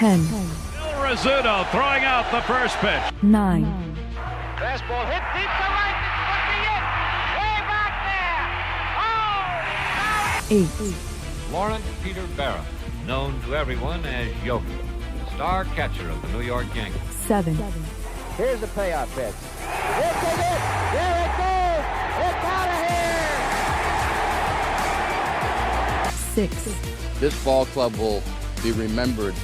10. Bill Rizzuto throwing out the first pitch. 9. Fastball hit deep to right. This could be it. Way back there. Oh! 8. Lawrence Peter Barra, known to everyone as Yogi, star catcher of the New York Yankees. 7. Here's the payoff pitch. This is it. There it goes. It's out of here. 6. This ball club will be remembered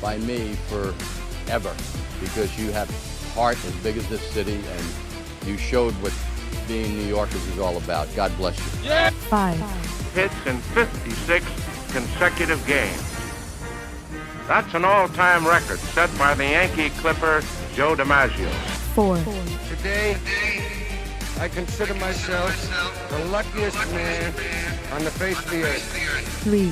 by me forever because you have heart as big as this city and you showed what being New Yorkers is all about. God bless you. 5. Hits in 56 consecutive games. That's an all-time record set by the Yankee Clipper Joe DiMaggio. 4. Today, I consider myself the luckiest man on the face of the earth. 3.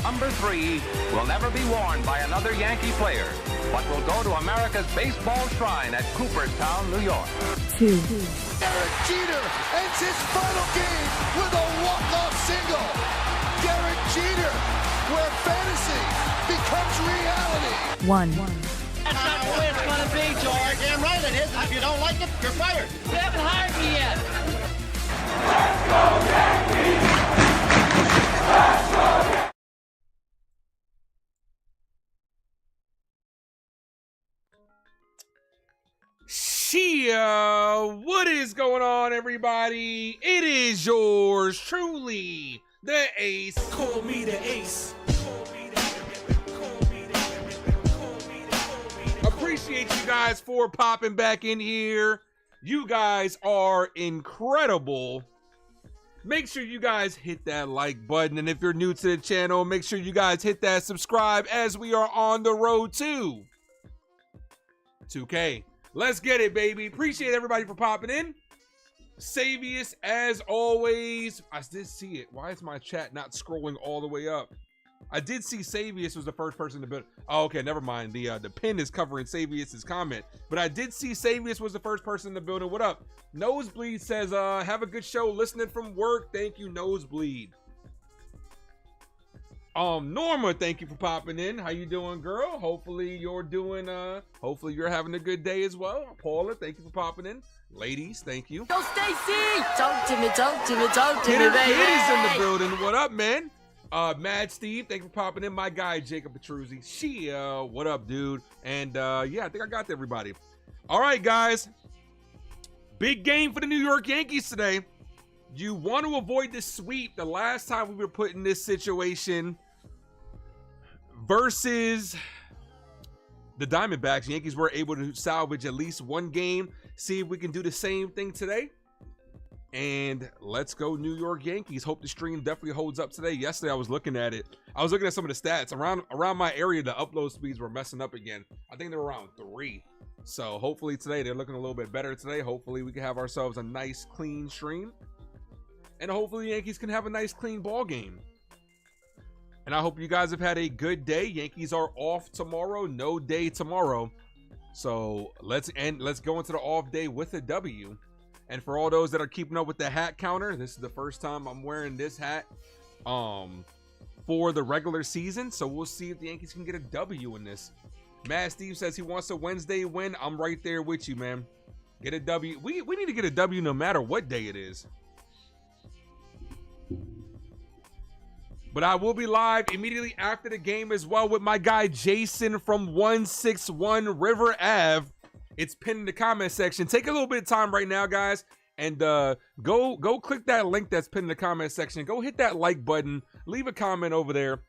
Number 3 will never be worn by another Yankee player, but will go to America's baseball shrine at Cooperstown, New York. 2. Derek Jeter ends his final game with a walk-off single. Derek Jeter, where fantasy becomes reality. 1. That's not the way it's going to be, George. Damn right it is. If you don't like it, you're fired. You haven't hired me yet. Let's go, Yankees! Let's go! Chyeaaa, what is going on, everybody? It is yours truly, the Ace. Call me the Ace. Appreciate you guys for popping back in here. You guys are incredible. Make sure you guys hit that like button, and if you're new to the channel, make sure you guys hit that subscribe as we are on the road to 2K. Let's get it, baby. Appreciate everybody for popping in. Savius, as always. I did see it. Why is my chat not scrolling all the way up? I did see Savius was the first person to build. Oh, okay, never mind. The pin is covering Savius's comment. But I did see Savius was the first person in the building. What up? Nosebleed says, have a good show listening from work. Thank you, Nosebleed. Norma, thank you for popping in. How you doing, girl? Hopefully you're doing hopefully you're having a good day as well. Paula, thank you for popping in. Ladies, thank you. Yo, Stacy! Talk to me, talk to me, talk to me, Kidder baby. Kid is in the building. What up, man? Mad Steve, thank you for popping in. My guy Jacob Petruzzi. Chyeaaa, what up, dude? And yeah, I think I got to everybody. All right, guys. Big game for the New York Yankees today. You want to avoid the sweep. The last time we were put in this situation versus the Diamondbacks, Yankees were able to salvage at least one game. See if we can do the same thing today. And let's go New York Yankees. Hope the stream definitely holds up today. Yesterday I was looking at it. I was looking at some of the stats. Around my area, the upload speeds were messing up again. I think they're around 3. So hopefully today they're looking a little bit better today. Hopefully we can have ourselves a nice clean stream. And hopefully the Yankees can have a nice clean ball game. And I hope you guys have had a good day. Yankees are off tomorrow. No day tomorrow. So let's go into the off day with a W. And for all those that are keeping up with the hat counter, this is the first time I'm wearing this hat for the regular season. So we'll see if the Yankees can get a W in this. Mad Steve says he wants a Wednesday win. I'm right there with you, man. Get a W. We need to get a W no matter what day it is. But I will be live immediately after the game as well with my guy Jason from 161 River Ave. It's pinned in the comment section. Take a little bit of time right now, guys, and go click that link that's pinned in the comment section. Go hit that like button. Leave a comment over there.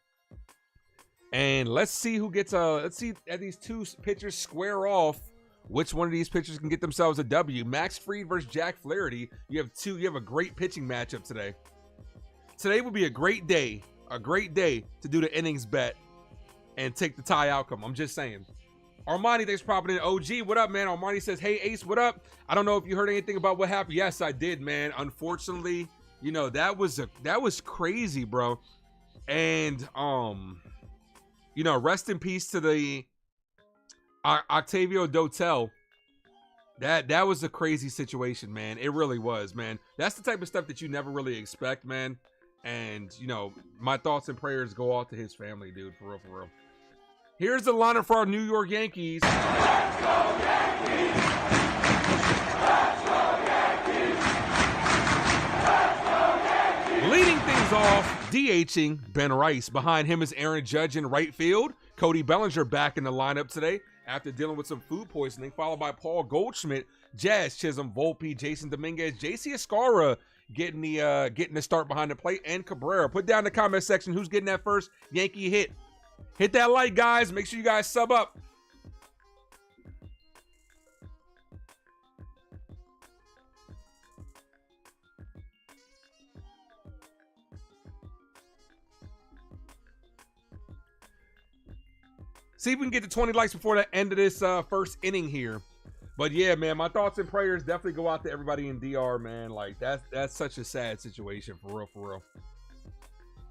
And let's see who gets let's see at these two pitchers square off. Which one of these pitchers can get themselves a W? Max Fried versus Jack Flaherty. You have a great pitching matchup today. Today would be a great day to do the innings bet and take the tie outcome. I'm just saying. Armani, thanks for popping in. OG, what up, man? Armani says, hey, Ace, what up? I don't know if you heard anything about what happened. Yes, I did, man. Unfortunately, you know, that was crazy, bro. And, you know, rest in peace to the Octavio Dotel. That was a crazy situation, man. It really was, man. That's the type of stuff that you never really expect, man. And, you know, my thoughts and prayers go out to his family, dude, for real, for real. Here's the lineup for our New York Yankees. Let's go Yankees! Let's go Yankees! Let's go Yankees! Leading things off, DHing Ben Rice. Behind him is Aaron Judge in right field. Cody Bellinger back in the lineup today after dealing with some food poisoning, followed by Paul Goldschmidt, Jazz Chisholm, Volpe, Jason Dominguez, JC Escarra getting the start behind the plate, and Cabrera. Put down in the comment section who's getting that first Yankee hit. Hit that like, guys. Make sure you guys sub up. See if we can get to 20 likes before the end of this first inning here. But yeah, man, my thoughts and prayers definitely go out to everybody in DR, man. Like that's such a sad situation, for real, for real.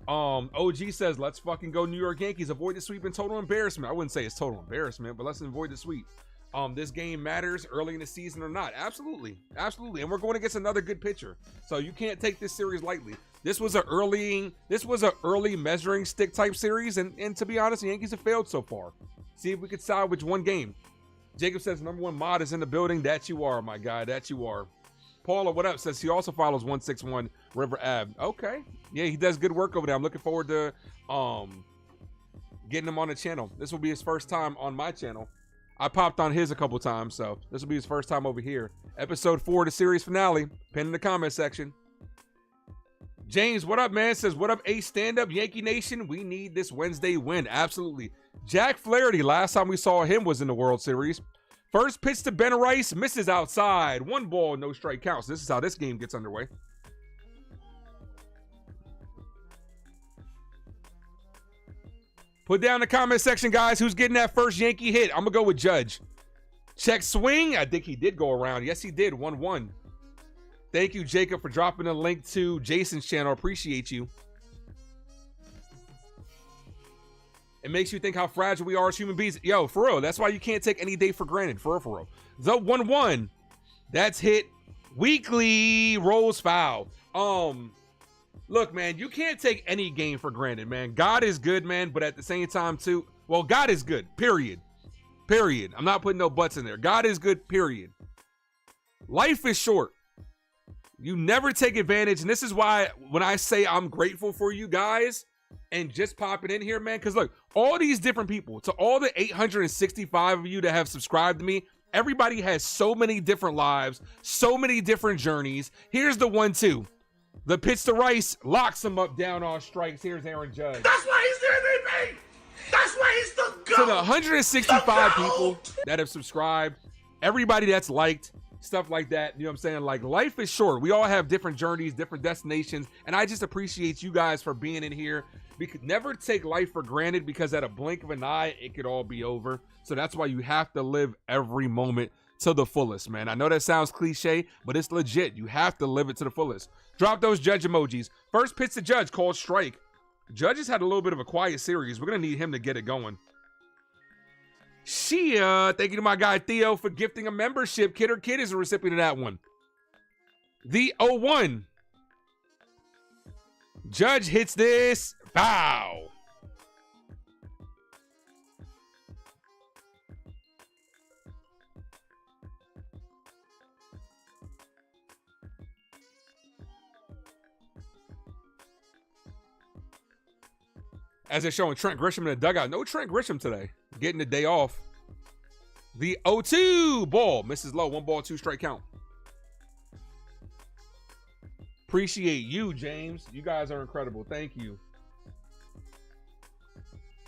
OG says, let's fucking go New York Yankees. Avoid the sweep and total embarrassment. I wouldn't say it's total embarrassment, but let's avoid the sweep. This game matters early in the season or not. Absolutely. Absolutely. And we're going against another good pitcher. So you can't take this series lightly. This was an early measuring stick type series, and to be honest, the Yankees have failed so far. See if we could salvage one game. Jacob says number one mod is in the building. That you are, my guy. That you are. Paula, what up? Says he also follows 161 River Ave. Okay. Yeah, he does good work over there. I'm looking forward to getting him on the channel. This will be his first time on my channel. I popped on his a couple times, so this will be his first time over here. Episode 4 of the series finale. Pin in the comment section. James, what up, man? Says, what up, Ace stand-up, Yankee Nation? We need this Wednesday win. Absolutely. Jack Flaherty, last time we saw him was in the World Series. First pitch to Ben Rice, misses outside. 1 ball, no strike counts. This is how this game gets underway. Put down in the comment section, guys, who's getting that first Yankee hit. I'm going to go with Judge. Check swing. I think he did go around. Yes, he did. 1-1. Thank you, Jacob, for dropping a link to Jason's channel. Appreciate you. It makes you think how fragile we are as human beings. Yo, for real. That's why you can't take any day for granted. For real, for real. The 1-1. That's hit weekly. Rolls foul. Look, man, you can't take any game for granted, man. God is good, man, but at the same time, too, well, God is good, period. Period. I'm not putting no buts in there. God is good, period. Life is short. You never take advantage, and this is why when I say I'm grateful for you guys and just popping in here, man, because look, all these different people, to all the 865 of you that have subscribed to me, everybody has so many different lives, so many different journeys. Here's the 1-2. The pitch to Rice locks him up down on strikes. Here's Aaron Judge. That's why he's the MVP. That's why he's the GOAT. To the 165 people that have subscribed, everybody that's liked, stuff like that, you know what I'm saying? Like, life is short. We all have different journeys, different destinations, and I just appreciate you guys for being in here. We could never take life for granted because at a blink of an eye, it could all be over. So that's why you have to live every moment to the fullest, man. I know that sounds cliche, but it's legit. You have to live it to the fullest. Drop those Judge emojis. First pitch to Judge, called strike. Judge has had a little bit of a quiet series. We're going to need him to get it going. Chyeaaa, thank you to my guy Theo for gifting a membership. Kid or Kid is a recipient of that one. The 0-1. Judge hits this. Foul. As they're showing Trent Grisham in the dugout. No Trent Grisham today. Getting the day off. The 0-2 ball. Misses low. 1 ball, 2 strike count. Appreciate you, James. You guys are incredible. Thank you.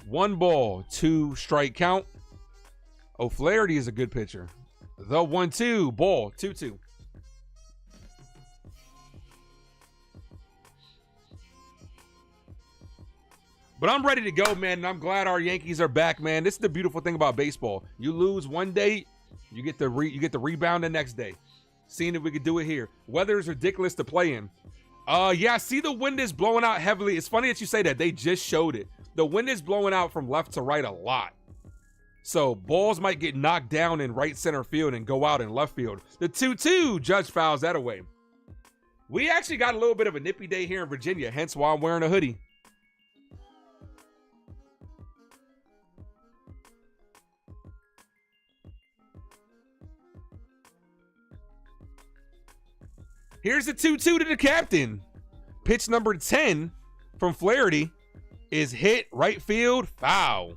1 ball, 2 strike count. O'Flaherty is a good pitcher. The 1-2 ball, 2-2. But I'm ready to go, man, and I'm glad our Yankees are back, man. This is the beautiful thing about baseball. You lose one day, you get the rebound the next day. Seeing if we could do it here. Weather is ridiculous to play in. Yeah, see the wind is blowing out heavily. It's funny that you say that. They just showed it. The wind is blowing out from left to right a lot. So balls might get knocked down in right center field and go out in left field. The 2-2, Judge fouls that away. We actually got a little bit of a nippy day here in Virginia, hence why I'm wearing a hoodie. Here's the 2-2 to the captain. Pitch number 10 from Flaherty is hit right field, foul.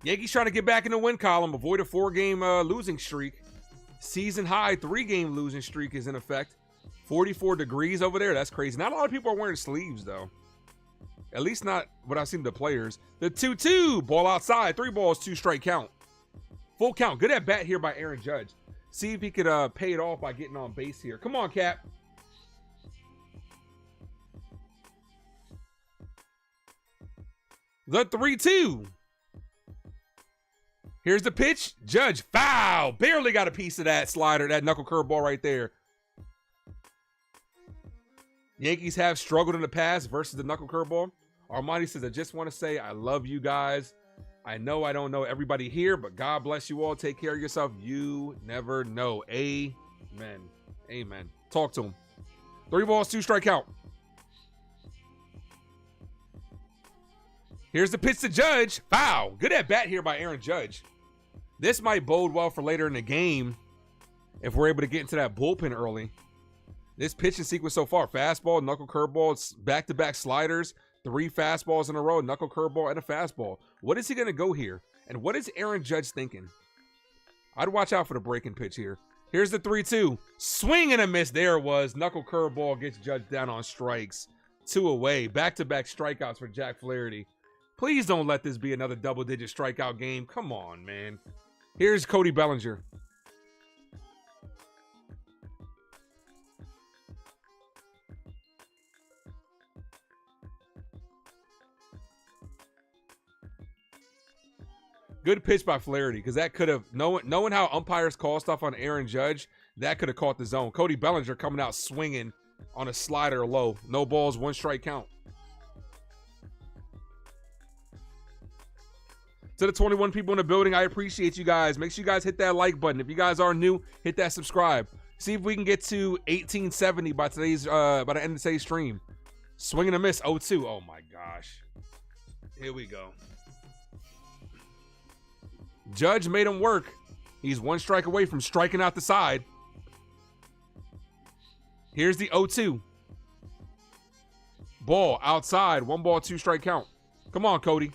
Yankees trying to get back in the win column, avoid a 4-game losing streak. Season high 3-game losing streak is in effect. 44 degrees over there. That's crazy. Not a lot of people are wearing sleeves, though. At least not what I've seen the players. The 2-2, ball outside. 3 balls, 2 strike count. Full count. Good at bat here by Aaron Judge. See if he could pay it off by getting on base here. Come on, Cap. The 3-2. Here's the pitch. Judge, foul. Barely got a piece of that slider, that knuckle curveball right there. Yankees have struggled in the past versus the knuckle curveball. Armani says, I just want to say I love you guys. I know I don't know everybody here, but God bless you all. Take care of yourself. You never know. Amen. Amen. Talk to him. 3 balls, 2 strike count. Here's the pitch to Judge. Foul. Good at bat here by Aaron Judge. This might bode well for later in the game if we're able to get into that bullpen early. This pitching sequence so far, fastball, knuckle curveball, back-to-back sliders, 3 fastballs in a row, knuckle curveball, and a fastball. What is he going to go here? And what is Aaron Judge thinking? I'd watch out for the breaking pitch here. Here's the 3-2. Swing and a miss. There it was. Knuckle curveball gets Judge down on strikes. 2 away. Back-to-back strikeouts for Jack Flaherty. Please don't let this be another double-digit strikeout game. Come on, man. Here's Cody Bellinger. Good pitch by Flaherty, because that could have, knowing how umpires call stuff on Aaron Judge, that could have caught the zone. Cody Bellinger coming out swinging on a slider low. No balls, 1 strike count. To the 21 people in the building, I appreciate you guys. Make sure you guys hit that like button. If you guys are new, hit that subscribe. See if we can get to 1870 by the end of today's stream. Swing and a miss, 0-2. Oh my gosh. Here we go. Judge made him work. He's 1 strike away from striking out the side. Here's the 0-2. Ball outside. 1 ball, 2 strike count. Come on, Cody.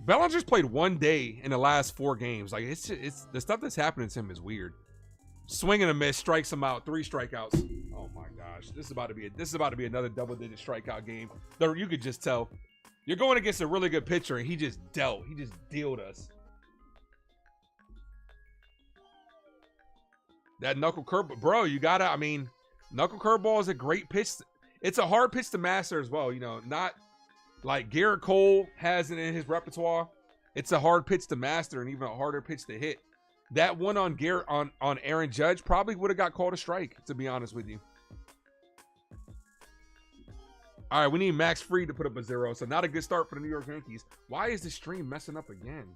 Bellinger's played 1 day in the last 4 games. Like it's the stuff that's happening to him is weird. Swing and a miss, strikes him out. 3 strikeouts. Oh my gosh, this is about to be another double-digit strikeout game. You could just tell. You're going against a really good pitcher, and he just dealt. He just dealed us. That knuckle curve, bro. You gotta. I mean, knuckle curveball is a great pitch. It's a hard pitch to master as well. You know, not like Garrett Cole has it in his repertoire. It's a hard pitch to master and even a harder pitch to hit. That one on Aaron Judge probably would have got called a strike, to be honest with you. All right, we need Max Fried to put up a 0, so not a good start for the New York Yankees. Why is the stream messing up again?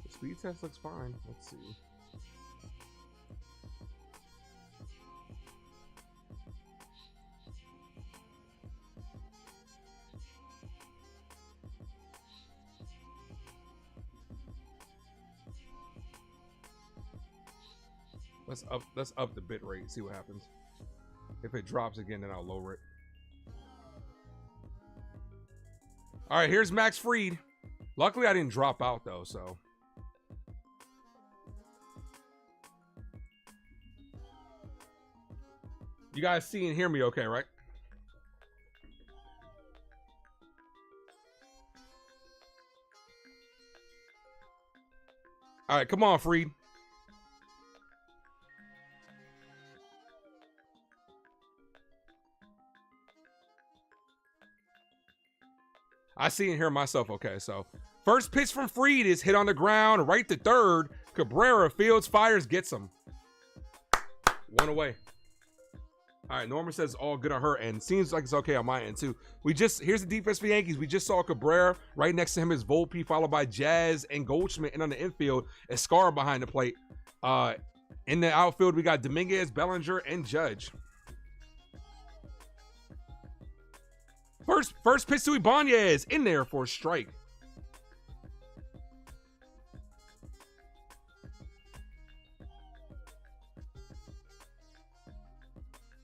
Speed test looks fine. Let's see. Let's up the bit rate, see what happens. If it drops again, then I'll lower it. All right, here's Max Fried. Luckily, I didn't drop out though, so. You guys see and hear me okay, right? All right, come on, Fried. I see and hear myself. Okay, so first pitch from Fried is hit on the ground, right to third. Cabrera fields, fires, gets him. 1 away. All right, Norma says all good on her end. Seems like it's okay on my end too. Here's the defense for Yankees. We just saw Cabrera. Right next to him is Volpe, followed by Jazz and Goldschmidt. And on the infield, Escar behind the plate. In the outfield, we got Dominguez, Bellinger, and Judge. First pitch to Ibanez in there for a strike.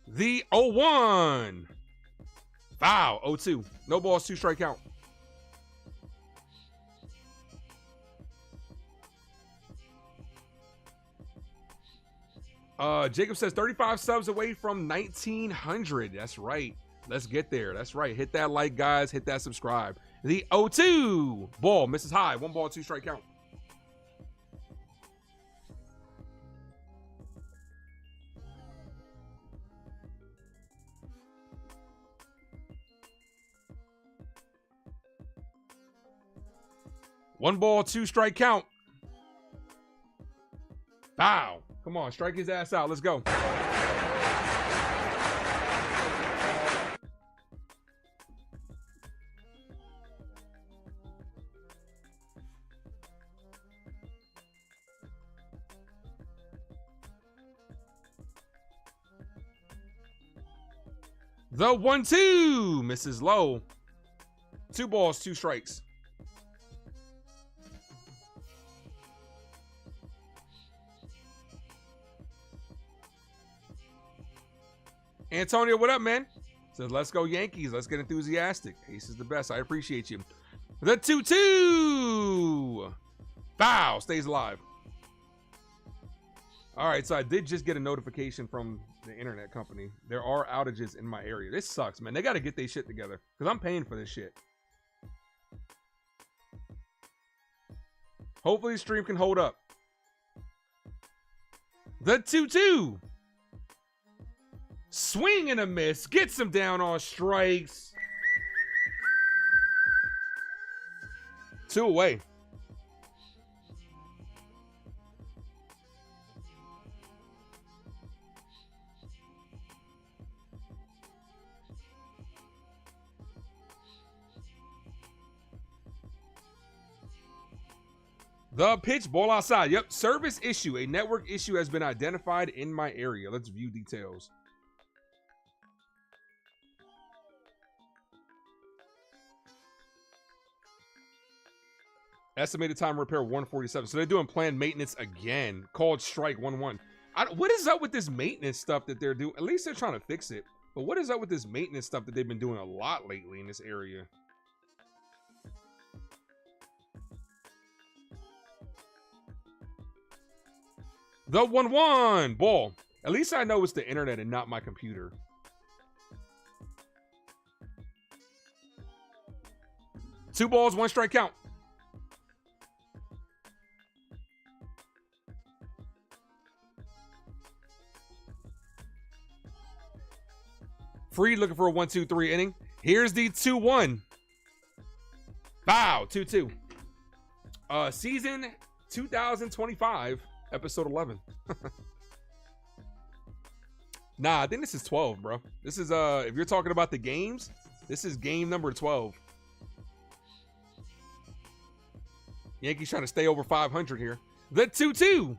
The 0-1. Foul. 0-2. No balls, 2 strike count. Jacob says 35 subs away from 1900. That's right. Let's get there. That's right. Hit that like, guys. Hit that subscribe. The 0-2. Ball misses high. 1 ball, 2 strike count. One ball, 2 strike count. Foul. Come on, strike his ass out. Let's go. The 1-2 misses low. 2 balls, 2 strikes. Antonio, what up, man? Says, let's go Yankees. Let's get enthusiastic. Ace is the best. I appreciate you. The 2-2. Foul. Stays alive. All right, so I did just get a notification from the internet company. There are outages in my area. This sucks, man. They got to get their shit together because I'm paying for this shit. Hopefully the stream can hold up. The 2-2. Swing and a miss. Gets him down on strikes. 2 away. The pitch, ball outside. Yep, service issue. A network issue has been identified in my area. Let's view details. Estimated time repair 147. So they're doing planned maintenance again. Called strike 1-1. What is up with this maintenance stuff that they're doing? At least they're trying to fix it. But what is up with this maintenance stuff that they've been doing a lot lately in this area? The 1-1 ball. At least I know it's the internet and not my computer. Two balls, 1 strike count. Fried looking for a 1-2-3 inning. Here's the 2-1. Bow, 2-2. Season 2025, episode 11. Nah, I think this is 12, bro. This is, if you're talking about the games, this is game number 12. Yankees trying to stay over 500 here. The 2-2.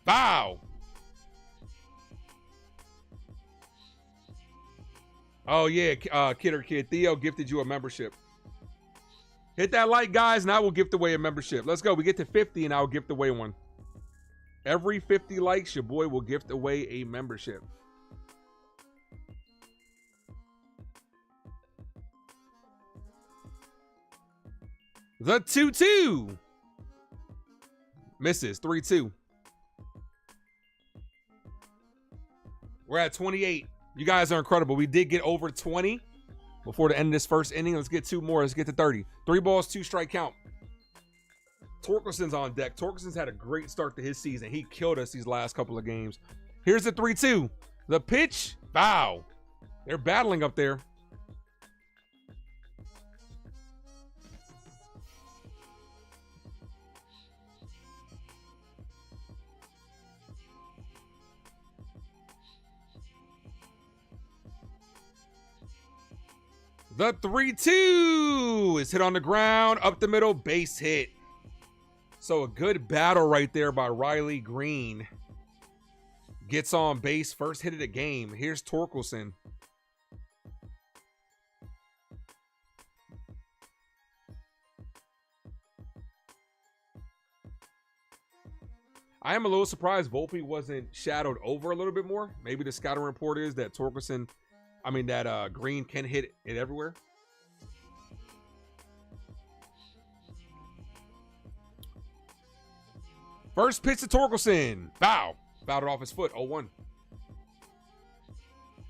Bow. Oh, yeah, Kid. Theo gifted you a membership. Hit that like, guys, and I will gift away a membership. Let's go. We get to 50, and I'll gift away one. Every 50 likes, your boy will gift away a membership. The 2-2. Misses. 3-2. We're at 28. You guys are incredible. We did get over 20 before the end of this first inning. Let's get 2 more. Let's get to 30. 3 balls, 2 strike count. Torkelson's on deck. Torkelson's had a great start to his season. He killed us these last couple of games. Here's the 3-2. The pitch, foul. They're battling up there. The 3-2 is hit on the ground, up the middle, base hit. So a good battle right there by Riley Green. Gets on base, first hit of the game. Here's Torkelson. I am a little surprised Volpe wasn't shadowed over a little bit more. Maybe the scouting report is that Green can hit it everywhere. First pitch to Torkelson. Fouled it off his foot. 0-1.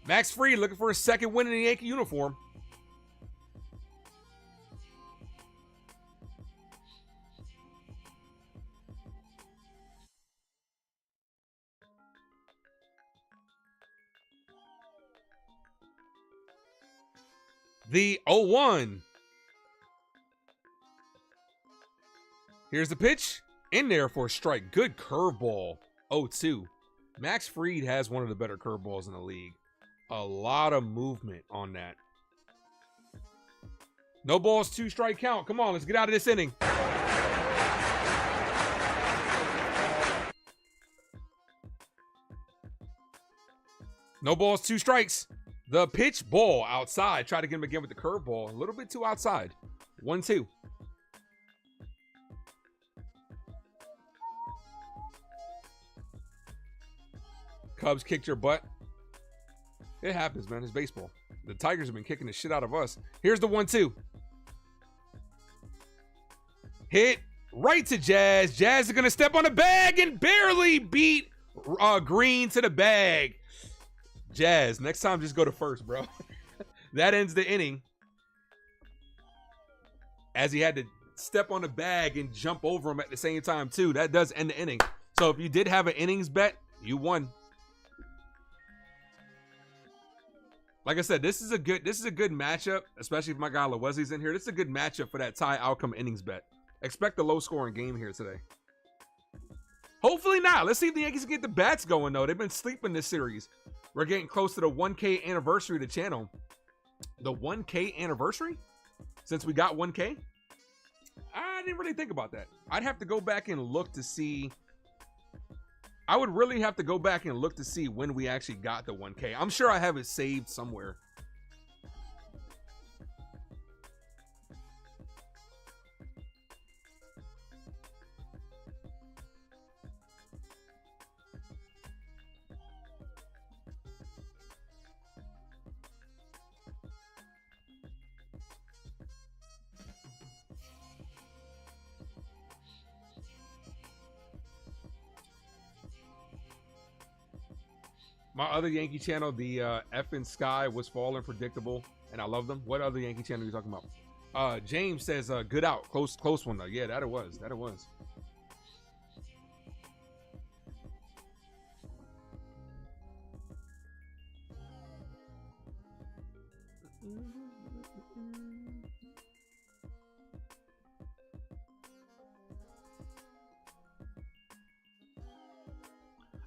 Max Fried looking for a second win in the Yankee uniform. The 0-1. Here's the pitch. In there for a strike. Good curveball. 0-2. Max Fried has one of the better curveballs in the league. A lot of movement on that. No balls, 2 strike count. Come on, let's get out of this inning. No balls, 2 strikes. The pitch, ball outside. Try to get him again with the curveball. A little bit too outside. 1-2. Cubs kicked your butt. It happens, man. It's baseball. The Tigers have been kicking the shit out of us. Here's the 1-2. Hit right to Jazz. Jazz is going to step on the bag and barely beat Green to the bag. Jazz, next time just go to first, bro. That ends the inning. As he had to step on the bag and jump over him at the same time, too. That does end the inning. So if you did have an innings bet, you won. Like I said, this is a good matchup, especially if my guy Lowesley's in here. This is a good matchup for that tie outcome innings bet. Expect a low scoring game here today. Hopefully not. Let's see if the Yankees can get the bats going, though. They've been sleeping this series. We're getting close to the 1K anniversary of the channel. The 1K anniversary? Since we got 1K? I didn't really think about that. I'd have to go back and look to see. I would really have to go back and look to see when we actually got the 1K. I'm sure I have it saved somewhere. My other Yankee channel, the effing sky was falling predictable, and I love them. What other Yankee channel are you talking about? James says, good out. Close one, though. Yeah, that it was. That it was.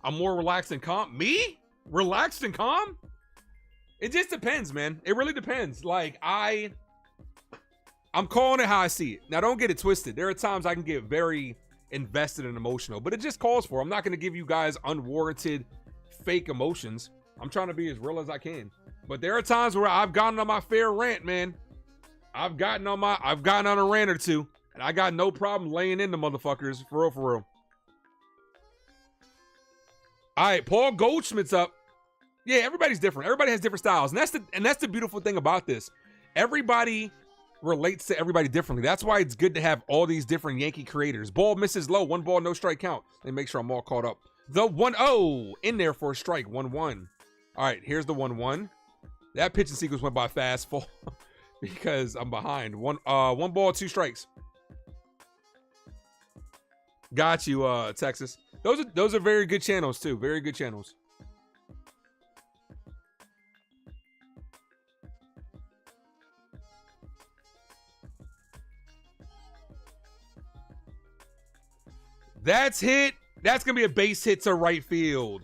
I'm more relaxed and calm. Me? Relaxed and calm? It just depends, man. It really depends. Like, I'm calling it how I see it. Now, don't get it twisted. There are times I can get very invested and emotional, but it just calls for it. I'm not going to give you guys unwarranted fake emotions. I'm trying to be as real as I can. But there are times where I've gotten on my fair rant, man. I've gotten on a rant or two, and I got no problem laying in the motherfuckers, for real, for real. All right, Paul Goldschmidt's up. Yeah, everybody's different. Everybody has different styles. And that's the beautiful thing about this. Everybody relates to everybody differently. That's why it's good to have all these different Yankee creators. Ball misses low. 1 ball, no strike count. Let me make sure I'm all caught up. The 1-0 in there for a strike. 1-1. All right, here's the 1-1. That pitching sequence went by fast full because I'm behind. 1 ball, 2 strikes. Got you, Texas. Those are very good channels too. Very good channels. That's hit. That's gonna be a base hit to right field.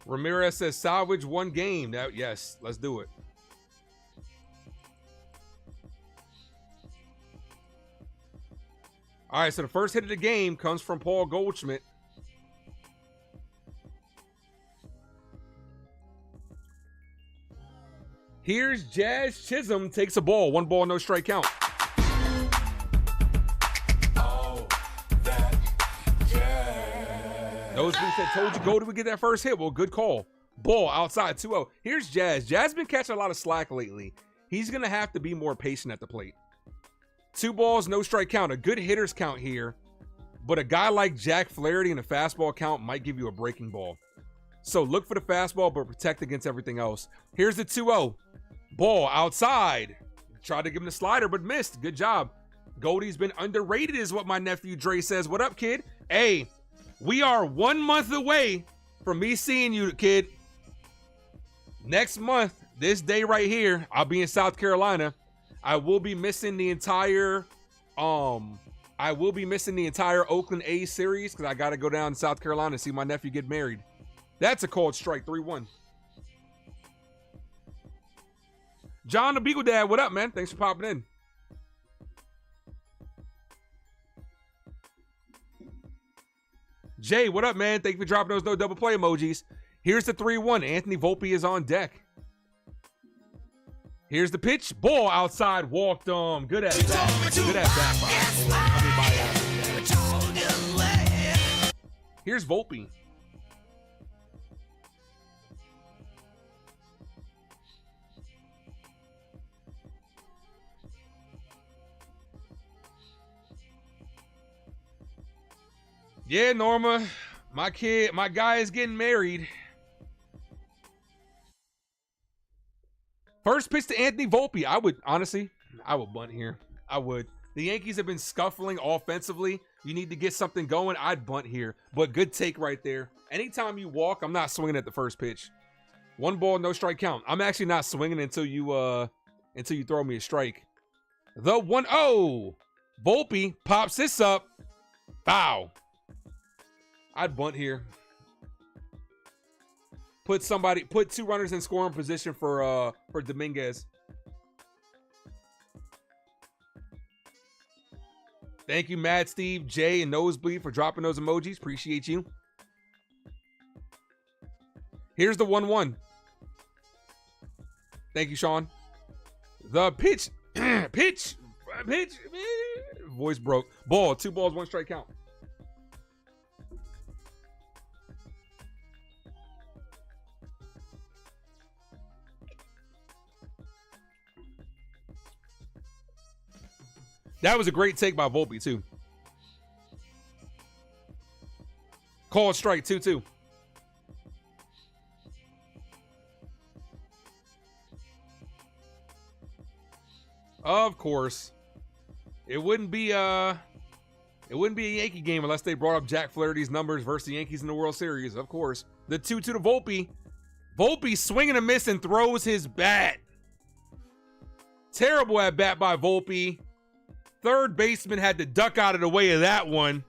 Ramirez says salvage one game. Yes, let's do it. All right, so the first hit of the game comes from Paul Goldschmidt. Here's Jazz Chisholm, takes a ball. 1 ball, no strike count. Nosebleed said, told you Goldie would get that first hit. Well, good call. Ball outside, 2-0. Here's Jazz. Jazz been catching a lot of slack lately. He's going to have to be more patient at the plate. 2 balls, no strike count. A good hitter's count here. But a guy like Jack Flaherty in a fastball count might give you a breaking ball. So look for the fastball, but protect against everything else. Here's the 2-0. Ball outside. Tried to give him the slider, but missed. Good job. Goldie's been underrated is what my nephew Dre says. What up, kid? Hey, we are 1 month away from me seeing you, kid. Next month, this day right here, I'll be in South Carolina. I will be missing the entire Oakland A's series because I got to go down to South Carolina and see my nephew get married. That's a called strike, 3-1. John the Beagle Dad, what up, man? Thanks for popping in. Jay, what up, man? Thank you for dropping those no double play emojis. Here's the 3-1. Anthony Volpe is on deck. Here's the pitch. Ball outside. Walked on. Good at that. Good at that. Here's Volpe. Yeah, Norma. My guy is getting married. First pitch to Anthony Volpe. I would bunt here. I would. The Yankees have been scuffling offensively. You need to get something going. I'd bunt here. But good take right there. Anytime you walk, I'm not swinging at the first pitch. 1 ball, no strike count. I'm actually not swinging until you throw me a strike. The 1-0. Volpe pops this up. Foul. I'd bunt here. Put 2 runners in scoring position for Dominguez. Thank you, Mad Steve, Jay, and Nosebleed for dropping those emojis. Appreciate you. Here's the 1-1. Thank you, Sean. The pitch. pitch. Voice broke. Ball. 2 balls, 1 strike count. That was a great take by Volpe, too. Called strike, 2-2. Of course. It wouldn't be a Yankee game unless they brought up Jack Flaherty's numbers versus the Yankees in the World Series, of course. The 2-2 to Volpe. Volpe swinging a miss and throws his bat. Terrible at bat by Volpe. Third baseman had to duck out of the way of that one.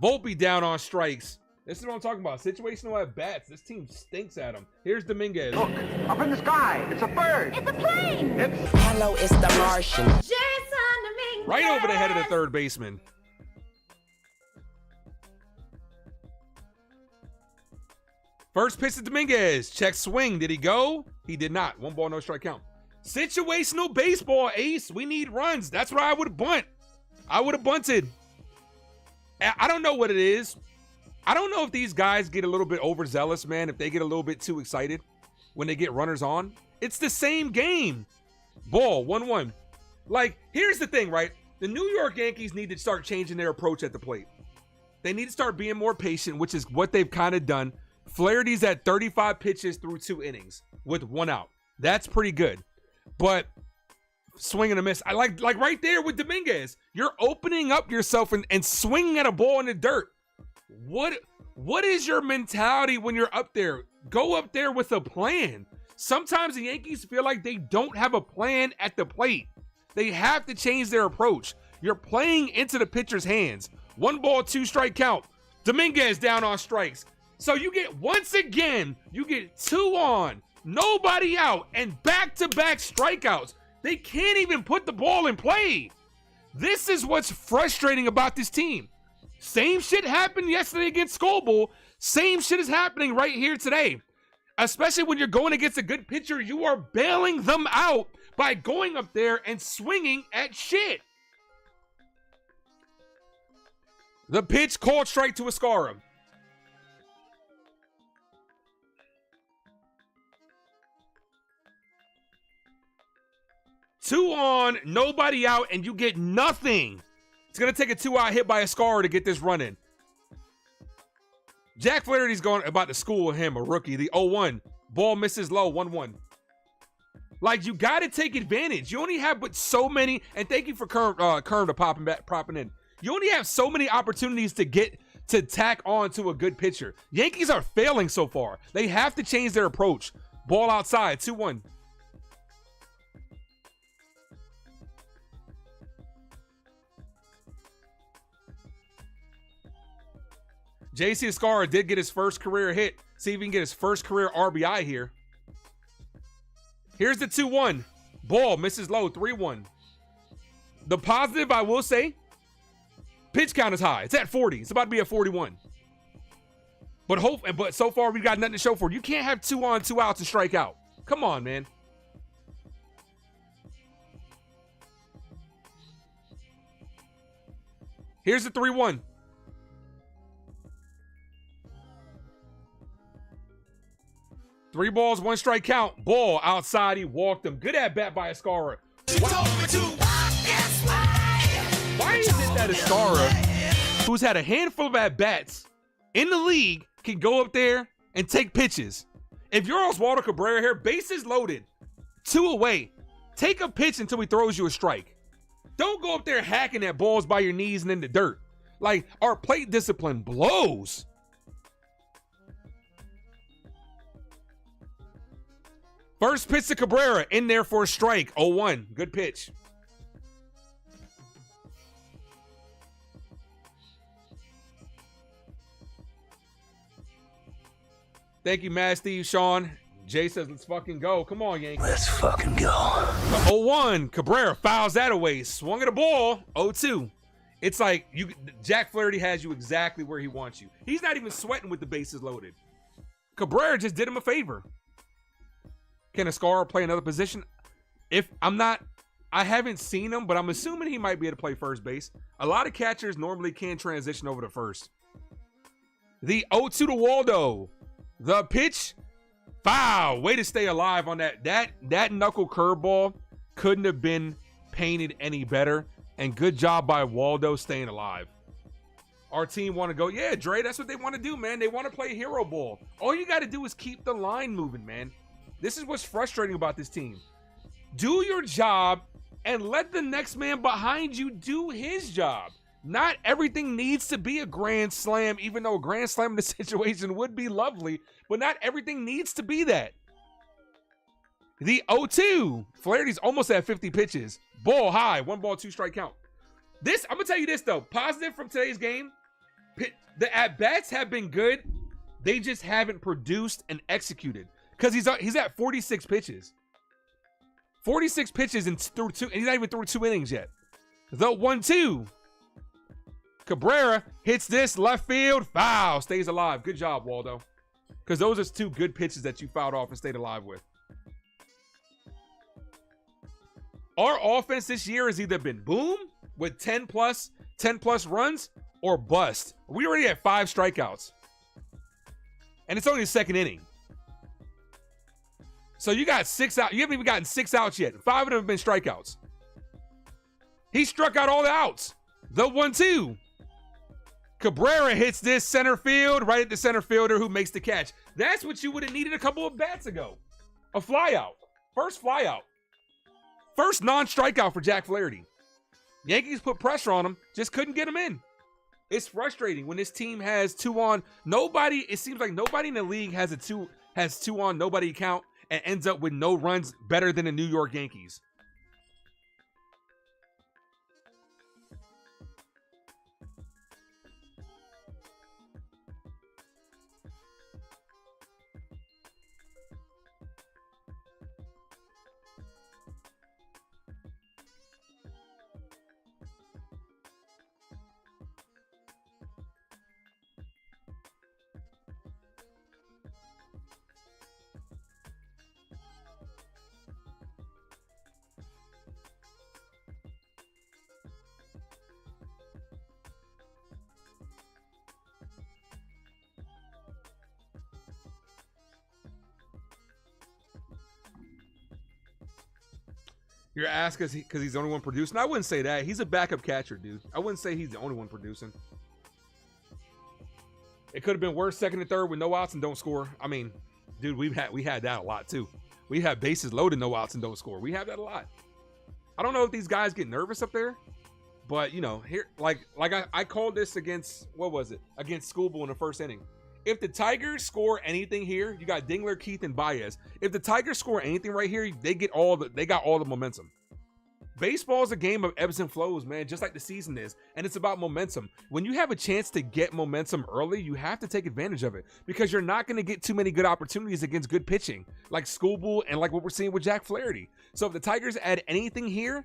Volpe down on strikes. This is what I'm talking about. Situational at bats. This team stinks at them. Here's Dominguez. Look, up in the sky. It's a bird. It's a plane. Hello, it's the Martian. Right over the head of the third baseman. First pitch to Dominguez. Check swing. Did he go? He did not. 1 ball, no strike count. Situational baseball, Ace. We need runs. That's where I would bunt. I would have bunted. I don't know what it is. I don't know if these guys get a little bit overzealous, man, if they get a little bit too excited when they get runners on. It's the same game. Ball, 1-1. Like, here's the thing, right? The New York Yankees need to start changing their approach at the plate. They need to start being more patient, which is what they've kind of done. Flaherty's at 35 pitches through 2 innings with 1 out. That's pretty good. But swing and a miss. I like right there with Dominguez. You're opening up yourself and swinging at a ball in the dirt. What is your mentality when you're up there? Go up there with a plan. Sometimes the Yankees feel like they don't have a plan at the plate. They have to change their approach. You're playing into the pitcher's hands. 1 ball, 2 strike count. Dominguez down on strikes. So you get, once again, you get 2 on, nobody out, and back-to-back strikeouts. They can't even put the ball in play. This is what's frustrating about this team. Same shit happened yesterday against Scoble. Same shit is happening right here today. Especially when you're going against a good pitcher, you are bailing them out by going up there and swinging at shit. The pitch called strike to Chyeaaa. Two on, nobody out, and you get nothing. It's going to take a 2-out hit by Chyeaaa to get this running. Jack Flaherty's going about to school him, a rookie. The 0-1. Ball misses low, 1-1. Like, you got to take advantage. You only have but so many, and thank you for Kerm to popping in. You only have so many opportunities to get to tack on to a good pitcher. Yankees are failing so far. They have to change their approach. Ball outside, 2-1. JC Chyeaaa did get his first career hit. See if he can get his first career RBI here. Here's the 2-1. Ball misses low, 3-1. The positive, I will say, pitch count is high. It's at 40. It's about to be at 41. But so far, we've got nothing to show for it. You can't have 2 on, 2 outs and strike out. Come on, man. Here's the 3-1. 3 balls, 1 strike count. Ball outside. He walked him. Good at bat by Chyeaaa. Why is it that Chyeaaa, who's had a handful of at-bats in the league, can go up there and take pitches? If you're Oswaldo Cabrera here, bases loaded, 2 away, take a pitch until he throws you a strike. Don't go up there hacking at balls by your knees and in the dirt. Like, our plate discipline blows. First pitch to Cabrera, in there for a strike, 0-1. Good pitch. Thank you, Mad Steve, Sean. Jay says, let's fucking go. Come on, Yankees. Let's fucking go. The 0-1, Cabrera fouls that away. Swung at a ball, 0-2. It's like Jack Flaherty has you exactly where he wants you. He's not even sweating with the bases loaded. Cabrera just did him a favor. Can Chyeaaa play another position? I haven't seen him, but I'm assuming he might be able to play first base. A lot of catchers normally can transition over to first. The 0-2 to Waldo. The pitch, foul. Way to stay alive on that. That knuckle curveball couldn't have been painted any better. And good job by Waldo staying alive. Our team want to go, yeah, Dre, that's what they want to do, man. They want to play hero ball. All you got to do is keep the line moving, man. This is what's frustrating about this team. Do your job and let the next man behind you do his job. Not everything needs to be a grand slam, even though a grand slam in this situation would be lovely, but not everything needs to be that. The 0-2. Flaherty's almost at 50 pitches. Ball high, 1 ball, 2 strike count. I'm going to tell you this, though. Positive from today's game, the at-bats have been good. They just haven't produced and executed. Because he's at 46 pitches. 46 pitches and through 2, and he's not even through 2 innings yet. The 1-2. Cabrera hits this left field. Foul. Stays alive. Good job, Waldo. Because those are 2 good pitches that you fouled off and stayed alive with. Our offense this year has either been boom with 10 plus runs or bust. We already had 5 strikeouts. And it's only the 2nd inning. So you got 6 out. You haven't even gotten 6 outs yet. 5 of them have been strikeouts. He struck out all the outs. The 1-2. Cabrera hits this center field right at the center fielder who makes the catch. That's what you would have needed a couple of bats ago. A flyout. First flyout. First non-strikeout for Jack Flaherty. Yankees put pressure on him, just couldn't get him in. It's frustrating when this team has 2 on. It seems like nobody in the league has 2 on, nobody count, and ends up with no runs better than the New York Yankees. You're asking because he's the only one producing? I wouldn't say that. He's a backup catcher, dude. I wouldn't say he's the only one producing. It could have been worse second and third with no outs and don't score. I mean, dude, we had that a lot too. We have bases loaded, no outs and don't score. We have that a lot. I don't know if these guys get nervous up there, but you know, here like I called this against, what was it? Against Schoolboy in the first inning. If the Tigers score anything here, you got Dingler, Keith, and Baez. If the Tigers score anything right here, they got all the momentum. Baseball is a game of ebbs and flows, man, just like the season is, and it's about momentum. When you have a chance to get momentum early, you have to take advantage of it because you're not going to get too many good opportunities against good pitching, like Schoolboy and like what we're seeing with Jack Flaherty. So if the Tigers add anything here,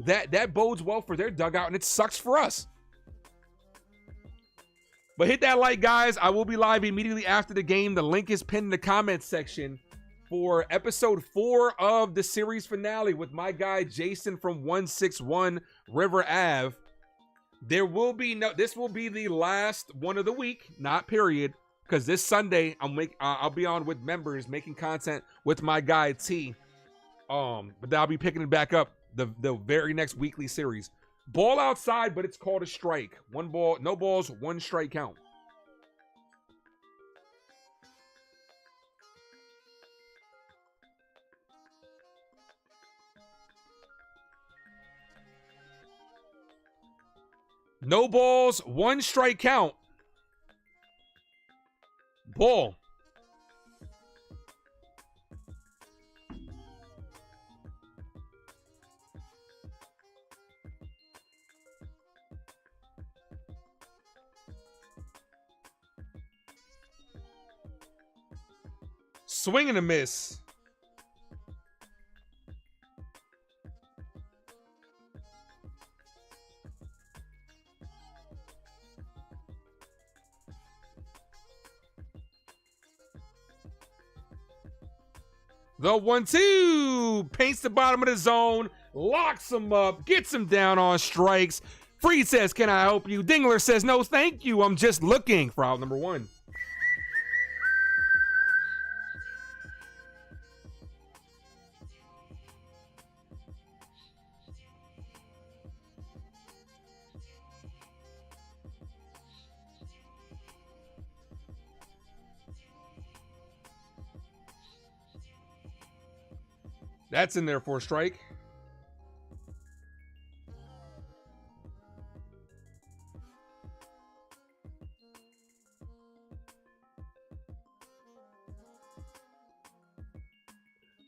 that bodes well for their dugout, and it sucks for us. But hit that like, guys. I will be live immediately after the game. The link is pinned in the comments section for episode 4 of the series finale with my guy Jason from 161 River Ave. This will be the last one of the week, not period, because this Sunday I'll be on with members making content with my guy T. But I'll be picking it back up the very next weekly series. Ball outside, but it's called a strike. 1 ball, no balls, 1 strike count. No balls, 1 strike count. Ball. Swing and a miss. The 1-2 paints the bottom of the zone, locks him up, gets him down on strikes. Freed says, "Can I help you?" Dingler says, "No, thank you. I'm just looking," for out number 1. That's in there for a strike.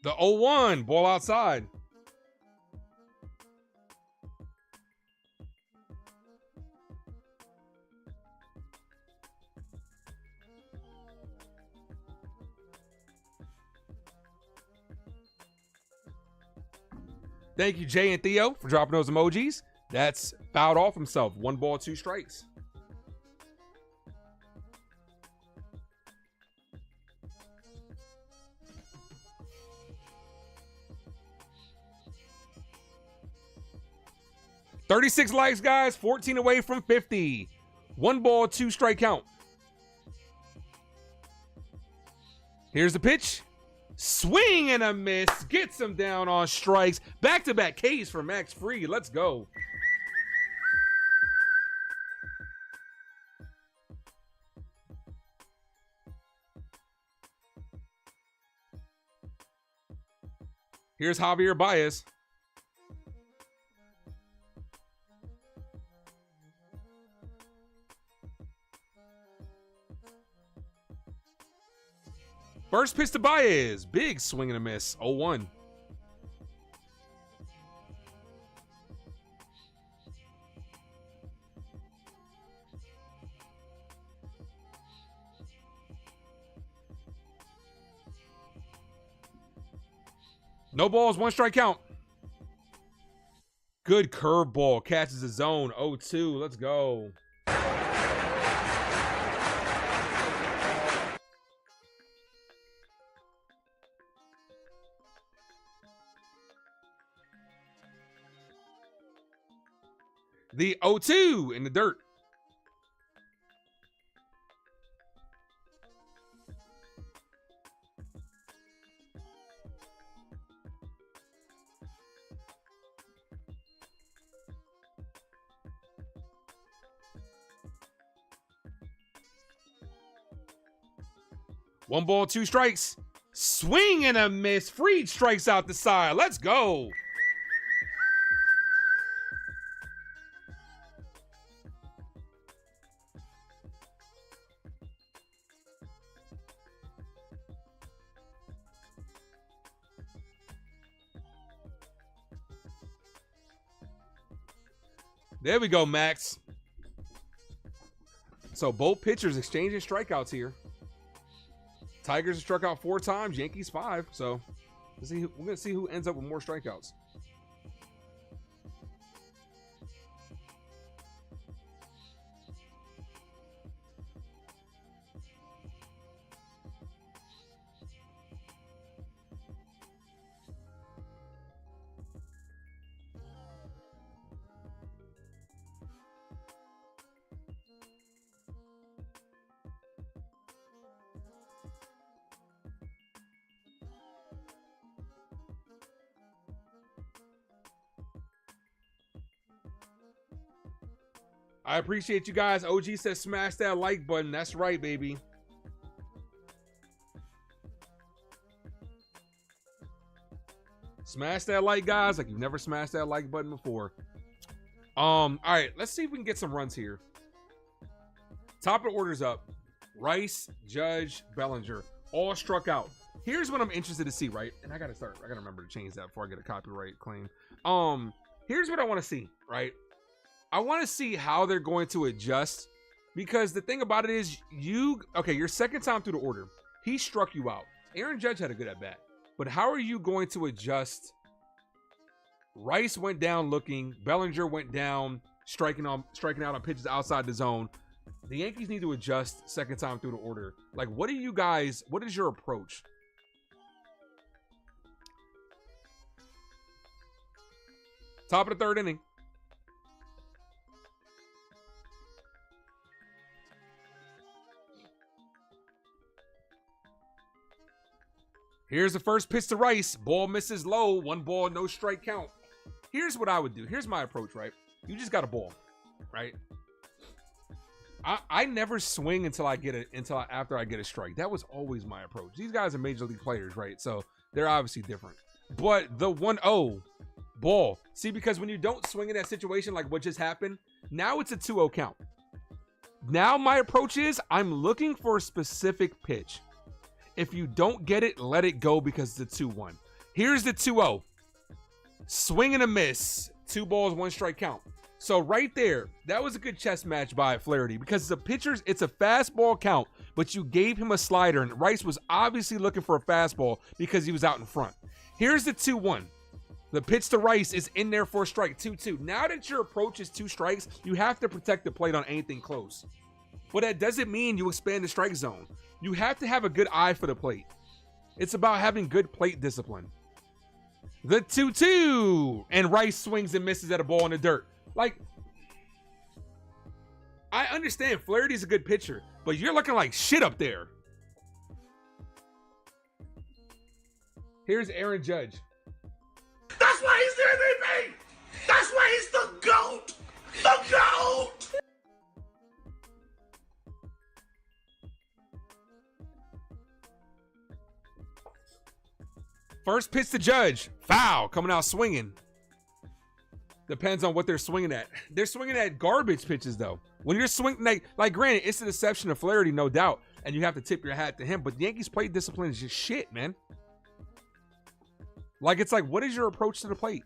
The 0-1, ball outside. Thank you, Jay and Theo, for dropping those emojis. That's fouled off himself. 1 ball, 2 strikes. $36 likes, guys. 14 away from 50. 1 ball, 2 strike count. Here's the pitch. Swing and a miss. Gets him down on strikes. Back-to-back Ks for Max Fried. Let's go. Here's Javier Baez. First pitch to Baez. Big swing and a miss. 0-1. No balls, 1 strike count. Good curveball. Catches the zone. 0-2. Let's go. The 0-2 in the dirt. 1 ball, 2 strikes. Swing and a miss. Fried strikes out the side. Let's go. There we go, Max. So both pitchers exchanging strikeouts here. Tigers have struck out 4 times, Yankees 5. So we're gonna see who ends up with more strikeouts. I appreciate you guys. OG says smash that like button. That's right, baby. Smash that like, guys, like you've never smashed that like button before. All right, let's see if we can get some runs here. Top of the order's up. Rice, Judge, Bellinger, all struck out. Here's what I'm interested to see, right? And I gotta remember to change that before I get a copyright claim. Here's what I want to see, right? I want to see how they're going to adjust, because the thing about it is your second time through the order, he struck you out. Aaron Judge had a good at bat, but how are you going to adjust? Rice went down looking, Bellinger went down, striking out on pitches outside the zone. The Yankees need to adjust second time through the order. Like, what is your approach? Top of the 3rd inning. Here's the first pitch to Rice. Ball misses low. 1 ball, no strike count. Here's what I would do. Here's my approach, right? You just got a ball, right? I never swing after I get a strike. That was always my approach. These guys are major league players, right? So they're obviously different. But the 1-0 ball. See, because when you don't swing in that situation like what just happened, now it's a 2-0 count. Now my approach is I'm looking for a specific pitch. If you don't get it, let it go because it's a 2-1. Here's the 2-0. Swing and a miss. 2 balls, 1 strike count. So right there, that was a good chess match by Flaherty, because it's a fastball count, but you gave him a slider, and Rice was obviously looking for a fastball because he was out in front. Here's the 2-1. The pitch to Rice is in there for a strike. 2-2. Now that your approach is 2 strikes, you have to protect the plate on anything close. But that doesn't mean you expand the strike zone. You have to have a good eye for the plate. It's about having good plate discipline. The 2-2. And Rice swings and misses at a ball in the dirt. Like, I understand Flaherty's a good pitcher, but you're looking like shit up there. Here's Aaron Judge. That's why he's the MVP. That's why he's the GOAT. The GOAT. First pitch to Judge. Foul. Coming out swinging. Depends on what they're swinging at. They're swinging at garbage pitches, though. When you're swinging, like granted, it's the deception of Flaherty, no doubt, and you have to tip your hat to him, but the Yankees plate discipline is just shit, man. Like, it's like, what is your approach to the plate?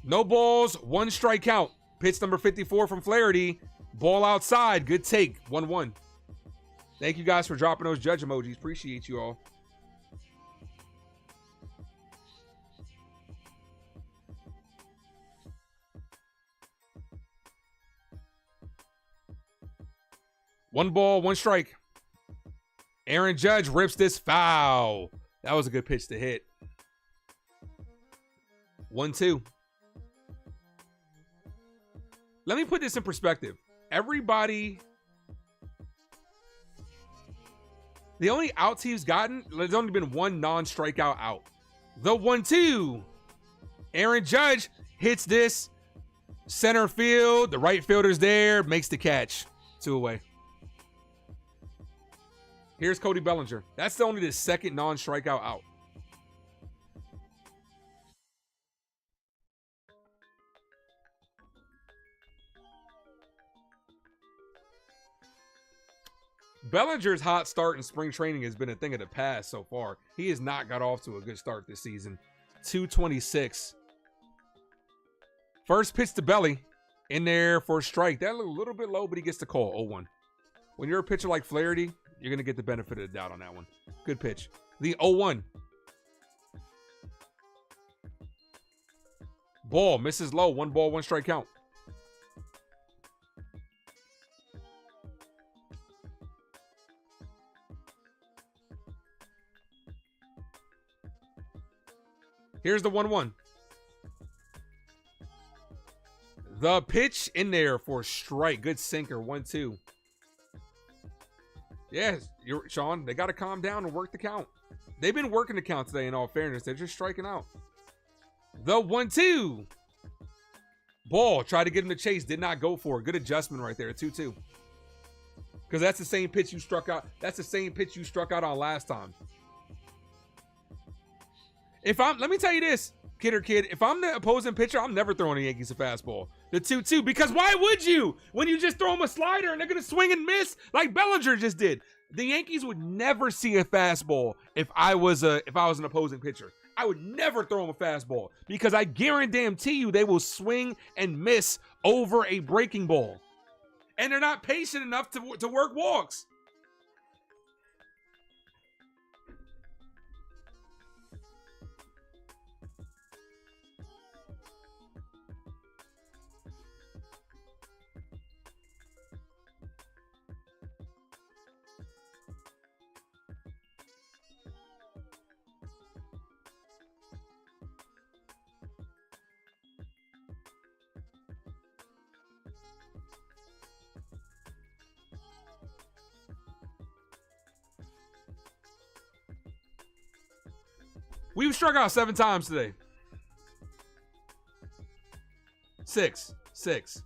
No balls, 1 strike count. Pitch number 54 from Flaherty. Ball outside. Good take. 1-1. Thank you guys for dropping those Judge emojis. Appreciate you all. One ball, 1 strike. Aaron Judge rips this foul. That was a good pitch to hit. 1-2. Let me put this in perspective. Everybody, the only outs he's gotten, there's only been 1 non-strikeout out. The 1-2. Aaron Judge hits this. Center field, the right fielder's there, makes the catch. 2 away. Here's Cody Bellinger. That's only the second non-strikeout out. Bellinger's hot start in spring training has been a thing of the past so far. He has not got off to a good start this season. 226. First pitch to Belly. In there for a strike. That looked a little bit low, but he gets the call. 0-1. When you're a pitcher like Flaherty, you're going to get the benefit of the doubt on that one. Good pitch. The 0-1. Ball. Misses low. 1 ball, 1 strike count. Here's the 1-1. The pitch in there for a strike. Good sinker. 1-2. Yes, Sean, they got to calm down and work the count. They've been working the count today, in all fairness. They're just striking out. The 1-2. Ball. Tried to get him to chase. Did not go for it. Good adjustment right there. 2-2. Because that's the same pitch you struck out. That's the same pitch you struck out on last time. Let me tell you this, kid, if I'm the opposing pitcher, I'm never throwing the Yankees a fastball. The 2-2, because why would you? When you just throw them a slider and they're going to swing and miss like Bellinger just did. The Yankees would never see a fastball if I was an opposing pitcher. I would never throw them a fastball because I guarantee you they will swing and miss over a breaking ball. And they're not patient enough to work walks. We've struck out 7 times today. 6 times.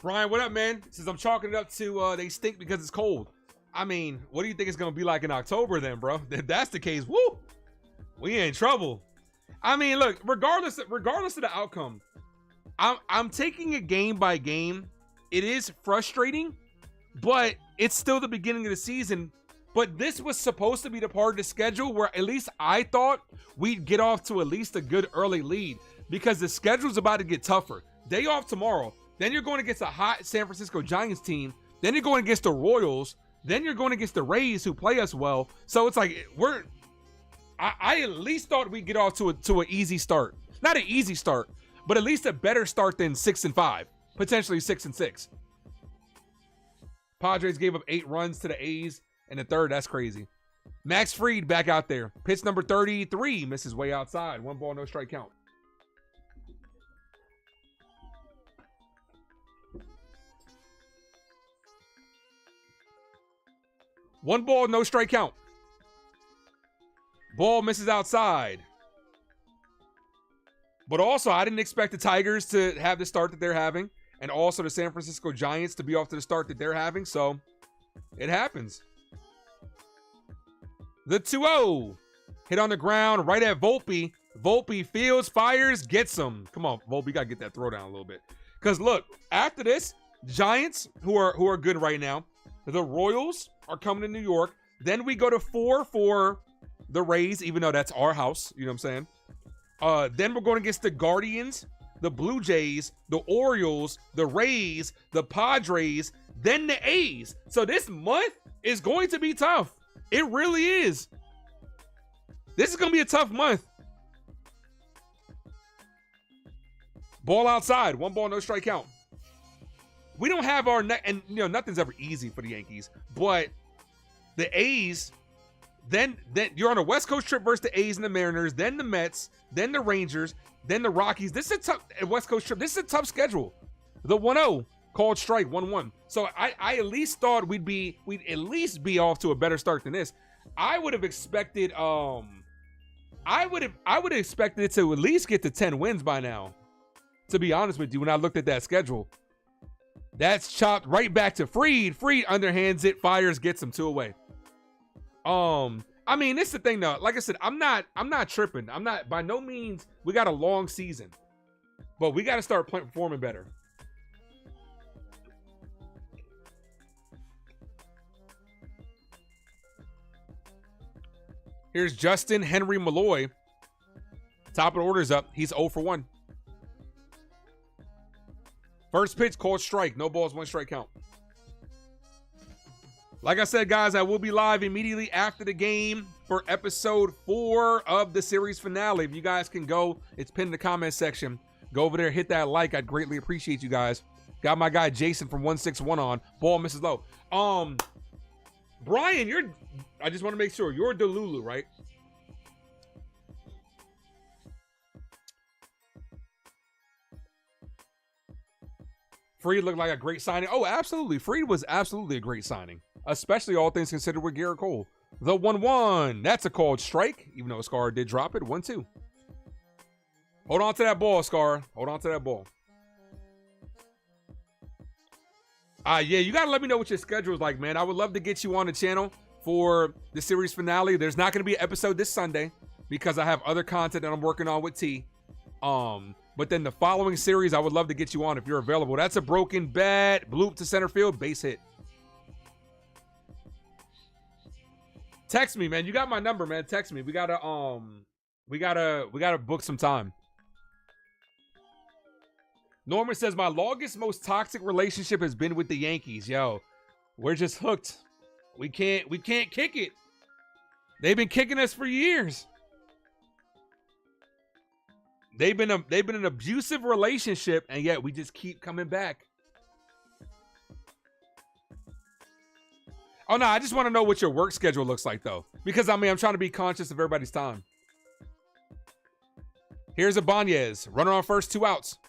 Brian, what up, man? Since I'm chalking it up to they stink because it's cold. I mean, what do you think it's going to be like in October then, bro? If that's the case, woo, we in trouble. I mean, look, regardless of the outcome, I'm taking it game by game. It is frustrating, but it's still the beginning of the season. But this was supposed to be the part of the schedule where at least I thought we'd get off to at least a good early lead because the schedule's about to get tougher. Day off tomorrow. Then you're going against a hot San Francisco Giants team. Then you're going against the Royals. Then you're going against the Rays, who play us well. So it's like I at least thought we'd get off to an easy start. Not an easy start, but at least a better start than 6-5, potentially 6-6. Padres gave up 8 runs to the A's in the third. That's crazy. Max Fried back out there. Pitch number 33 misses way outside. 1 ball, no strike count. One ball, no strike count. Ball misses outside. But also, I didn't expect the Tigers to have the start that they're having. And also the San Francisco Giants to be off to the start that they're having. So, it happens. The 2-0. Hit on the ground right at Volpe. Volpe fields, fires, gets him. Come on, Volpe, you got to get that throw down a little bit. Because, look, after this, Giants, who are good right now, the Royals are coming to New York. Then we go to 4 for the Rays, even though that's our house. You know what I'm saying? Then we're going against the Guardians. the Blue Jays, the Orioles, the Rays, the Padres, then the A's. So this month is going to be tough. It really is. This is going to be a tough month. Ball outside. 1 ball, no strike count. We don't have our and you know nothing's ever easy for the Yankees, but the A's, then you're on a West Coast trip versus the A's and the Mariners, then the Mets, then the Rangers, then the Rockies. This is a tough West Coast trip. This is a tough schedule. The 1-0 called strike 1-1. So I at least thought we'd at least be off to a better start than this. I would have expected I would have expected it to at least get to 10 wins by now. To be honest with you, when I looked at that schedule, that's chopped right back to Fried. Fried underhands it, fires, gets him 2 away. I mean, it's the thing though. Like I said, I'm not tripping. I'm not, by no means. We got a long season, but we got to start performing better. Here's Justin Henry Malloy. Top of the order's up. He's 0 for 1. First pitch called strike. No balls, 1 strike count. Like I said, guys, I will be live immediately after the game for episode 4 of the series finale. If you guys can go, it's pinned in the comment section. Go over there, hit that like. I'd greatly appreciate you guys. Got my guy Jason from 161 on. Ball misses low. Brian, I just want to make sure you're Delulu, right? Fried looked like a great signing. Oh, absolutely. Fried was absolutely a great signing, especially all things considered with Garrett Cole. The 1-1. That's a called strike, even though Scar did drop it. 1-2. Hold on to that ball, Scar. Hold on to that ball. Yeah, you got to let me know what your schedule is like, man. I would love to get you on the channel for the series finale. There's not going to be an episode this Sunday because I have other content that I'm working on with T. But then the following series, I would love to get you on if you're available. That's a broken bat. Bloop to center field. Base hit. Text me, man. You got my number, man. Text me. We gotta book some time. Norman says, my longest, most toxic relationship has been with the Yankees. Yo, we're just hooked. We can't kick it. They've been kicking us for years. They've been an abusive relationship, and yet we just keep coming back. Oh no, I just want to know what your work schedule looks like though, because I mean I'm trying to be conscious of everybody's time. Here's Ibanez, runner on first, 2 outs.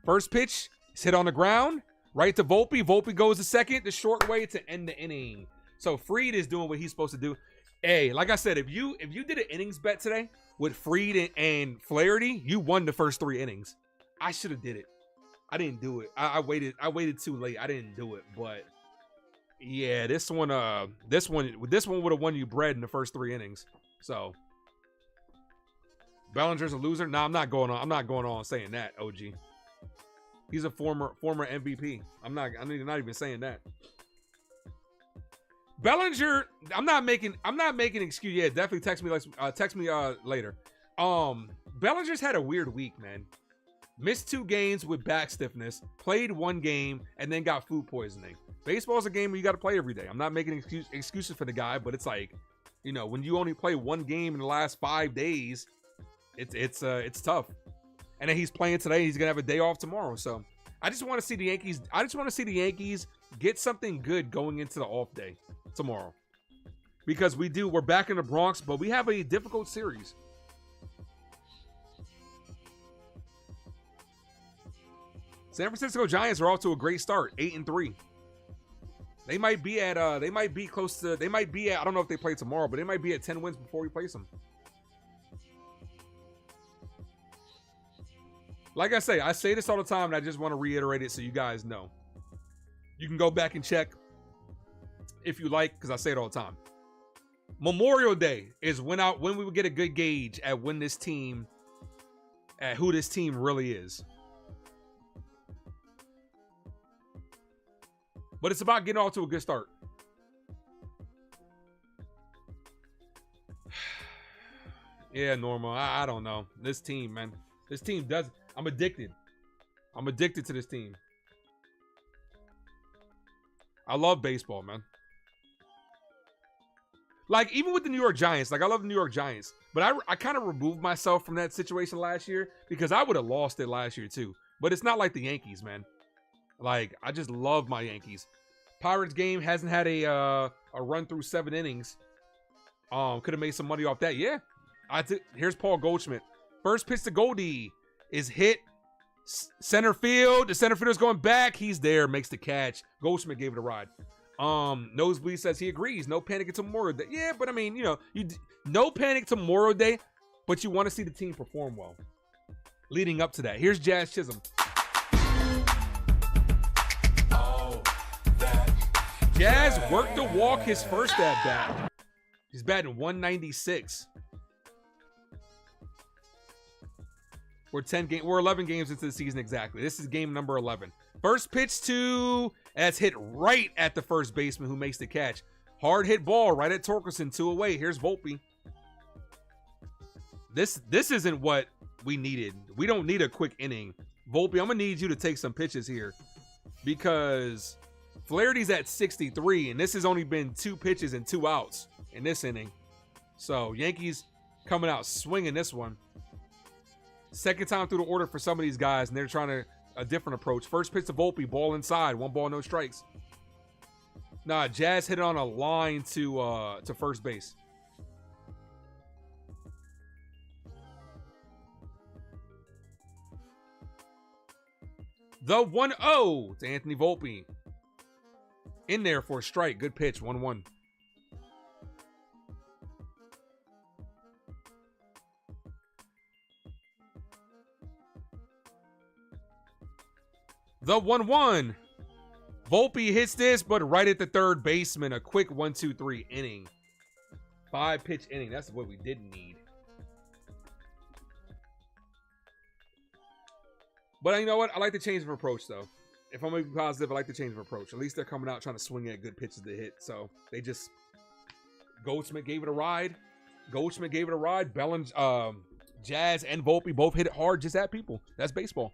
First pitch is hit on the ground, right to Volpe. Volpe goes to second, the short way to end the inning. So Fried is doing what he's supposed to do. Hey, like I said, if you did an innings bet today with Fried and Flaherty, you won the first 3 innings. I should have did it. I didn't do it. I waited too late. I didn't do it. But yeah, this one would have won you bread in the first 3 innings. So Bellinger's a loser. Nah, I'm not going on saying that, OG. He's a former MVP. I'm not even saying that. Bellinger, I'm not making an excuse. Yeah, definitely text me later. Bellinger's had a weird week, man. Missed 2 games with back stiffness, played 1 game, and then got food poisoning. Baseball's a game where you got to play every day. I'm not making excuses for the guy, but it's like, you know, when you only play 1 game in the last 5 days, it's tough. And then he's playing today. He's gonna have a day off tomorrow. So I just want to see the Yankees. I just want to see the Yankees get something good going into the off day tomorrow, because we're back in the Bronx, but we have a difficult series. San Francisco Giants are off to a great start, 8-3. They might be at I don't know if they play tomorrow, but they might be at 10 wins before we place them. Like I say this all the time, and I just want to reiterate it so you guys know. You can go back and check if you like, because I say it all the time. Memorial Day is when we would get a good gauge at who this team really is. But it's about getting off to a good start. Yeah, Norma. I don't know. This team, man. This team does. I'm addicted. I'm addicted to this team. I love baseball, man. Like, even with the New York Giants, like, I love the New York Giants. But I kind of removed myself from that situation last year because I would have lost it last year, too. But it's not like the Yankees, man. Like, I just love my Yankees. Pirates game hasn't had a run through 7 innings. Could have made some money off that. Yeah. Here's Paul Goldschmidt. First pitch to Goldie is hit. Center field. The center fielder's going back. He's there. Makes the catch. Goldschmidt gave it a ride. Nosebleed says he agrees. No panic until Memorial Day. Yeah, but I mean, you know, no panic till Memorial Day, but you want to see the team perform well. Leading up to that. Here's Jazz Chisholm. Jazz worked to walk his first at bat. He's batting 196. We're 11 games into the season exactly. This is game number 11. First pitch that's hit right at the first baseman who makes the catch. Hard hit ball right at Torkelson, 2 away. Here's Volpe. This isn't what we needed. We don't need a quick inning. Volpe, I'm gonna need you to take some pitches here because Flaherty's at 63, and this has only been 2 pitches and 2 outs in this inning. So Yankees coming out swinging this one. Second time through the order for some of these guys, and they're trying a different approach. First pitch to Volpe, ball inside, 1 ball, no strikes. Nah, Jazz hit it on a line to first base. The 1-0 to Anthony Volpe. In there for a strike. Good pitch, 1-1. The 1-1. Volpe hits this, but right at the third baseman. A quick 1-2-3 inning. 5-pitch inning. That's what we didn't need. But you know what? I like the change of approach, though. If I'm going to be positive, I like the change of approach. At least they're coming out trying to swing at good pitches to hit. So they just... Goldschmidt gave it a ride. Jazz and Volpe both hit it hard just at people. That's baseball.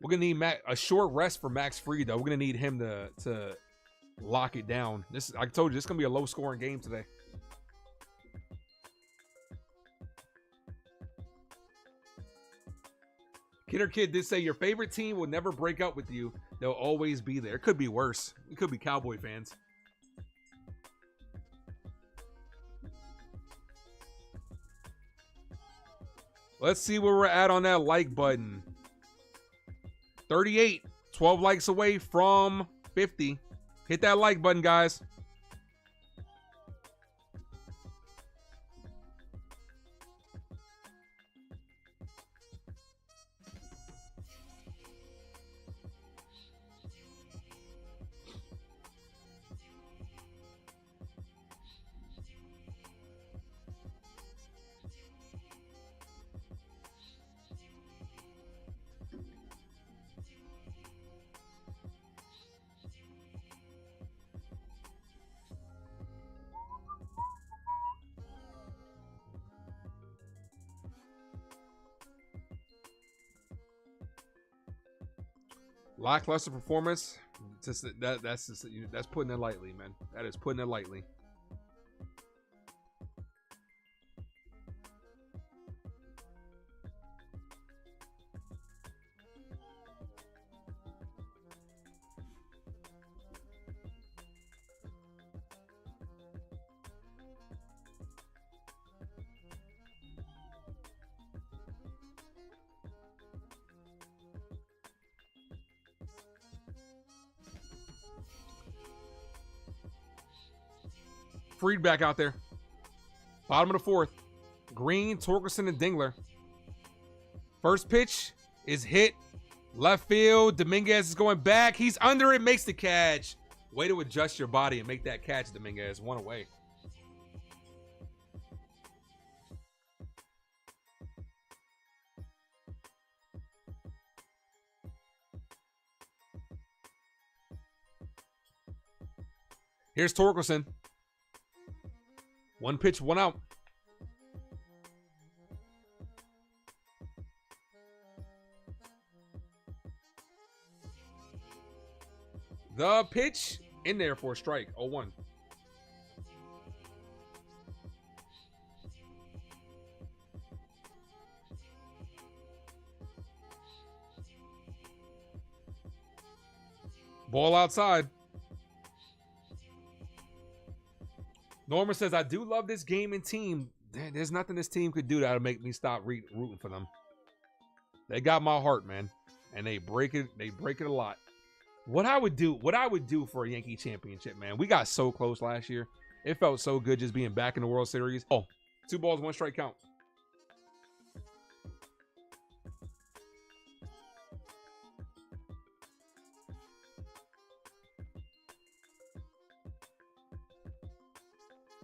We're going to need a short rest for Max Fried, though. We're going to need him to lock it down. I told you, this is going to be a low-scoring game today. Kidder Kid did say, your favorite team will never break up with you. They'll always be there. It could be worse. We could be Cowboy fans. Let's see where we're at on that like button. 38. 12 likes away from 50. Hit that like button, guys. Lackluster performance. That's putting it lightly, man. That is putting it lightly. Fried back out there. Bottom of the 4th. Green, Torkelson, and Dingler. First pitch is hit. Left field. Dominguez is going back. He's under it. Makes the catch. Way to adjust your body and make that catch, Dominguez. 1 away. Here's Torkelson. 1 pitch, 1 out. The pitch in there for a strike. 0-1. Ball outside. Norma says, I do love this game and team. There's nothing this team could do that'll make me stop rooting for them. They got my heart, man. And they break it a lot. What I would do for a Yankee championship, man. We got so close last year. It felt so good just being back in the World Series. Oh, 2 balls, 1 strike count.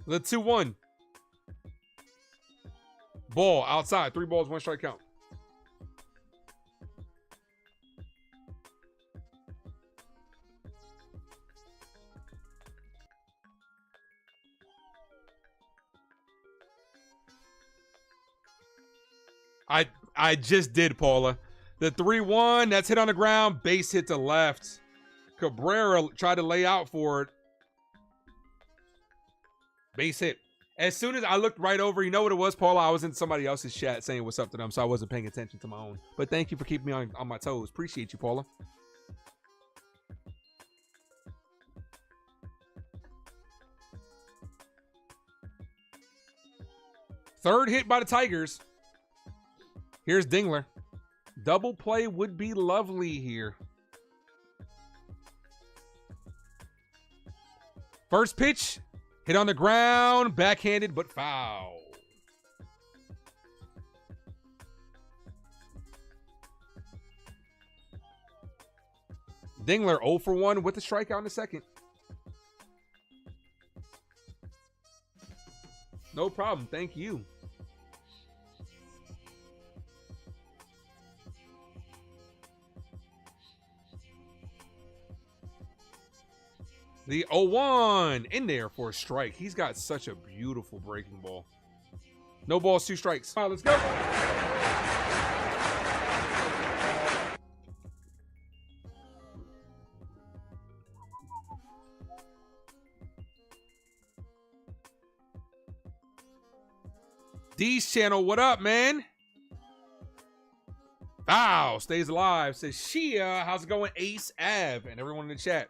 The 2-1. Ball outside. 3 balls, 1 strike count. I just did, Paula. The 3-1, that's hit on the ground. Base hit to left. Cabrera tried to lay out for it. Base hit. As soon as I looked right over, you know what it was, Paula? I was in somebody else's chat saying what's up to them, so I wasn't paying attention to my own. But thank you for keeping me on my toes. Appreciate you, Paula. Third hit by the Tigers. Here's Dingler. Double play would be lovely here. First pitch. Hit on the ground. Backhanded, but foul. Dingler 0 for 1 with the strikeout in the second. No problem. Thank you. The 0-1 in there for a strike. He's got such a beautiful breaking ball. No balls, 2 strikes. All right, let's go. D's channel, what up, man? Foul, stays alive. Says Chyeaaa, how's it going? Ace Ave, and everyone in the chat.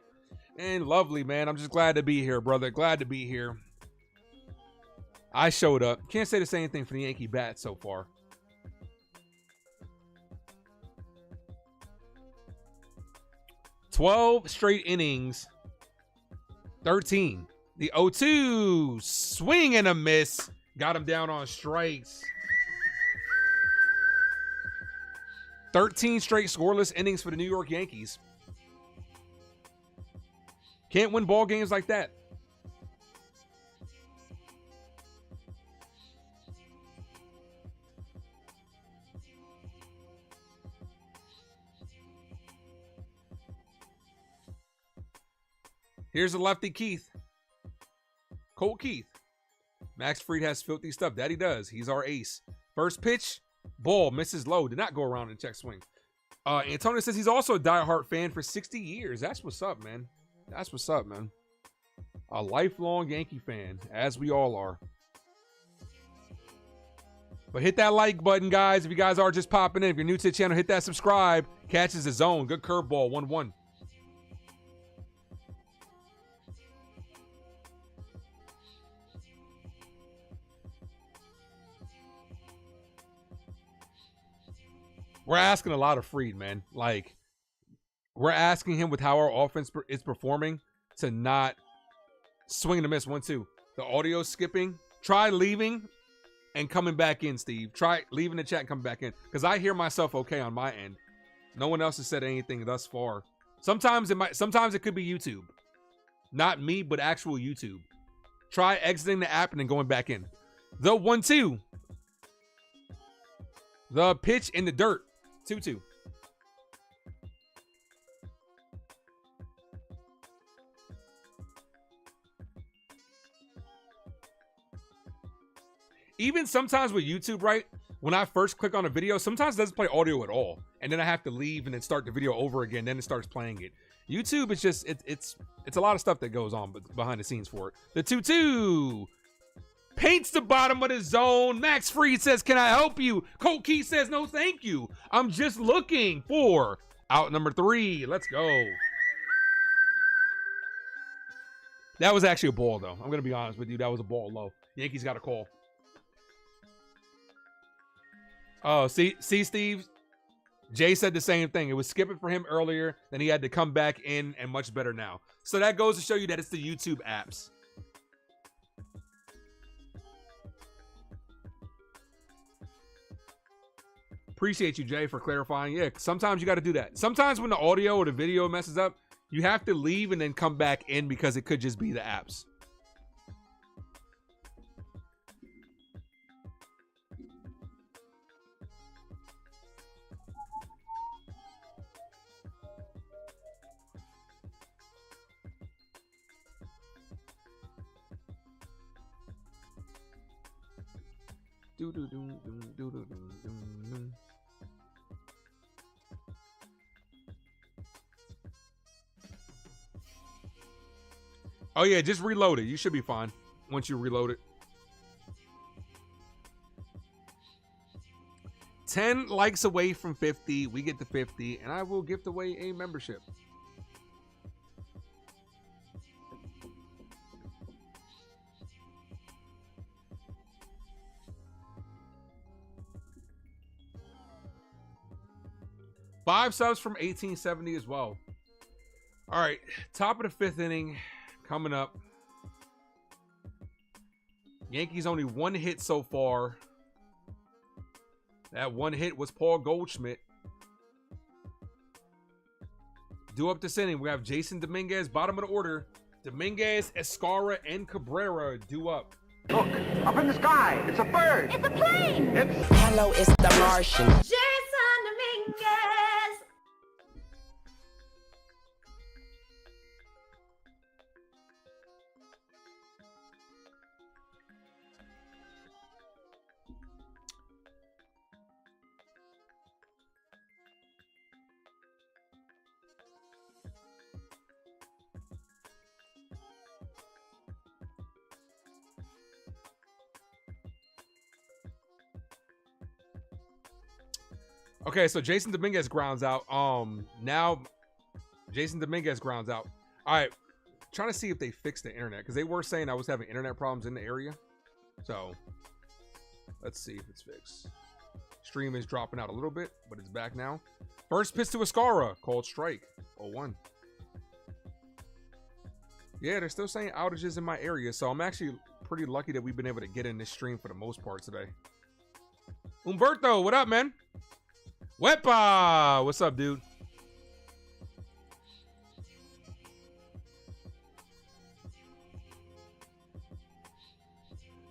And lovely, man. I'm just glad to be here, brother. Glad to be here. I showed up. Can't say the same thing for the Yankee bat so far. "12 straight innings. 13. The 0-2. Swing and a miss. Got him down on strikes. 13 straight scoreless innings for the New York Yankees. Can't win ball games like that. Here's a lefty Keith. Colt Keith. Max Fried has filthy stuff. That he does. He's our ace. First pitch. Ball. Misses low. Did not go around and check swing. Antonio says he's also a diehard fan for 60 years. That's what's up, man. That's what's up, man. A lifelong Yankee fan, as we all are. But hit that like button, guys. If you guys are just popping in, if you're new to the channel, hit that subscribe. Catches the zone. Good curveball. 1-1. We're asking a lot of Fried, man. Like, we're asking him with how our offense is performing to not swing and a miss. 1-2. The audio skipping. Try leaving and coming back in, Steve. Try leaving the chat and coming back in. Because I hear myself okay on my end. No one else has said anything thus far. Sometimes it could be YouTube. Not me, but actual YouTube. Try exiting the app and then going back in. The 1-2. The pitch in the dirt. 2-2. Even sometimes with YouTube, right? when I first click on a video, sometimes it doesn't play audio at all. And then I have to leave and then start the video over again. Then it starts playing it. YouTube, it's just, it's a lot of stuff that goes on behind the scenes for it. The 2-2 paints the bottom of the zone. Max Freed says, can I help you? Colt Keith says, no, thank you. I'm just looking for out number 3. Let's go. That was actually a ball, though. I'm going to be honest with you. That was a ball low. Yankees got a call. Oh, see, Steve? Jay said the same thing. It was skipping for him earlier. Then he had to come back in and much better now. So that goes to show you that it's the YouTube apps. Appreciate you, Jay, for clarifying. Yeah, sometimes you got to do that. Sometimes when the audio or the video messes up, you have to leave and then come back in because it could just be the apps. Oh yeah, just reload it. You should be fine once you reload it. 10 likes away from 50. We get to 50, and I will gift away a membership. Five subs from 1870 as well. All right, top of the 5th inning coming up. Yankees only 1 hit so far. That 1 hit was Paul Goldschmidt. Due up this inning, we have Jason Dominguez, bottom of the order. Dominguez, Escara, and Cabrera due up. Look, up in the sky. It's a bird. It's a plane. Hello, it's the Martian. Jason Dominguez. Okay, so Jason Dominguez grounds out. Now Jason Dominguez grounds out. All right, trying to see if they fixed the internet because they were saying I was having internet problems in the area. So let's see if it's fixed. Stream is dropping out a little bit, but it's back now. First pitch to Escara, called strike, 0-1. Yeah, they're still saying outages in my area, so I'm actually pretty lucky that we've been able to get in this stream for the most part today. Umberto, what up, man? Wepa! What's up, dude?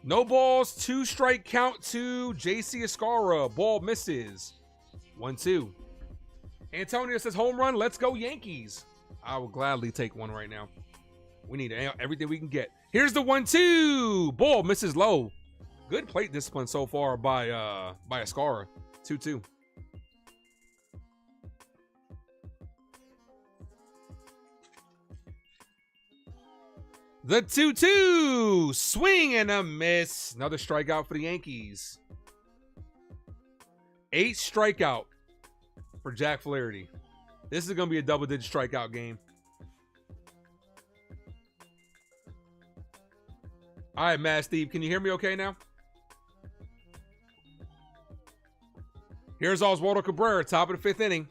No balls, 2 strike count to JC Escara. Ball misses. 1-2. Antonio says home run. Let's go Yankees. I will gladly take one right now. We need everything we can get. Here's the 1-2. Ball misses low. Good plate discipline so far by Escara. 2-2. The 2-2, swing and a miss. Another strikeout for the Yankees. 8 strikeout for Jack Flaherty. This is going to be a double-digit strikeout game. All right, Mad Steve, can you hear me okay now? Here's Oswaldo Cabrera, top of the 5th inning.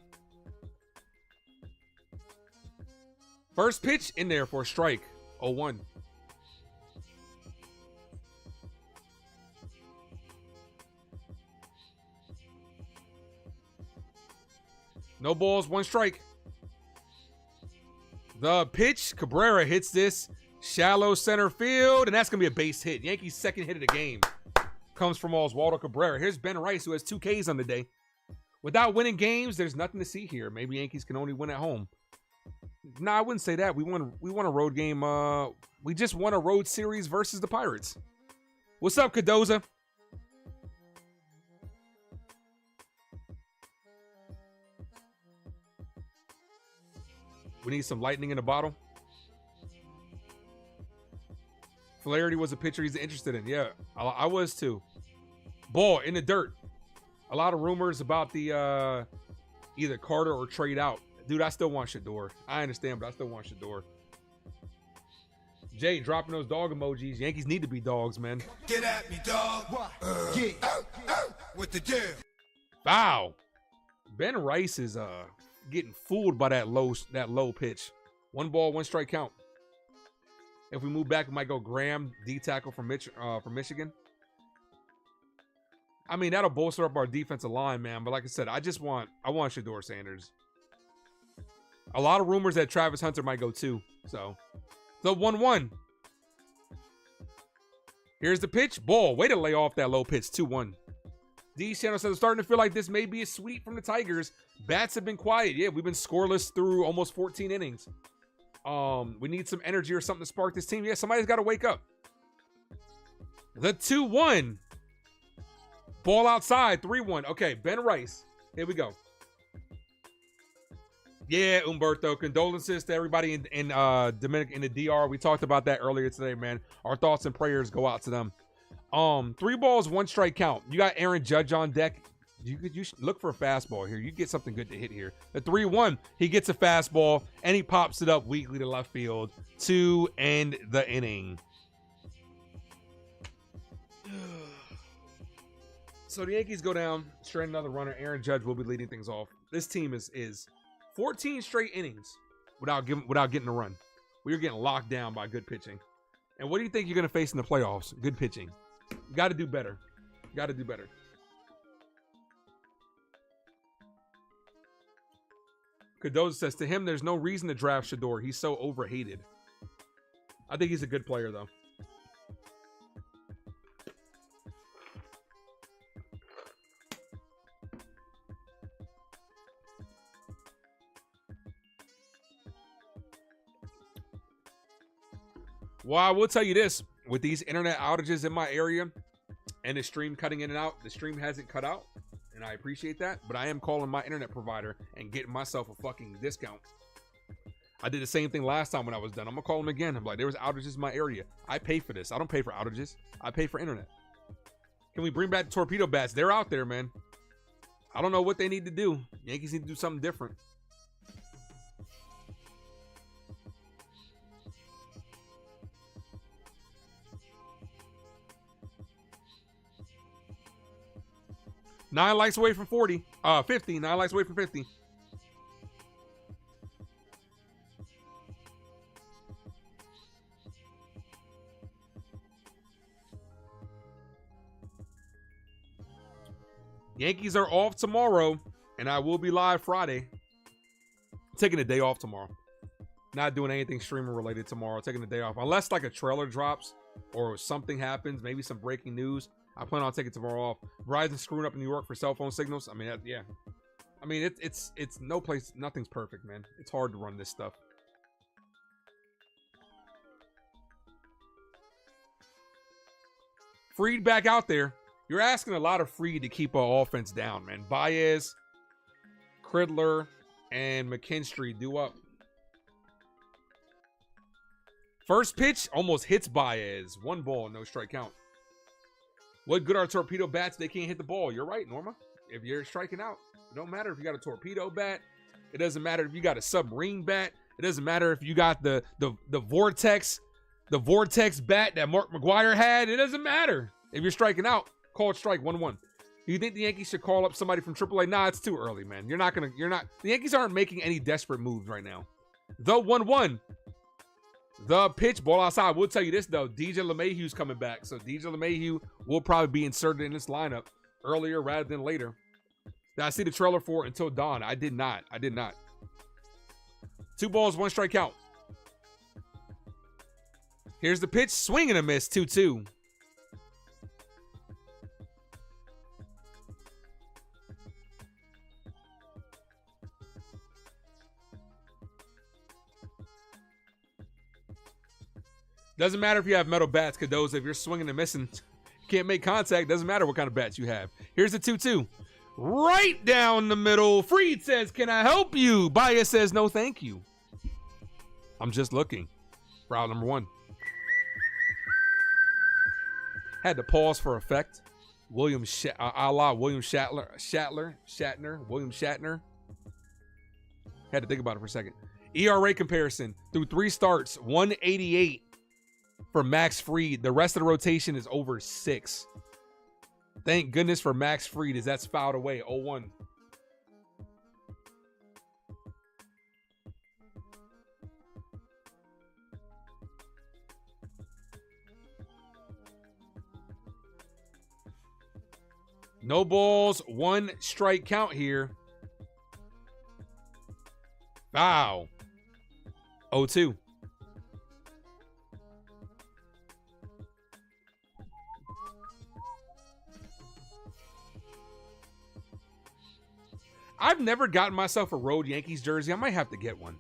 First pitch in there for a strike. 0-1. No balls, 1 strike. The pitch, Cabrera hits this shallow center field, and that's going to be a base hit. Yankees' second hit of the game comes from Oswaldo Cabrera. Here's Ben Rice, who has 2 Ks on the day. Without winning games, there's nothing to see here. Maybe Yankees can only win at home. No, I wouldn't say that. We won a road game. We just won a road series versus the Pirates. What's up, Cadoza? We need some lightning in the bottle. Flaherty was a pitcher he's interested in. Yeah, I was too. Ball in the dirt. A lot of rumors about the either Carter or trade out. Dude, I still want Shador. I understand, but I still want Shador. Jay dropping those dog emojis. Yankees need to be dogs, man. Get at me, dog. Get with the deal. Wow. Ben Rice is getting fooled by that low pitch. 1 ball, 1 strike count. If we move back, we might go Graham, D tackle from Michigan. I mean, that'll bolster up our defensive line, man. But like I said, I want Shador Sanders. A lot of rumors that Travis Hunter might go too. So, the 1-1. Here's the pitch. Ball. Way to lay off that low pitch. 2-1. D Channel says, I'm starting to feel like this may be a sweep from the Tigers. Bats have been quiet. Yeah, we've been scoreless through almost 14 innings. We need some energy or something to spark this team. Yeah, somebody's got to wake up. The 2-1. Ball outside. 3-1. Okay, Ben Rice. Here we go. Yeah, Umberto. Condolences to everybody in Dominican, in the DR. We talked about that earlier today, man. Our thoughts and prayers go out to them. 3 balls, 1 strike count. You got Aaron Judge on deck. You should look for a fastball here. You get something good to hit here. The 3-1, he gets a fastball and he pops it up weakly to left field to end the inning. So the Yankees go down, straight another runner. Aaron Judge will be leading things off. This team is 14 straight innings without getting a run. We are getting locked down by good pitching. And what do you think you're going to face in the playoffs? Good pitching. You got to do better. Got to do better. Cardoza says, to him, there's no reason to draft Shador. He's so overhated. I think he's a good player, though. Well, I will tell you this. With these internet outages in my area and the stream cutting in and out, the stream hasn't cut out, and I appreciate that, but I am calling my internet provider and getting myself a fucking discount. I did the same thing last time when I was done. I'm going to call them again. I'm like, there was outages in my area. I pay for this. I don't pay for outages. I pay for internet. Can we bring back the torpedo bats? They're out there, man. I don't know what they need to do. Yankees need to do something different. Nine likes away from 50. 9 likes away from 50. Yankees are off tomorrow, and I will be live Friday. Taking a day off tomorrow. Not doing anything streaming related tomorrow. Taking a day off. Unless like a trailer drops or something happens, maybe some breaking news. I plan on taking tomorrow off. Verizon screwing up in New York for cell phone signals. I mean, yeah. I mean, it's no place. Nothing's perfect, man. It's hard to run this stuff. Fried back out there. You're asking a lot of Fried to keep our offense down, man. Baez, Cridler, and McKinstry due up. First pitch almost hits Baez. 1 ball, no strike count. What good are torpedo bats? They can't hit the ball. You're right, Norma. If you're striking out, it don't matter if you got a torpedo bat. It doesn't matter if you got a submarine bat. It doesn't matter if you got the vortex bat that Mark McGwire had. It doesn't matter. If you're striking out, call it strike. 1-1. You think the Yankees should call up somebody from AAA? Nah, it's too early, man. The Yankees aren't making any desperate moves right now. The 1-1. The pitch, ball outside. I will tell you this, though. DJ LeMahieu's coming back. So DJ LeMahieu will probably be inserted in this lineup earlier rather than later. Did I see the trailer for it until dawn? I did not. 2 balls, 1 strike count. Here's the pitch. Swing and a miss. 2-2. Doesn't matter if you have metal bats, Cardoza. If you're swinging and missing, you can't make contact. Doesn't matter what kind of bats you have. Here's the 2-2. Right down the middle. Fried says, can I help you? Baez says, no, thank you. I'm just looking. Route number 1. Had to pause for effect. William Shatner. Had to think about it for a second. ERA comparison through 3 starts, 188 for Max Fried. The rest of the rotation is over 6. Thank goodness for Max Fried as that's fouled away. 0-1. No balls, 1 strike count here. Wow. 0-2. I've never gotten myself a road Yankees jersey. I might have to get one.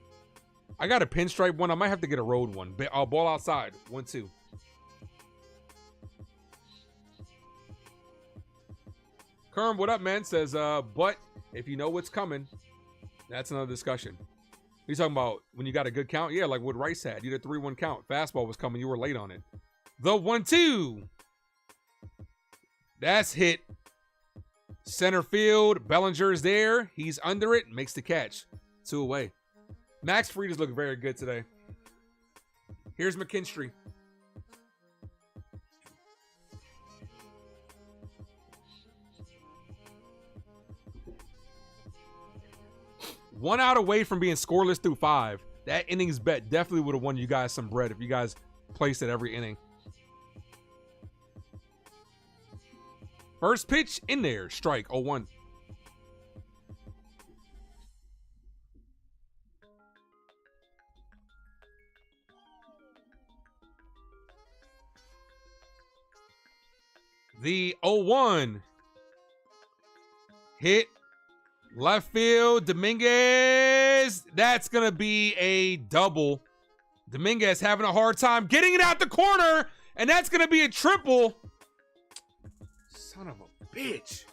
I got a pinstripe one. I might have to get a road one. I'll ball outside. 1-2. Kerm, what up, man? Says, but if you know what's coming, that's another discussion. You talking about when you got a good count? Yeah, like what Rice had. You had a 3-1 count. Fastball was coming. You were late on it. The 1-2. That's hit. Center field. Bellinger's there. He's under it. Makes the catch. 2 away. Max Fried is looking very good today. Here's McKinstry. One out away from being scoreless through 5. That innings bet definitely would have won you guys some bread if you guys placed it every inning. First pitch in there. Strike. 0-1. The 0-1. Hit. Left field, Dominguez. That's going to be a double. Dominguez having a hard time getting it out the corner, and that's going to be a triple. Son of a bitch.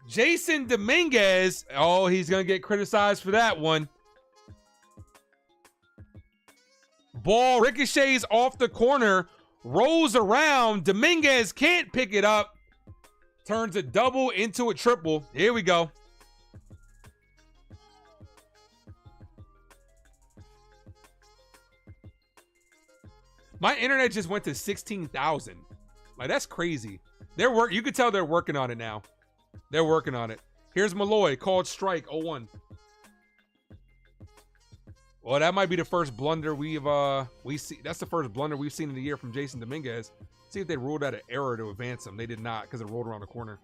Jason Dominguez. Oh, he's going to get criticized for that one. Ball ricochets off the corner, rolls around. Dominguez can't pick it up. Turns a double into a triple. Here we go. My internet just went to 16,000. Like, that's crazy. You could tell they're working on it now. They're working on it. Here's Malloy, called strike, 0-1. Well, that might be the first blunder that's the first blunder we've seen in the year from Jason Dominguez. See if they ruled out an error to advance him. They did not because it rolled around the corner.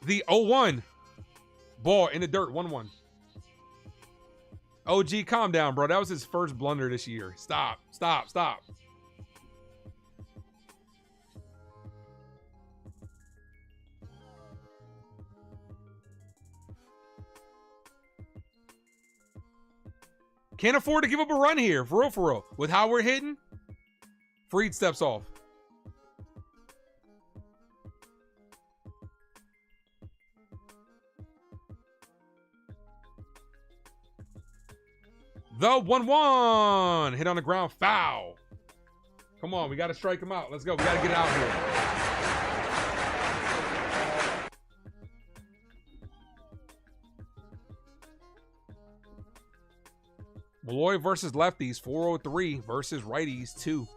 The 0-1. Ball in the dirt, 1-1. OG, calm down, bro. That was his first blunder this year. Stop. Can't afford to give up a run here. For real. With how we're hitting, Fried steps off. The 1-1. Hit on the ground. Foul. Come on. We got to strike him out. Let's go. We got to get out here. Malloy versus lefties, 403 versus righties, 2.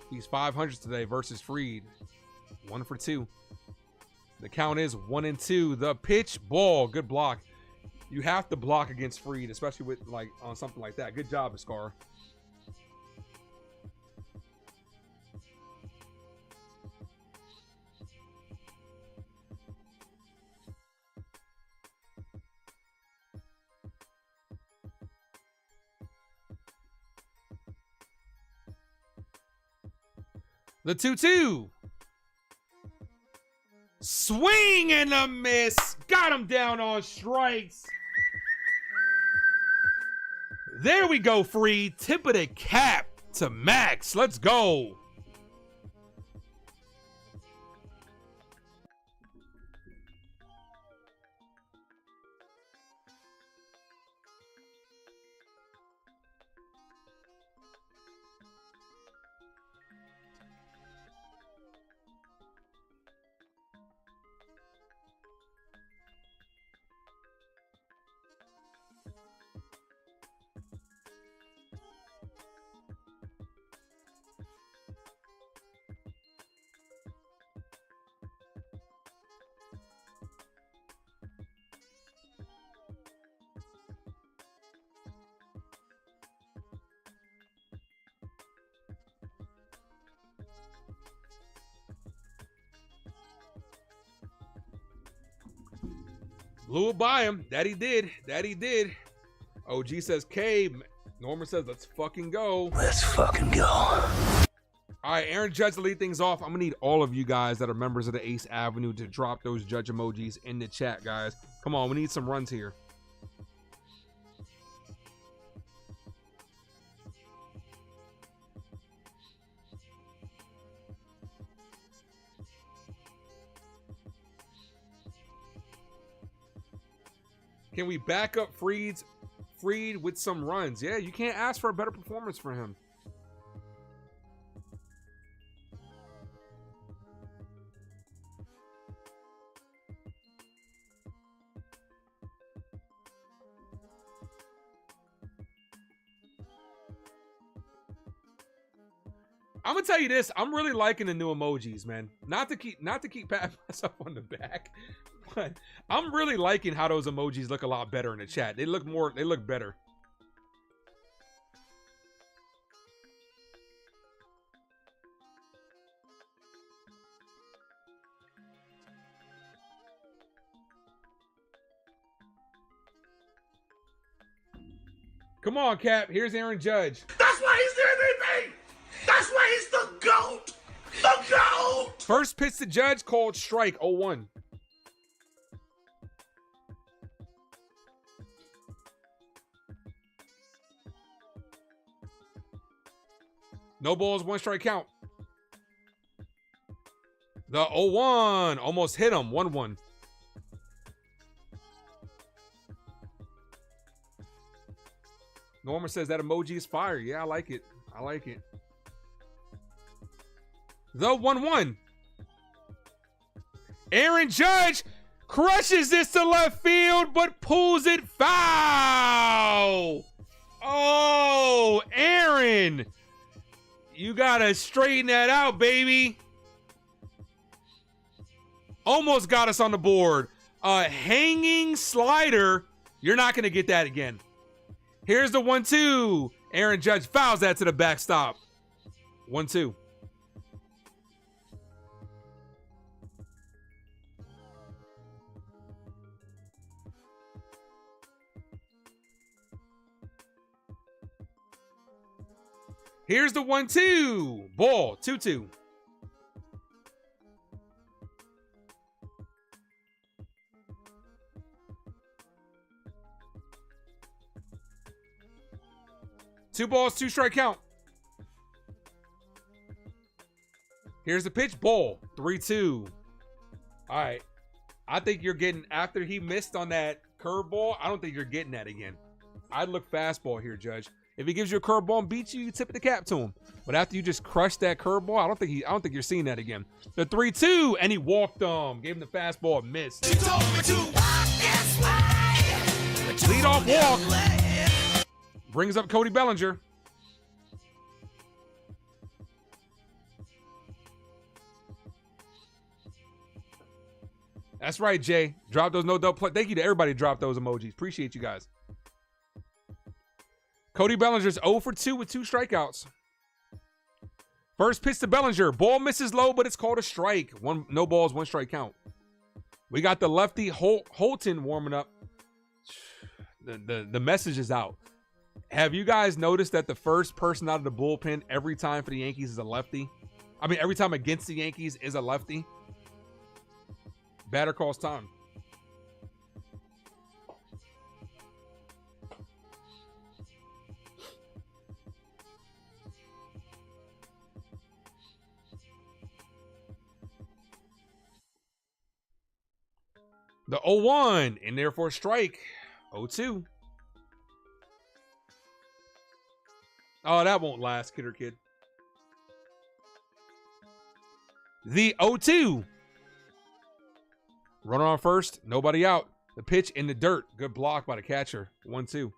He's 500 today versus Fried, 1 for 2. The count is 1-2. The pitch, ball, good block. You have to block against Fried, especially with on something like that. Good job, Ascar. The 2-2. Swing and a miss. Got him down on strikes. There we go, Fried. Tip of the cap to Max. Let's go. Blew it by him. That he did. That he did. OG says K. Norman says, let's fucking go. Let's fucking go. All right, Aaron Judge to lead things off. I'm going to need all of you guys that are members of the Ace Avenue to drop those Judge emojis in the chat, guys. Come on, we need some runs here. Can we back up Freed with some runs? Yeah, you can't ask for a better performance for him. I'm gonna tell you this. I'm really liking the new emojis, man. Not to keep patting myself on the back, but I'm really liking how those emojis look a lot better in the chat. They look better. Come on, Cap. Here's Aaron Judge. That's why he's the MVP. That's why he's the GOAT. The GOAT. First pitch to Judge called strike 0-1. No balls, 1 strike count. The 0-1 almost hit him. 1-1. Norma says that emoji is fire. Yeah, I like it. I like it. The 1-1. Aaron Judge crushes this to left field, but pulls it foul. Oh, Aaron. You gotta straighten that out, baby. Almost got us on the board. A hanging slider. You're not gonna get that again. Here's the 1-2. Aaron Judge fouls that to the backstop. 1-2. Here's the 1-2. Ball. 2-2. Two balls, 2 strike count. Here's the pitch. Ball. 3-2. All right. I think you're getting, after he missed on that curveball, I don't think you're getting that again. I'd look fastball here, Judge. If he gives you a curveball and beats you, you tip the cap to him. But after you just crushed that curveball, I don't think you're seeing that again. The 3-2, and he walked him. Gave him the fastball and missed. Lead off walk. Brings up Cody Bellinger. That's right, Jay. Drop those no double play. Thank you to everybody who dropped those emojis. Appreciate you guys. Cody Bellinger's 0 for 2 with 2 strikeouts. First pitch to Bellinger. Ball misses low, but it's called a strike. No balls, 1 strike count. We got the lefty Holton warming up. The message is out. Have you guys noticed that the first person out of the bullpen every time for the Yankees is a lefty? I mean, every time against the Yankees is a lefty. Batter calls time. The 0-1 in there for a strike. 0-2. Oh, that won't last, Kidder Kid. The 0-2. Runner on first. Nobody out. The pitch in the dirt. Good block by the catcher. 1-2.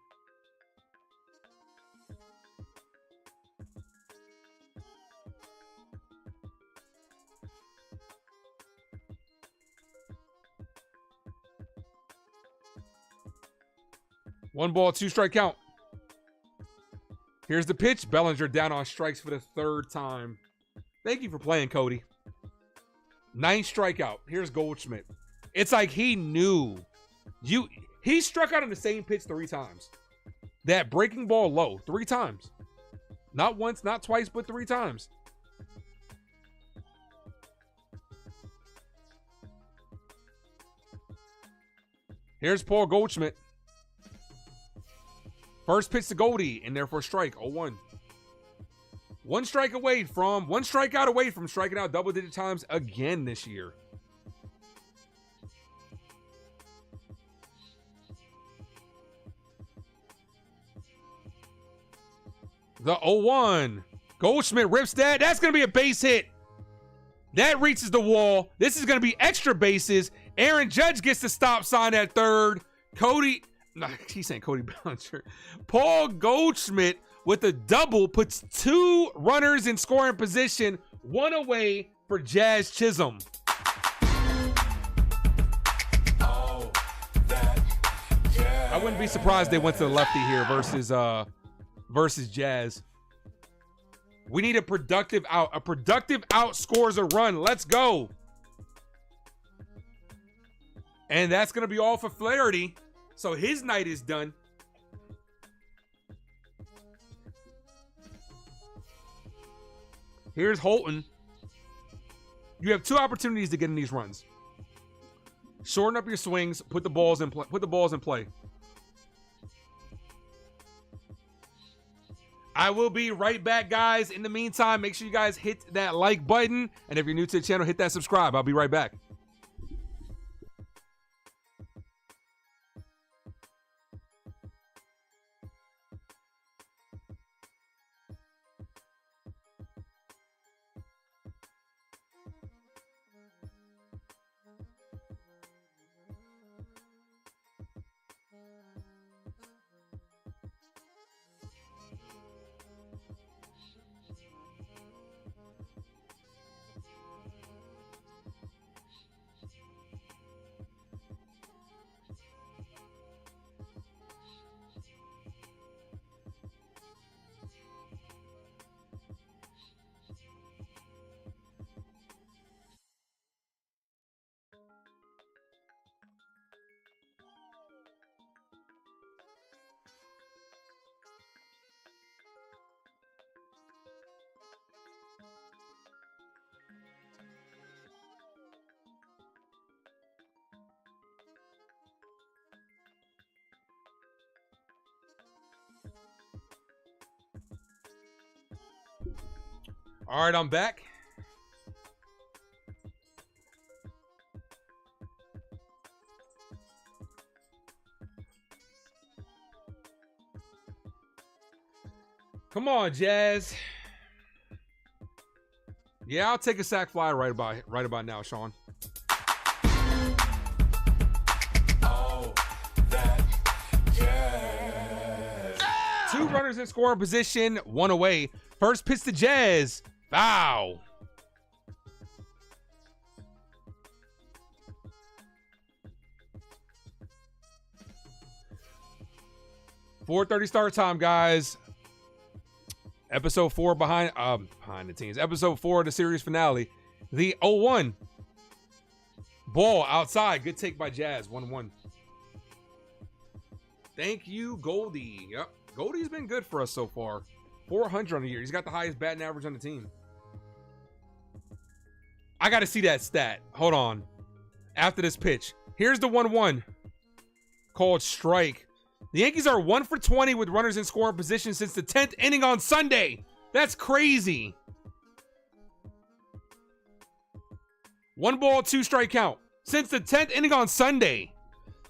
One ball, 2 strike count. Here's the pitch. Bellinger down on strikes for the 3rd time. Thank you for playing, Cody. 9th strikeout. Here's Goldschmidt. It's like he knew He struck out on the same pitch 3 times. That breaking ball low 3 times. Not once, not twice, but 3 times. Here's Paul Goldschmidt. First pitch to Goldie, and therefore strike, 0-1. One strikeout away from striking out double-digit times again this year. The 0-1. Goldschmidt rips that. That's going to be a base hit. That reaches the wall. This is going to be extra bases. Aaron Judge gets the stop sign at third. He's saying Cody Bellinger. Paul Goldschmidt with a double puts 2 runners in scoring position, 1 away for Jazz Chisholm. I wouldn't be surprised they went to the lefty here versus Jazz. We need a productive out. A productive out scores a run. Let's go. And that's going to be all for Flaherty. So his night is done. Here's Holton. You have 2 opportunities to get in these runs. Shorten up your swings. Put the balls in play. I will be right back, guys. In the meantime, make sure you guys hit that like button. And if you're new to the channel, hit that subscribe. I'll be right back. All right, I'm back. Come on, Jazz. Yeah, I'll take a sac fly right about now, Sean. Oh, that Jazz. 2 runners in scoring position, 1 away. First pitch to Jazz. Foul. .4:30 start time, guys. Episode 4 behind the teams. Episode 4 of the series finale. The 0-1. Ball outside. Good take by Jazz. 1-1. Thank you, Goldie. Yep. Goldie's been good for us so far. 400 on the year. He's got the highest batting average on the team. I got to see that stat. Hold on. After this pitch. Here's the 1-1. Called strike. The Yankees are 1 for 20 with runners in scoring position since the 10th inning on Sunday. That's crazy. 1 ball, 2 strike count. Since the 10th inning on Sunday.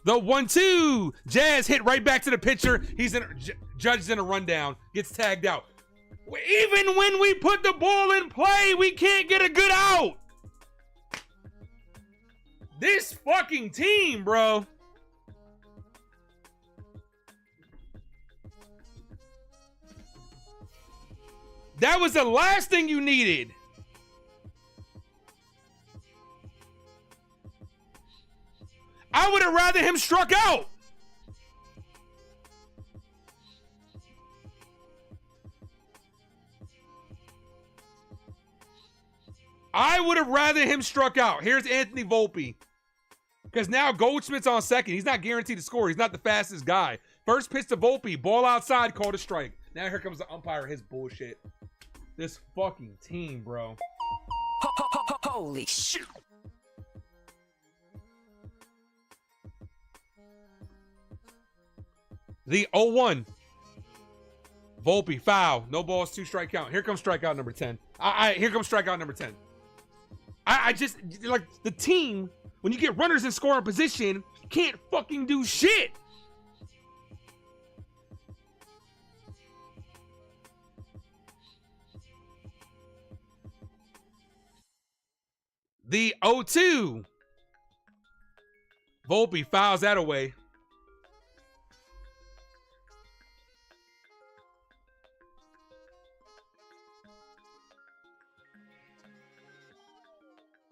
The 1-2. Jazz hit right back to the pitcher. Judge's in a rundown. Gets tagged out. Even when we put the ball in play, we can't get a good out. This fucking team, bro. That was the last thing you needed. I would have rather him struck out. I would have rather him struck out. Here's Anthony Volpe. Because now Goldschmidt's on second. He's not guaranteed to score. He's not the fastest guy. First pitch to Volpe. Ball outside. Called a strike. Now here comes the umpire. His bullshit. This fucking team, bro. Holy shit. The 0-1. Volpe, foul. No balls, 2 strike count. Here comes strikeout number 10. Here comes strikeout number 10. I just, like, the team, when you get runners in scoring position, can't fucking do shit. The 0-2. Volpe fouls that away.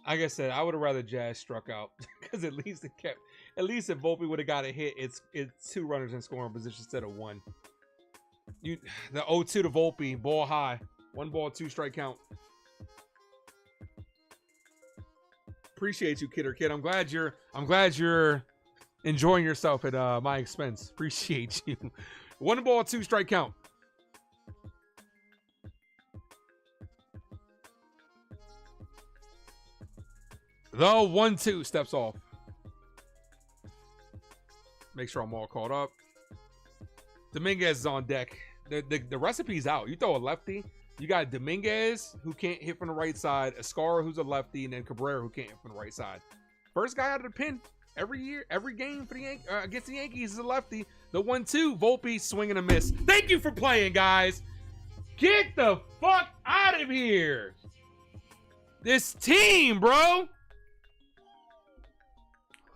Like I said, I would have rather Jazz struck out because at least if Volpe would have got a hit, it's 2 runners in scoring position instead of 1. The 0-2 to Volpe, ball high, 1 ball, 2 strike count. Appreciate you, Kid. I'm glad you're enjoying yourself at my expense. Appreciate you. 1 ball, 2 strike count. The 1-2 steps off. Make sure I'm all caught up. Dominguez is on deck. The recipe's out. You throw a lefty, you got Dominguez, who can't hit from the right side, Escara, who's a lefty, and then Cabrera, who can't hit from the right side. First guy out of the pen every year, every game for the against the Yankees is a lefty. The 1-2, Volpe, swing and a miss. Thank you for playing, guys. Get the fuck out of here. This team, bro.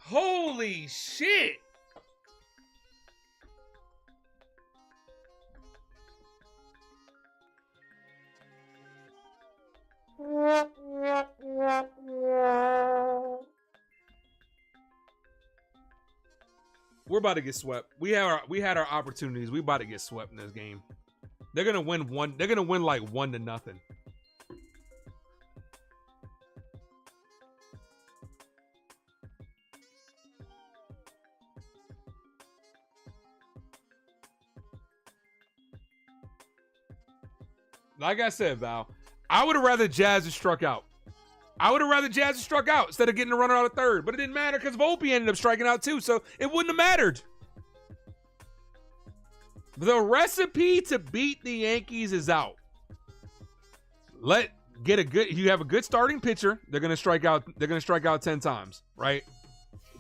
Holy shit. We're about to get swept. We had our opportunities. We about to get swept in this game. They're gonna win one. They're gonna win like 1-0. Like I said, Val, I would have rather Jazz had struck out. Instead of getting a runner out of third. But it didn't matter because Volpe ended up striking out too, so it wouldn't have mattered. The recipe to beat the Yankees is out. You have a good starting pitcher. They're gonna strike out 10 times, right?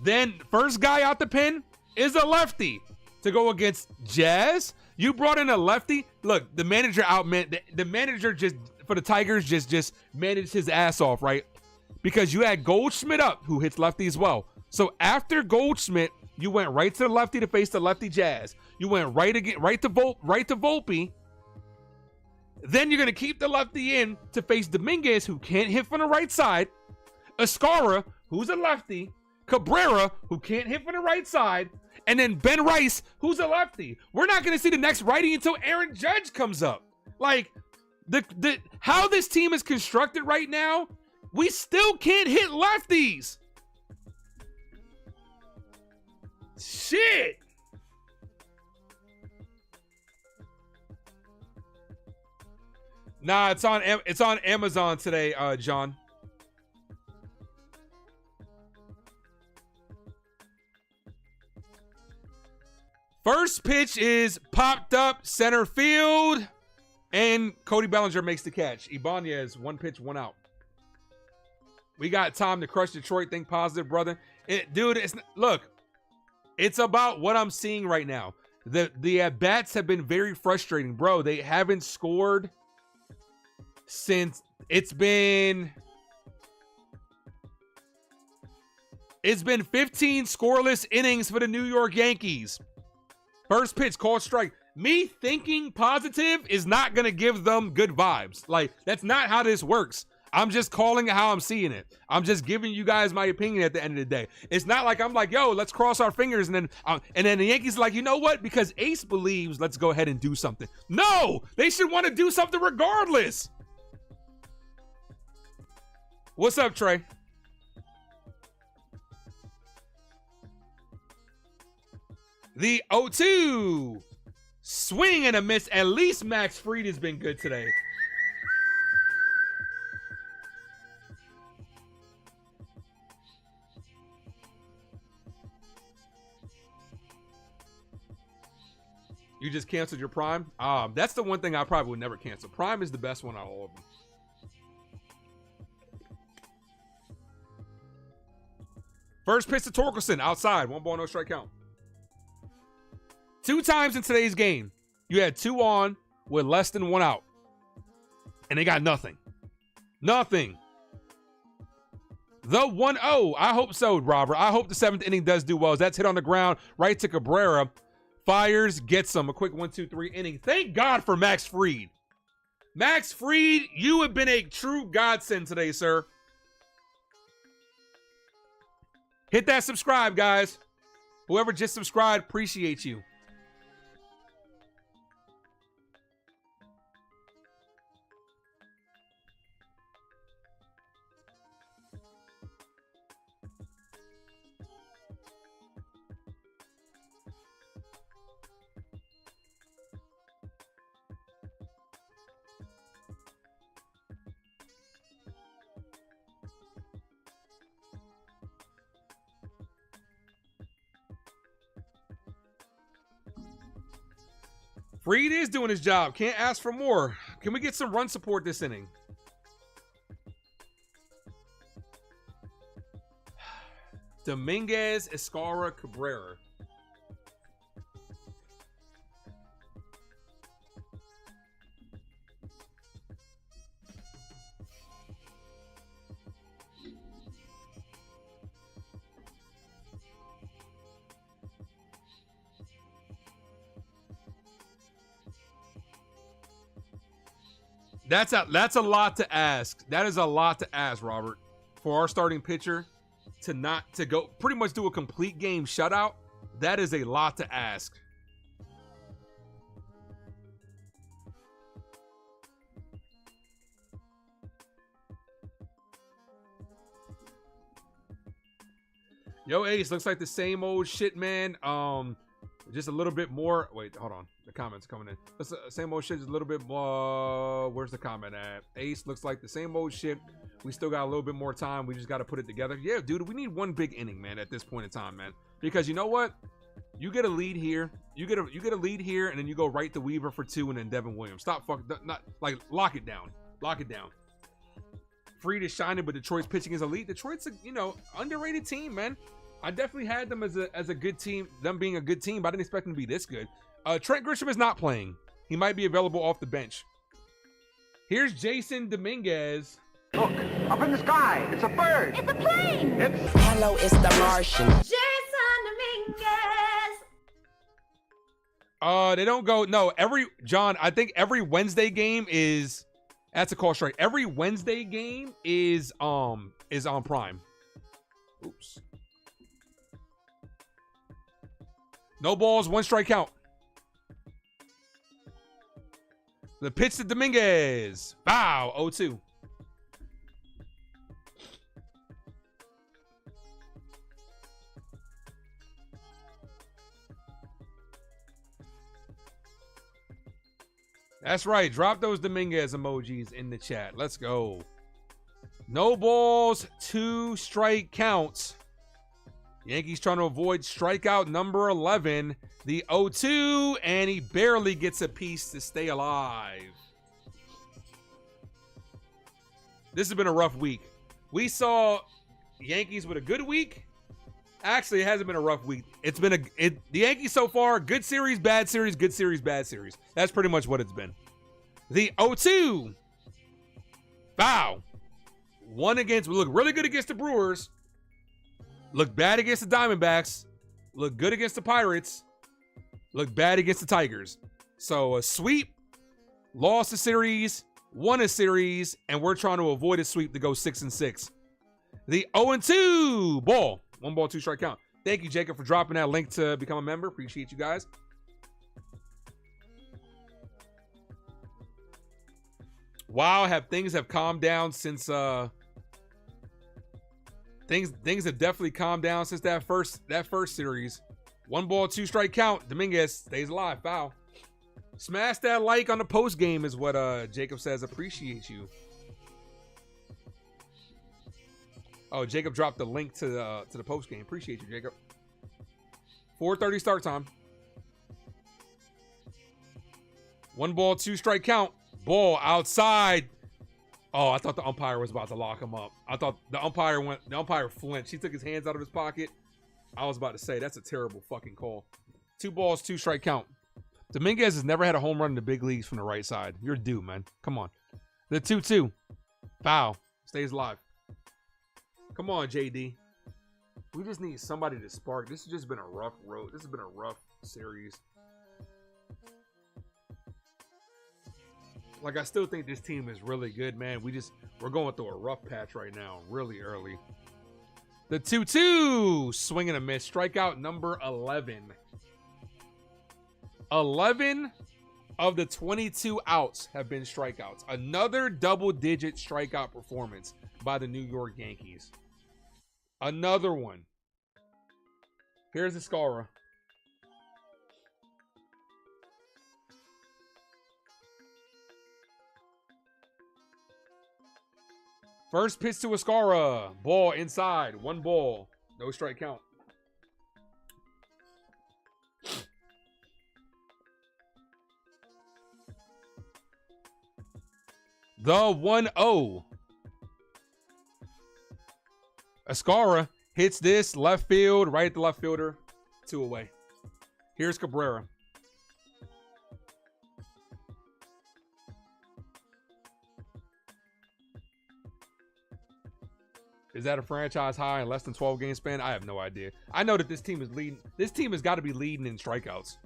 Then first guy out the pen is a lefty to go against Jazz. You brought in a lefty. Look, the manager the manager just for the Tigers just managed his ass off, right? Because you had Goldschmidt up, who hits lefty as well. So after Goldschmidt, you went right to the lefty to face the lefty Jazz. You went right to Volpe. Then you're gonna keep the lefty in to face Dominguez, who can't hit from the right side. Escara, who's a lefty. Cabrera, who can't hit from the right side. And then Ben Rice, who's a lefty. We're not going to see the next righty until Aaron Judge comes up. Like, the how this team is constructed right now, we still can't hit lefties. Shit. Nah, it's on Amazon today, John. First pitch is popped up center field, and Cody Bellinger makes the catch. Ibanez, 1 pitch, 1 out. We got time to crush Detroit. Think positive, brother. Dude, look, it's about what I'm seeing right now. The at-bats have been very frustrating, bro. They haven't scored since it's been 15 scoreless innings for the New York Yankees. First pitch, called strike. Me thinking positive is not going to give them good vibes. Like, that's not how this works. I'm just calling it how I'm seeing it. I'm just giving you guys my opinion at the end of the day. It's not like I'm like, yo, let's cross our fingers. And then the Yankees are like, you know what? Because Ace believes, let's go ahead and do something. No, they should want to do something regardless. What's up, Trey? The 0-2. Swing and a miss. At least Max Fried has been good today. You just canceled your Prime? That's the one thing I probably would never cancel. Prime is the best one out of all of them. First pitch to Torkelson, outside. 1 ball, no strike count. 2 times in today's game, you had 2 on with less than 1 out. And they got nothing. Nothing. The 1-0. I hope so, Robert. I hope the 7th inning does do well. As that's hit on the ground, right to Cabrera. Fires, gets him. A quick 1-2-3 inning. Thank God for Max Fried. Max Fried, you have been a true godsend today, sir. Hit that subscribe, guys. Whoever just subscribed, appreciate you. Fried is doing his job. Can't ask for more. Can we get some run support this inning? Dominguez, Escara, Cabrera. That's a lot to ask. That is a lot to ask, Robert, for our starting pitcher to go pretty much do a complete game shutout. That is a lot to ask. Yo, Ace, looks like the same old shit, man. Just a little bit more. Wait, hold on. The comments coming in. Same old shit, just a little bit more. Where's the comment at? Ace, looks like the same old shit. We still got a little bit more time. We just got to put it together. Yeah, dude, we need one big inning, man, at this point in time, man. Because you know what? You get a lead here. You get a lead here, and then you go right to Weaver for 2, and then Devin Williams. Stop fucking, not like lock it down. Lock it down. Fried is shining, but Detroit's pitching is elite. Detroit's a underrated team, man. I definitely had them as a good team, them being a good team, but I didn't expect them to be this good. Trent Grisham is not playing. He might be available off the bench. Here's Jason Dominguez. Look, up in the sky. It's a bird. It's a plane. Hello, it's the Martian. Jason Dominguez. They don't go. No, I think every Wednesday game is. That's a call strike. Every Wednesday game is on Prime. Oops. No balls, 1 strike count. The pitch to Dominguez. Wow, 0-2. That's right. Drop those Dominguez emojis in the chat. Let's go. No balls, 2 strike counts. Yankees trying to avoid strikeout number 11. The 0-2, and he barely gets a piece to stay alive. This has been a rough week. We saw Yankees with a good week. Actually, it hasn't been a rough week. It's been the Yankees so far, good series, bad series, good series, bad series. That's pretty much what it's been. The 0-2. Foul. Look really good against the Brewers. Look bad against the Diamondbacks. Look good against the Pirates. Look bad against the Tigers. So a sweep, lost a series, won a series, and we're trying to avoid a sweep to go 6-6. The 0-2 ball. 1 ball, 2 strike count. Thank you, Jacob, for dropping that link to become a member. Appreciate you guys. Wow, things have calmed down since things have definitely calmed down since that first series. 1 ball, 2 strike count. Dominguez stays alive. Foul. Smash that like on the post game is what Jacob says. Appreciate you. Oh, Jacob dropped the link to the post game. Appreciate you, Jacob. 4:30 start time. 1 ball, 2 strike count. Ball outside. Oh, I thought the umpire was about to lock him up. I thought the umpire flinched. He took his hands out of his pocket. I was about to say, that's a terrible fucking call. 2 balls, 2 strike count. Dominguez has never had a home run in the big leagues from the right side. You're due, man. Come on. The 2-2. Foul. Stays alive. Come on, JD. We just need somebody to spark. This has just been a rough road. This has been a rough series. Like, I still think this team is really good, man. We're going through a rough patch right now, really early. The 2-2, swing and a miss. Strikeout number 11. 11 of the 22 outs have been strikeouts. Another double-digit strikeout performance by the New York Yankees. Another one. Here's the Chyeaaa. First pitch to Chyeaaa. Ball inside. 1 ball. No strike count. The 1-0. Chyeaaa hits this left field, right at the left fielder. 2 away. Here's Cabrera. Is that a franchise high in less than 12 game span? I have no idea. I know that this team is leading. This team has got to be leading in strikeouts.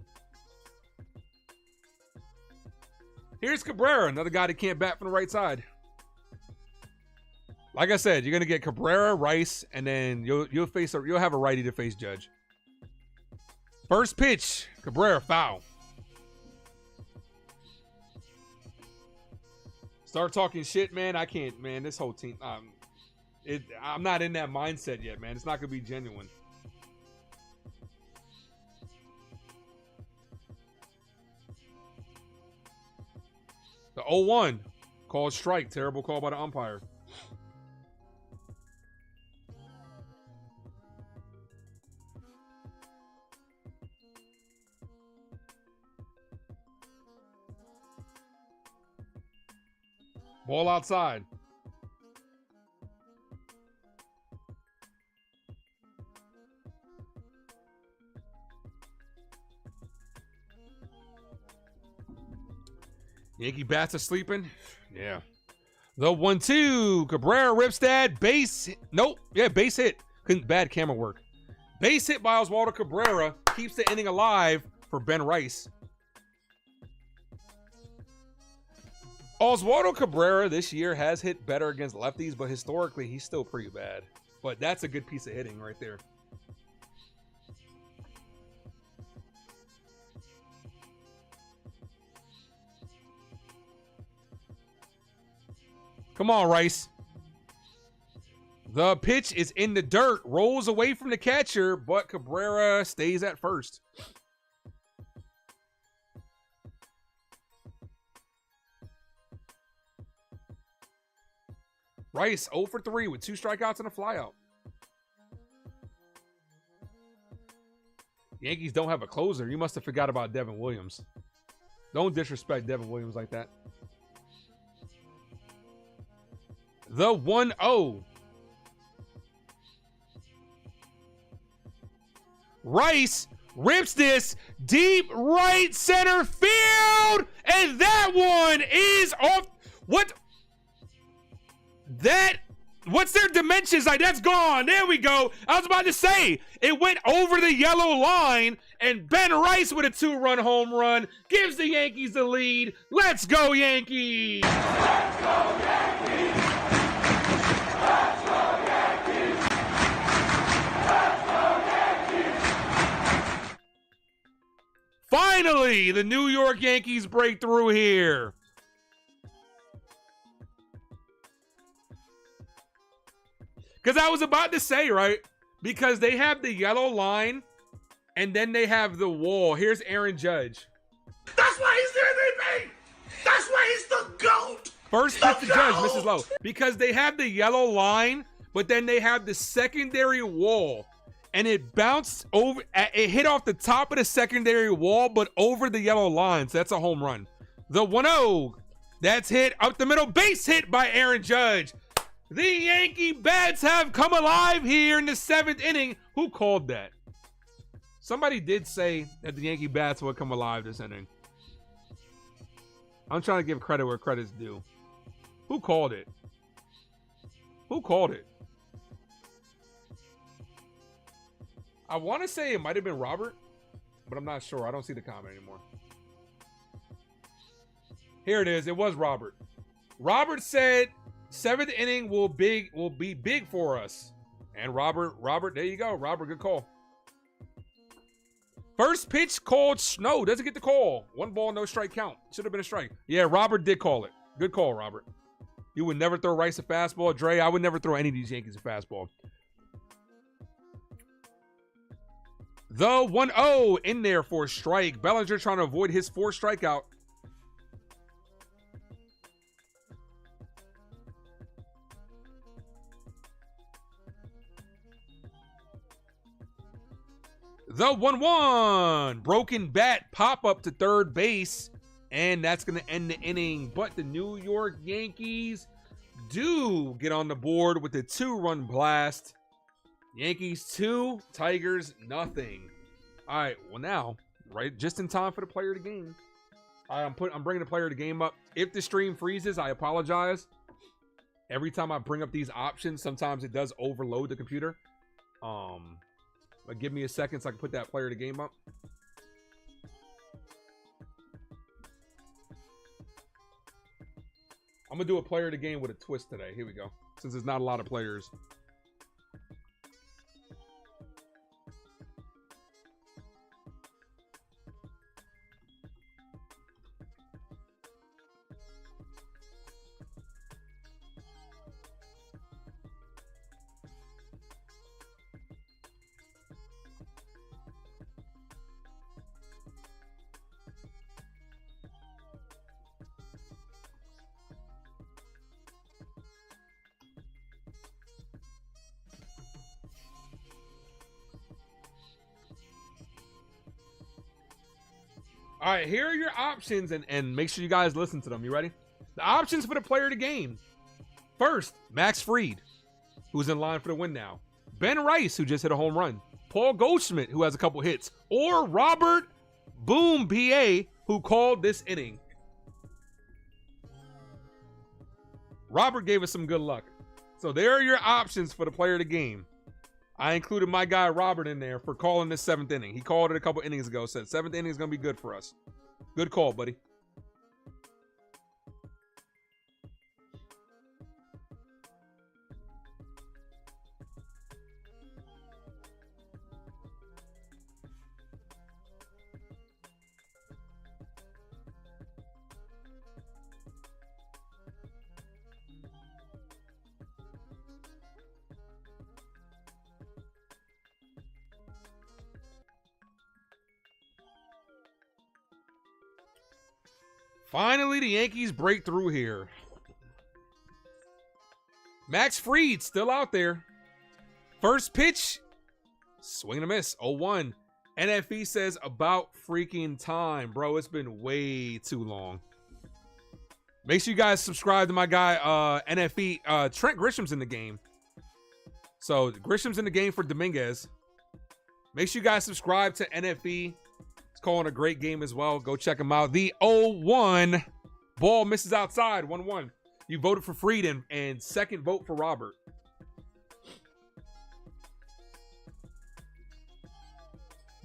Here's Cabrera, another guy that can't bat from the right side. Like I said, you're gonna get Cabrera, Rice, and then you'll have a righty to face Judge. First pitch, Cabrera, foul. Start talking shit, man. I can't, man. This whole team, I'm not in that mindset yet, man. It's not gonna be genuine. The 0-1, called strike. Terrible call by the umpire. Ball outside. Yankee bats are sleeping. Yeah. The 1-2. Cabrera rips that. Base. Nope. Yeah, base hit. Bad camera work. Base hit by Oswaldo Cabrera. Keeps the inning alive for Ben Rice. Oswaldo Cabrera this year has hit better against lefties, but historically he's still pretty bad. But that's a good piece of hitting right there. Come on, Rice. The pitch is in the dirt, rolls away from the catcher, but Cabrera stays at first. Rice 0 for 3 with 2 strikeouts and a flyout. Yankees don't have a closer. You must have forgot about Devin Williams. Don't disrespect Devin Williams like that. The 1-0. Rice rips this deep right center field, and that one is off. What? What's their dimensions like? That's gone. There we go. I was about to say, it went over the yellow line, and Ben Rice with a 2-run home run gives the Yankees the lead. Let's go, Yankees! Let's go, Yankees! Let's go, Yankees! Let's go, Yankees! Finally, the New York Yankees break through here. Because I was about to say, right? Because they have the yellow line And then they have the wall. Here's Aaron Judge. That's why he's the MVP. That's why he's the GOAT. First pitch to Judge, misses low. Because they have the yellow line, but then they have the secondary wall. And it bounced over, it hit off the top of the secondary wall, but over the yellow line. So that's a home run. The 1-0, that's hit up the middle, base hit by Aaron Judge. The Yankee bats have come alive here in the 7th inning. Who called that? Somebody did say that the Yankee bats would come alive this inning. I'm trying to give credit where credit's due. Who called it? Who called it? I want to say it might have been Robert, but I'm not sure. I don't see the comment anymore. Here it is. It was Robert. Robert said 7th inning will be big for us. And Robert, there you go. Robert, good call. First pitch called Snow. Doesn't get the call. 1 ball, no strike count. Should have been a strike. Yeah, Robert did call it. Good call, Robert. You would never throw Rice a fastball. Dre, I would never throw any of these Yankees a fastball. The 1-0 in there for a strike. Bellinger trying to avoid his 4th strikeout. The 1-1. Broken bat pop up to third base. And that's going to end the inning. But the New York Yankees do get on the board with a 2-run blast. Yankees 2, Tigers nothing. All right, well now, right, just in time for the player of the game. All right, I'm bringing the player of the game up. If the stream freezes, I apologize. Every time I bring up these options, sometimes it does overload the computer. But give me a second so I can put that player of the game up. I'm gonna do a player of the game with a twist today. Here we go. Since there's not a lot of players. All right, here are your options, and make sure you guys listen to them. You ready? The options for the player of the game. First, Max Fried, who's in line for the win now. Ben Rice, who just hit a home run. Paul Goldschmidt, who has a couple hits. Or Robert Boom PA, who called this inning. Robert gave us some good luck. So there are your options for the player of the game. I included my guy Robert in there for calling this 7th inning. He called it a couple innings ago. Said 7th inning is going to be good for us. Good call, buddy. Finally, the Yankees break through here. Max Fried still out there. First pitch, swing and a miss, 0-1. NFE says about freaking time. Bro, it's been way too long. Make sure you guys subscribe to my guy, NFE. Trent Grisham's in the game. So, Grisham's in the game for Dominguez. Make sure you guys subscribe to NFE. He's calling a great game as well. Go check him out. The 0-1. Ball misses outside, 1-1. You voted for Fried and second vote for Robert.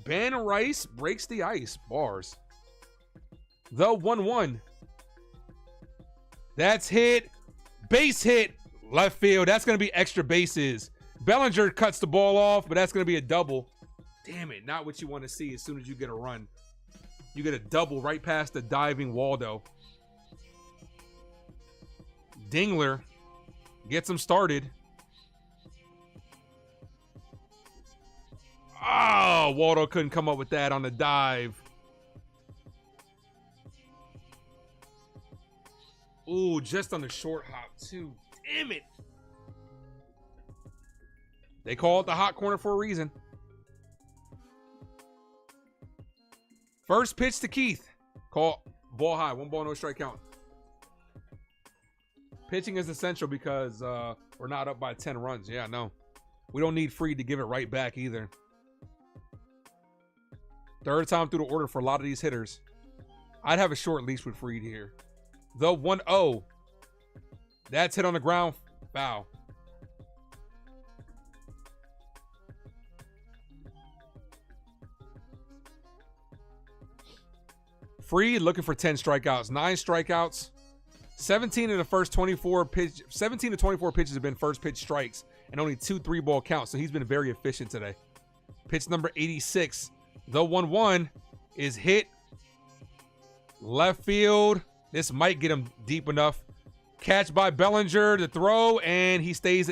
Ben Rice breaks the ice. Bars. The 1-1. That's hit. Base hit. Left field. That's going to be extra bases. Bellinger cuts the ball off, but that's going to be a double. Damn it. Not what you want to see as soon as you get a run. You get a double right past the diving Waldo. Dingler gets him started. Oh, Waldo couldn't come up with that on the dive. Ooh, just on the short hop, too. Damn it. They call it the hot corner for a reason. First pitch to Keith. Call ball high. 1 ball, no strike count. Pitching is essential because we're not up by 10 runs. Yeah, no. We don't need Fried to give it right back either. Third time through the order for a lot of these hitters. I'd have a short leash with Fried here. The 1-0. That's hit on the ground. Foul. Fried looking for 10 strikeouts. 9 strikeouts. 17 of the first 24 pitch. 17 to 24 pitches have been first pitch strikes, and only 2 3-ball counts. So he's been very efficient today. Pitch number 86. The 1-1 is hit. Left field. This might get him deep enough. Catch by Bellinger, the throw, and he stays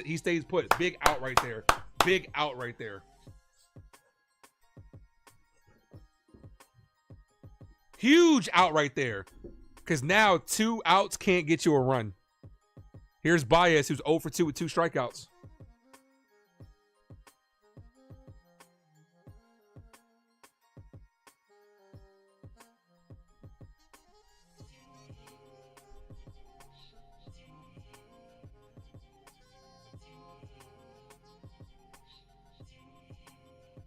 put. Big out right there. Big out right there. Huge out right there. Because now 2 outs can't get you a run. Here's Baez, who's 0 for 2 with 2 strikeouts.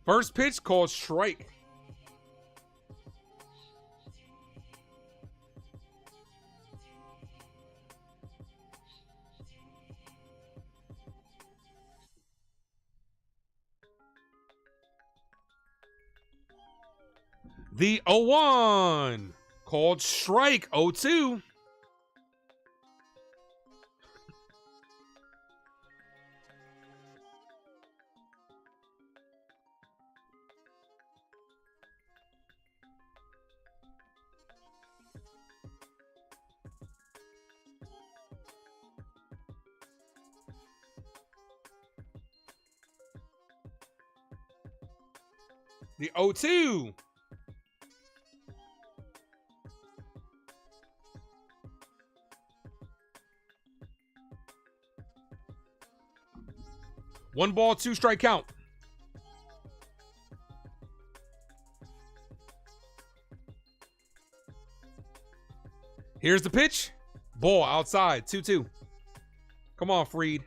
First pitch called strike. The 0-1 called strike. 0-2. The 0-2. One ball, 2 strike count. Here's the pitch. Ball outside, 2-2. Come on, Fried.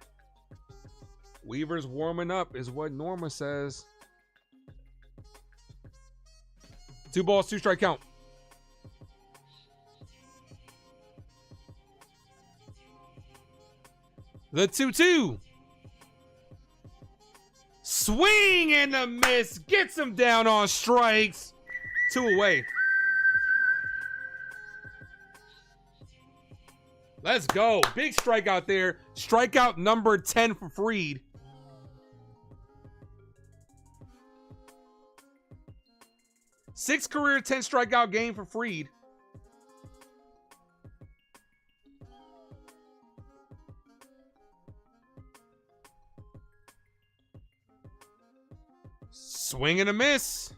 Weaver's warming up is what Norma says. 2 balls, 2 strike count. The 2-2. Swing and a miss. Gets him down on strikes. 2 away. Let's go. Big strikeout there. Strikeout number 10 for Fried. Sixth career 10 strikeout game for Fried. Swing and a miss.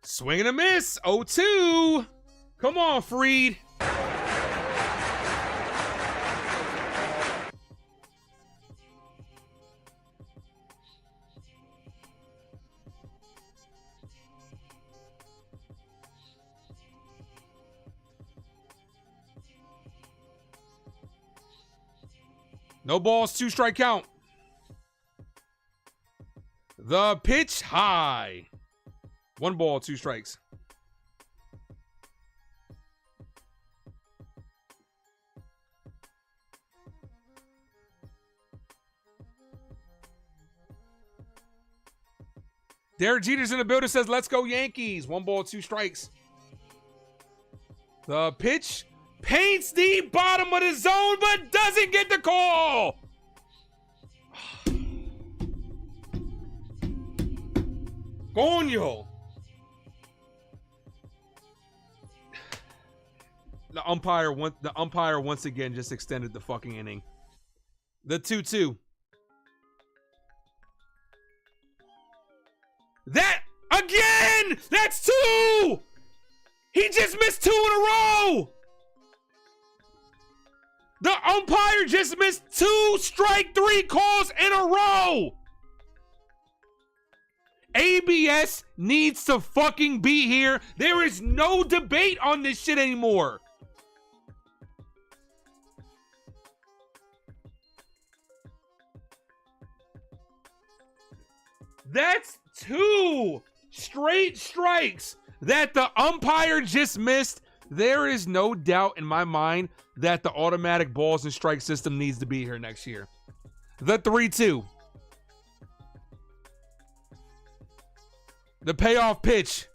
Swing and a miss. 0-2. Come on, Fried. No balls, 2 strike count. The pitch high. 1 ball, 2 strikes. Derek Jeter's in the building, says, let's go Yankees. 1 ball, 2 strikes. The pitch paints the bottom of the zone, but doesn't get the call. Coño. The umpire once again just extended the fucking inning. The 2-2. That again! That's 2! He just missed 2 in a row! The umpire just missed 2 strike 3 calls in a row! ABS needs to fucking be here. There is no debate on this shit anymore. That's 2 straight strikes that the umpire just missed. There is no doubt in my mind that the automatic balls and strike system needs to be here next year. The 3-2. The payoff pitch.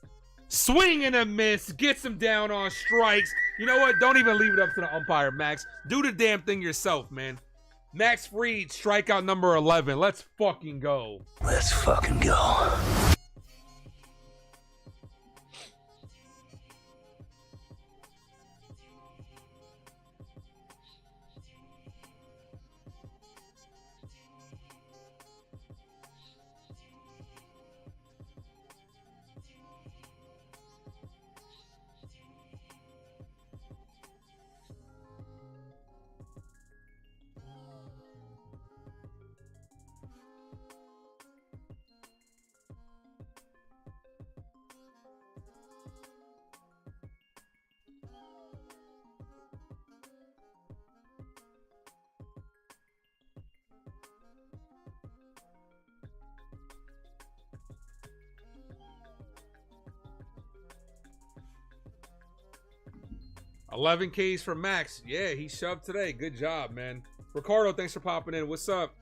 Swing and a miss. Gets him down on strikes. You know what? Don't even leave it up to the umpire, Max. Do the damn thing yourself, man. Max Fried, strikeout number 11. Let's fucking go. Let's fucking go. $11 Ks for Max. Yeah, he shoved today. Good job, man. Ricardo, thanks for popping in. What's up?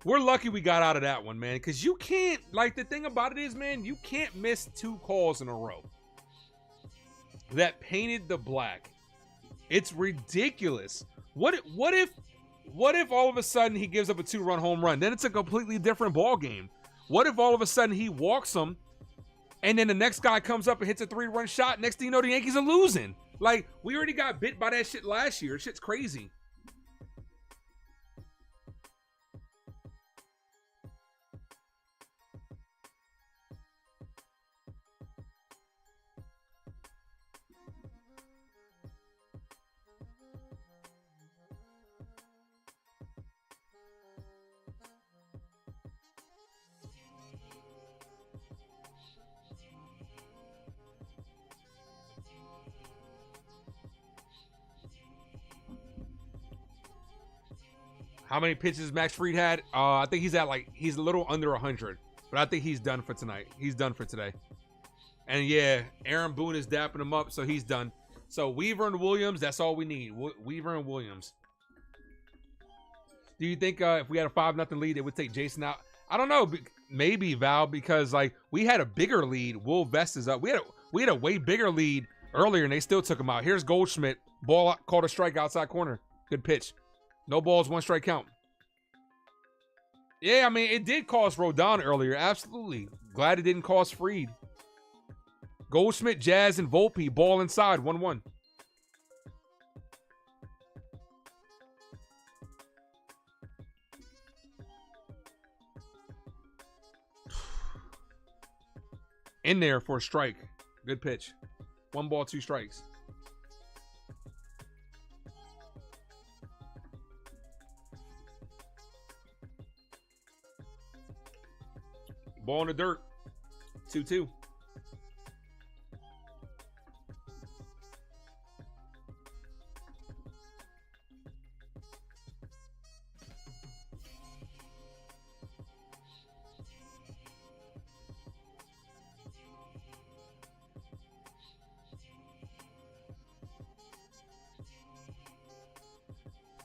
We're lucky we got out of that one, man, because you can't, like, the thing about it is, man, you can't miss 2 calls in a row that painted the black. It's ridiculous. What if all of a sudden he gives up a 2-run home run? Then it's a completely different ball game. What if all of a sudden he walks him and then the next guy comes up and hits a 3-run shot? Next thing you know, the Yankees are losing. Like, we already got bit by that shit last year. Shit's crazy. How many pitches Max Fried had? I think he's a little under 100, but I think he's done for tonight. He's done for today. And yeah, Aaron Boone is dapping him up, so he's done. So Weaver and Williams, that's all we need. Weaver and Williams. Do you think if we had a 5-0 lead, it would take Jason out? I don't know. Maybe, Val, because like we had a bigger lead. Will Vest is up. We had a way bigger lead earlier, and they still took him out. Here's Goldschmidt. Ball called a strike outside corner. Good pitch. No balls, 1 strike count. Yeah, I mean, it did cost Rodon earlier. Absolutely. Glad it didn't cost Fried. Goldschmidt, Jazz, and Volpe. Ball inside. 1-1. In there for a strike. Good pitch. 1 ball, 2 strikes. Ball in the dirt. 2-2.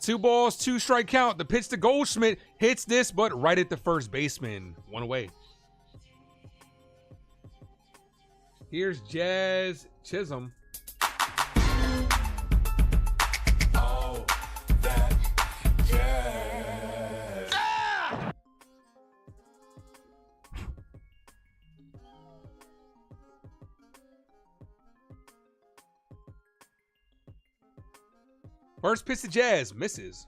Two balls, 2 strike count. The pitch to Goldschmidt hits this, but right at the first baseman. 1 away. Here's Jazz Chisholm. Oh, that jazz. First pitch to Jazz. Misses.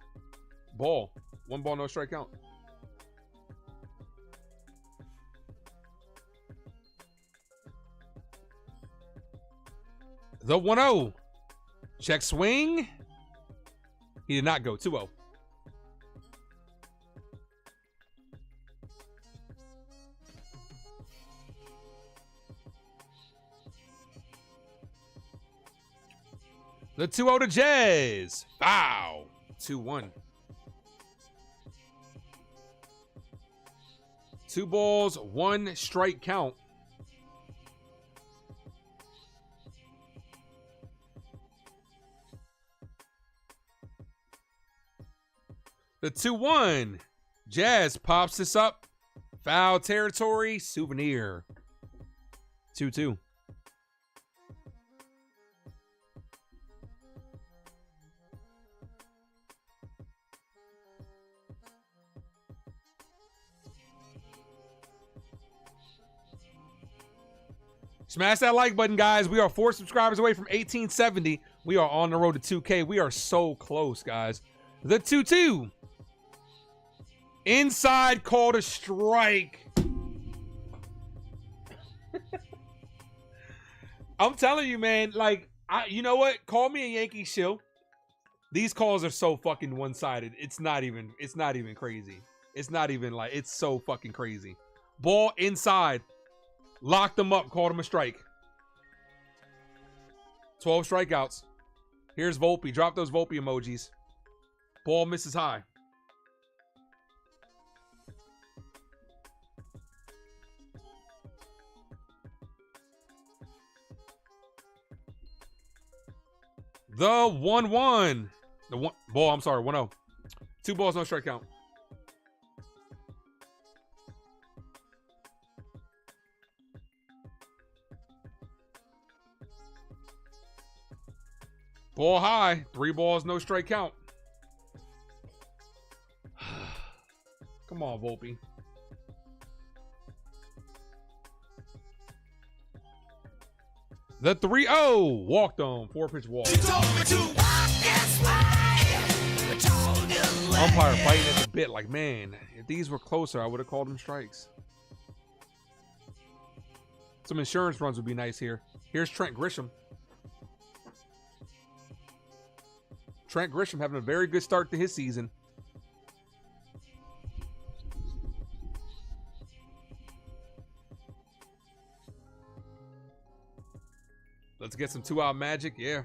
Ball. 1 ball, no strike count. The 1-0. Check swing. He did not go. 2-0. The 2-0 to Jazz. Foul. 2-1. 2 balls, 1 strike count. The 2-1. Jazz pops this up. Foul territory. Souvenir. 2-2. Smash that like button, guys. We are 4 subscribers away from 1870. We are on the road to 2K. We are so close, guys. The 2-2. Inside, called a strike. I'm telling you, man. Like, you know what? Call me a Yankee shill. These calls are so fucking one-sided. It's not even crazy. It's not even like, it's so fucking crazy. Ball inside. Locked him up, called him a strike. 12 strikeouts. Here's Volpe. Drop those Volpe emojis. Ball misses high. The 1-1. The one ball, I'm sorry, 1-0. 2 balls, no strike count. Ball high. 3 balls, no strike count. Come on, Volpe. The 3-0. Walked on. 4-pitch walk. Umpire fighting at the bit like, man, if these were closer, I would have called them strikes. Some insurance runs would be nice here. Here's Trent Grisham. Trent Grisham having a very good start to his season. Let's get some 2-out magic. Yeah.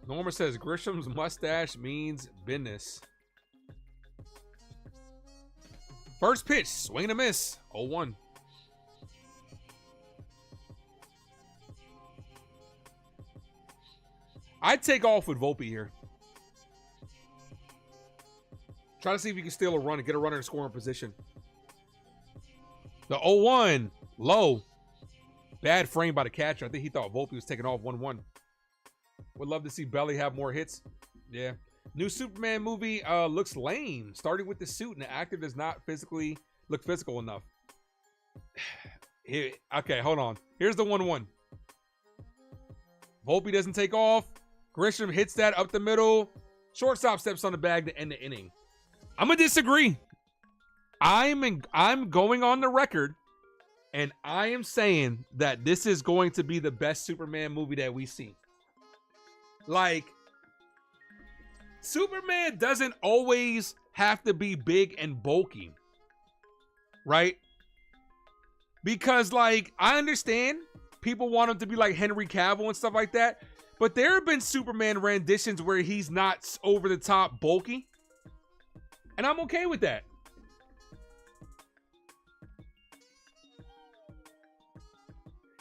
Norma says Grisham's mustache means business. First pitch, swing and a miss. 0-1. I'd take off with Volpe here. Try to see if you can steal a run and get a runner in scoring position. The 0-1, low. Bad frame by the catcher. I think he thought Volpe was taking off 1-1. Would love to see Belly have more hits. Yeah. New Superman movie looks lame. Starting with the suit and the actor does not look physical enough. Here, okay, hold on. Here's the 1-1. Volpe doesn't take off. Grisham hits that up the middle. Shortstop steps on the bag to end the inning. I'm gonna disagree. I'm going on the record, and I am saying that this is going to be the best Superman movie that we see. Like, Superman doesn't always have to be big and bulky, right? Because, like, I understand people want him to be like Henry Cavill and stuff like that, but there have been Superman renditions where he's not over the top bulky, and I'm okay with that.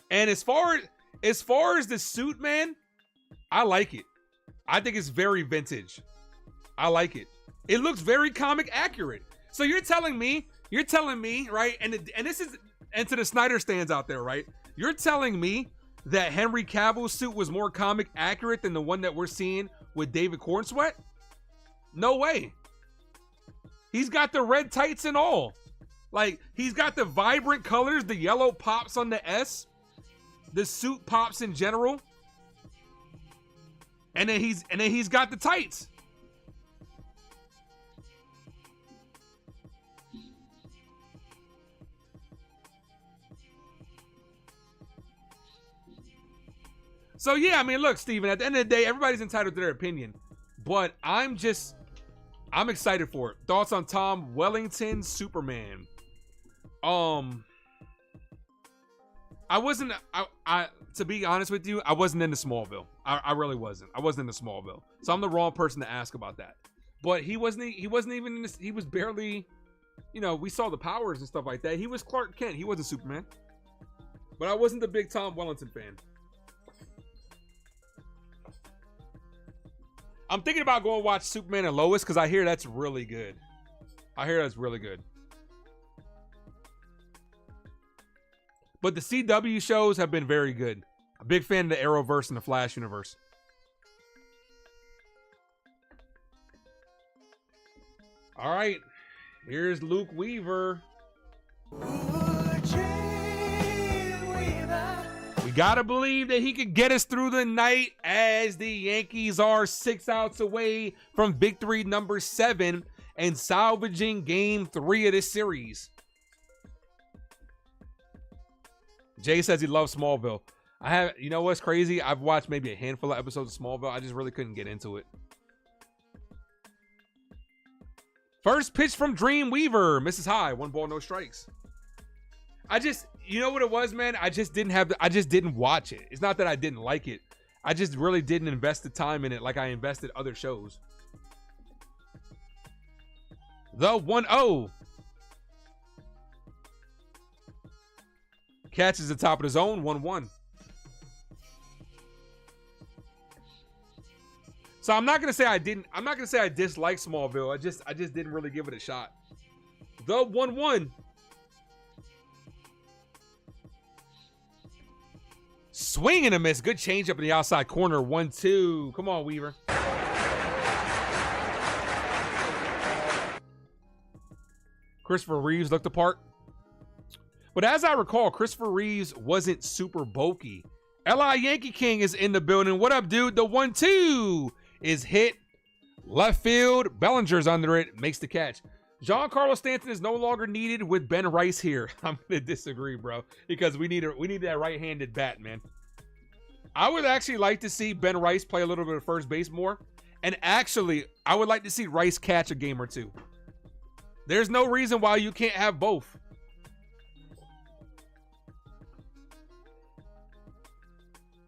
And as far as the suit, man, I like it. I think it's very vintage. I like it. It looks very comic accurate. So you're telling me, right? And this is, and to the Snyder stands out there, right? You're telling me that Henry Cavill's suit was more comic accurate than the one that we're seeing with David Cornsweet? No way. He's got the red tights and all. Like, he's got the vibrant colors. The yellow pops on the S. The suit pops in general. And then he's got the tights. So yeah, I mean, look, Steven, at the end of the day, everybody's entitled to their opinion. But I'm excited for it. Thoughts on Tom Wellington Superman? I wasn't, to be honest with you, I wasn't into Smallville. I really wasn't. I wasn't into Smallville. So I'm the wrong person to ask about that. But he wasn't even in this, he was barely, you know, we saw the powers and stuff like that. He was Clark Kent. He wasn't Superman. But I wasn't the big Tom Wellington fan. I'm thinking about going watch Superman and Lois because I hear that's really good. But the CW shows have been very good. A big fan of the Arrowverse and the Flash universe. All right. Here's Luke Weaver. We gotta believe that he could get us through the night as the Yankees are 6 outs away from victory number 7 and salvaging game 3 of this series. Jay says he loves Smallville. You know what's crazy? I've watched maybe a handful of episodes of Smallville. I just really couldn't get into it. First pitch from Dreamweaver. Misses high. 1 ball, no strikes. You know what it was, man? I just didn't watch it. It's not that I didn't like it. I just really didn't invest the time in it like I invested other shows. The 1-0. Catches the top of the zone. 1-1. So I'm not gonna say I dislike Smallville. I just didn't really give it a shot. The 1-1. Swing and a miss. Good change up in the outside corner. 1-2. Come on, Weaver. Christopher Reeves looked the part. But as I recall, Christopher Reeves wasn't super bulky. L.I. Yankee King is in the building. What up, dude? The 1-2 is hit. Left field. Bellinger's under it. Makes the catch. Giancarlo Stanton is no longer needed with Ben Rice here. I'm going to disagree, bro. Because we need that right-handed bat, man. I would actually like to see Ben Rice play a little bit of first base more. And actually, I would like to see Rice catch a game or two. There's no reason why you can't have both.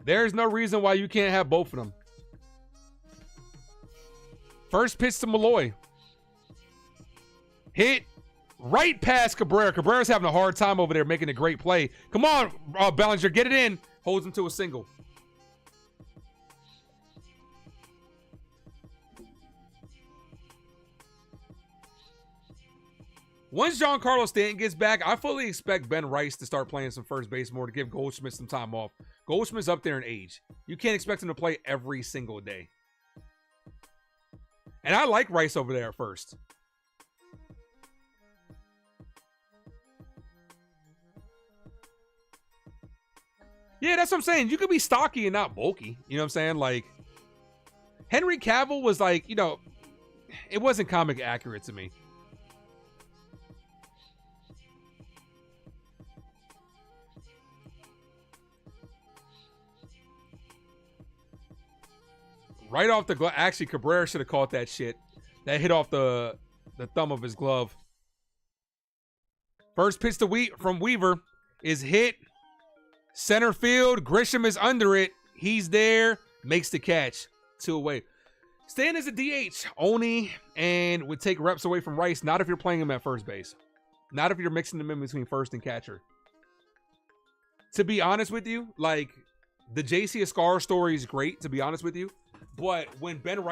There's no reason why you can't have both of them. First pitch to Malloy. Hit right past Cabrera. Cabrera's having a hard time over there making a great play. Come on, Bellinger, get it in. Holds him to a single. Once Giancarlo Stanton gets back, I fully expect Ben Rice to start playing some first base more to give Goldschmidt some time off. Goldschmidt's up there in age. You can't expect him to play every single day. And I like Rice over there at first. Yeah, that's what I'm saying. You could be stocky and not bulky. You know what I'm saying? Like, Henry Cavill was like, you know, it wasn't comic accurate to me. Right off the glove. Actually, Cabrera should have caught that shit. That hit off the thumb of his glove. First pitch from Weaver is hit. Center field. Grisham is under it. He's there. Makes the catch. 2 away. Stan is a DH. Only and would take reps away from Rice. Not if you're playing him at first base. Not if you're mixing them in between first and catcher. To be honest with you, like, the JC Escar story is great, to be honest with you. But when when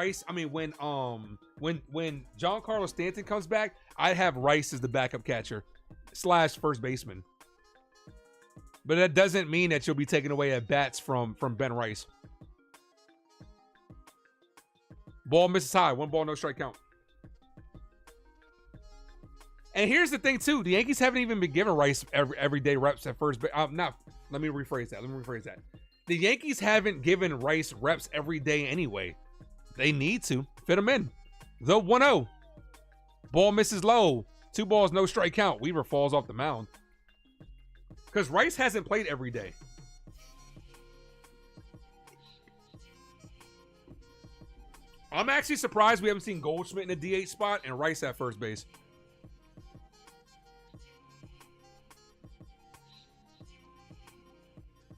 Giancarlo Stanton comes back, I'd have Rice as the backup catcher / first baseman. But that doesn't mean that you'll be taking away at bats from Ben Rice. Ball misses high. 1 ball, no strike count. And here's the thing too: the Yankees haven't even been giving Rice everyday reps at first base. Let me rephrase that. The Yankees haven't given Rice reps every day anyway. They need to fit him in. The 1-0. Ball misses low. 2 balls, no strike count. Weaver falls off the mound. Because Rice hasn't played every day. I'm actually surprised we haven't seen Goldschmidt in the DH spot and Rice at first base.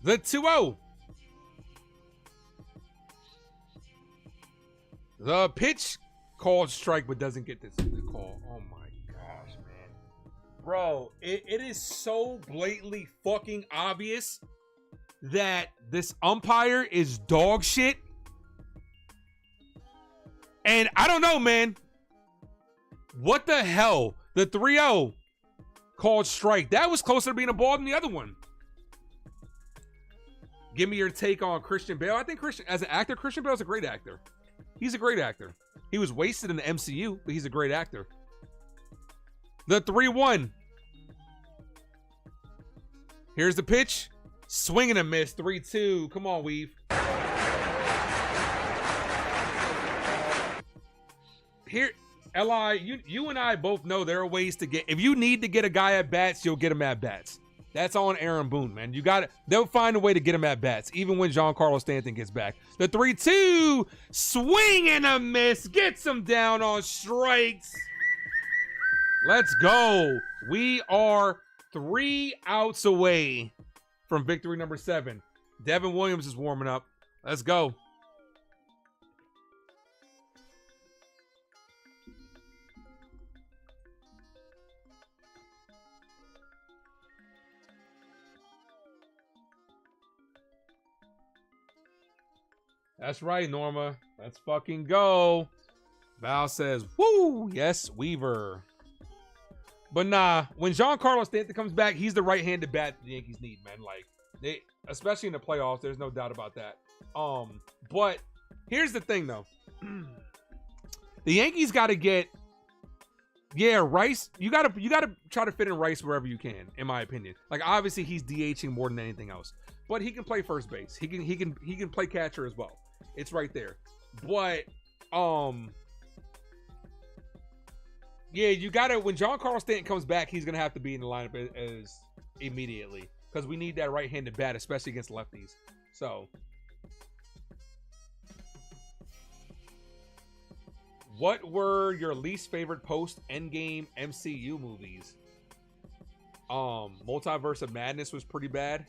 The 2-0. The pitch called strike, but doesn't get this call. Oh my gosh, man. Bro, it is so blatantly fucking obvious that this umpire is dog shit. And I don't know, man. What the hell? The 3-0 called strike. That was closer to being a ball than the other one. Give me your take on Christian Bale. I think as an actor, Christian Bale's a great actor. He's a great actor. He was wasted in the MCU, but he's a great actor. The 3-1. Here's the pitch. Swing and a miss. 3-2. Come on, Weave. Here, Li, you and I both know there are ways to get. If you need to get a guy at bats, you'll get him at bats. That's on Aaron Boone, man. You got it. They'll find a way to get him at bats, even when Giancarlo Stanton gets back. The 3-2, swing and a miss, gets him down on strikes. Let's go. We are 3 outs away from victory number 7. Devin Williams is warming up. Let's go. That's right, Norma. Let's fucking go. Val says, woo, yes, Weaver. But nah, when Giancarlo Stanton comes back, he's the right-handed bat the Yankees need, man. Like, they, especially in the playoffs, there's no doubt about that. But here's the thing, though. The Yankees got to get, Rice. You gotta try to fit in Rice wherever you can, in my opinion. Like, obviously, he's DHing more than anything else, but he can play first base. He can play catcher as well. It's right there. But you gotta, when Giancarlo Stanton comes back, he's gonna have to be in the lineup as immediately, because we need that right-handed bat, especially against lefties. So, what were your least favorite post-Endgame MCU movies? Multiverse of Madness was pretty bad.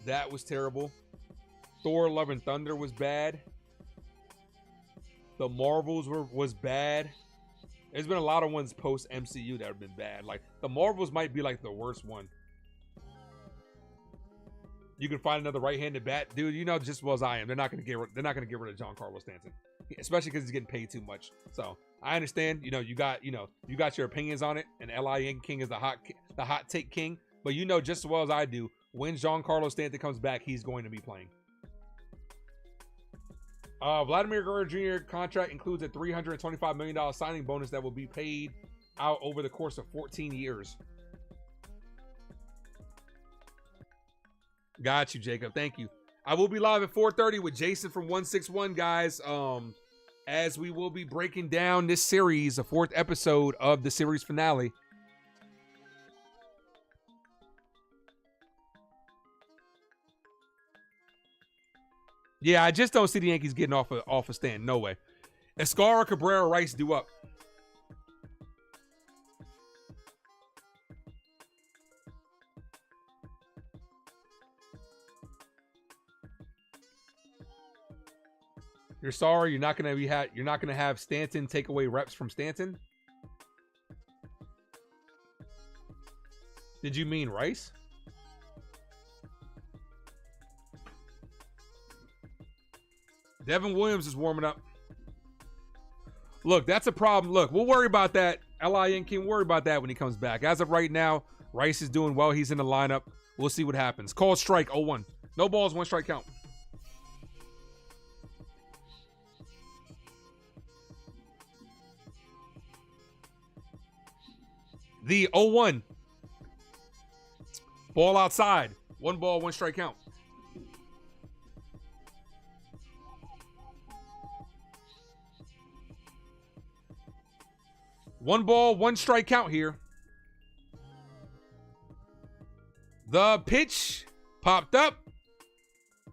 That was terrible. Thor: Love and Thunder was bad. The Marvels was bad. There's been a lot of ones post MCU that have been bad. Like, the Marvels might be like the worst one. You can find another right-handed bat, dude. You know just as well as I am, they're not gonna get rid of Giancarlo Stanton, especially because he's getting paid too much. So I understand. You got your opinions on it, and Li King is the hot take king. But you know just as well as I do, when Giancarlo Stanton comes back, he's going to be playing. Vladimir Guerrero Jr. contract includes a $325 million signing bonus that will be paid out over the course of 14 years. Got you, Jacob. Thank you. I will be live at 4:30 with Jason from 161, guys. As we will be breaking down this series, the 4th episode of the series finale. Yeah, I just don't see the Yankees getting off a stand. No way. Escara, Cabrera, Rice due up. You're sorry you're not gonna have Stanton take away reps from Stanton? Did you mean Rice? Devin Williams is warming up. Look, that's a problem. Look, we'll worry about that. L.I.N. can worry about that when he comes back. As of right now, Rice is doing well. He's in the lineup. We'll see what happens. Call strike 0-1. No balls, 1 strike count. The 0-1. Ball outside. 1 ball, 1 strike count. One ball, 1 strike count here. The pitch popped up.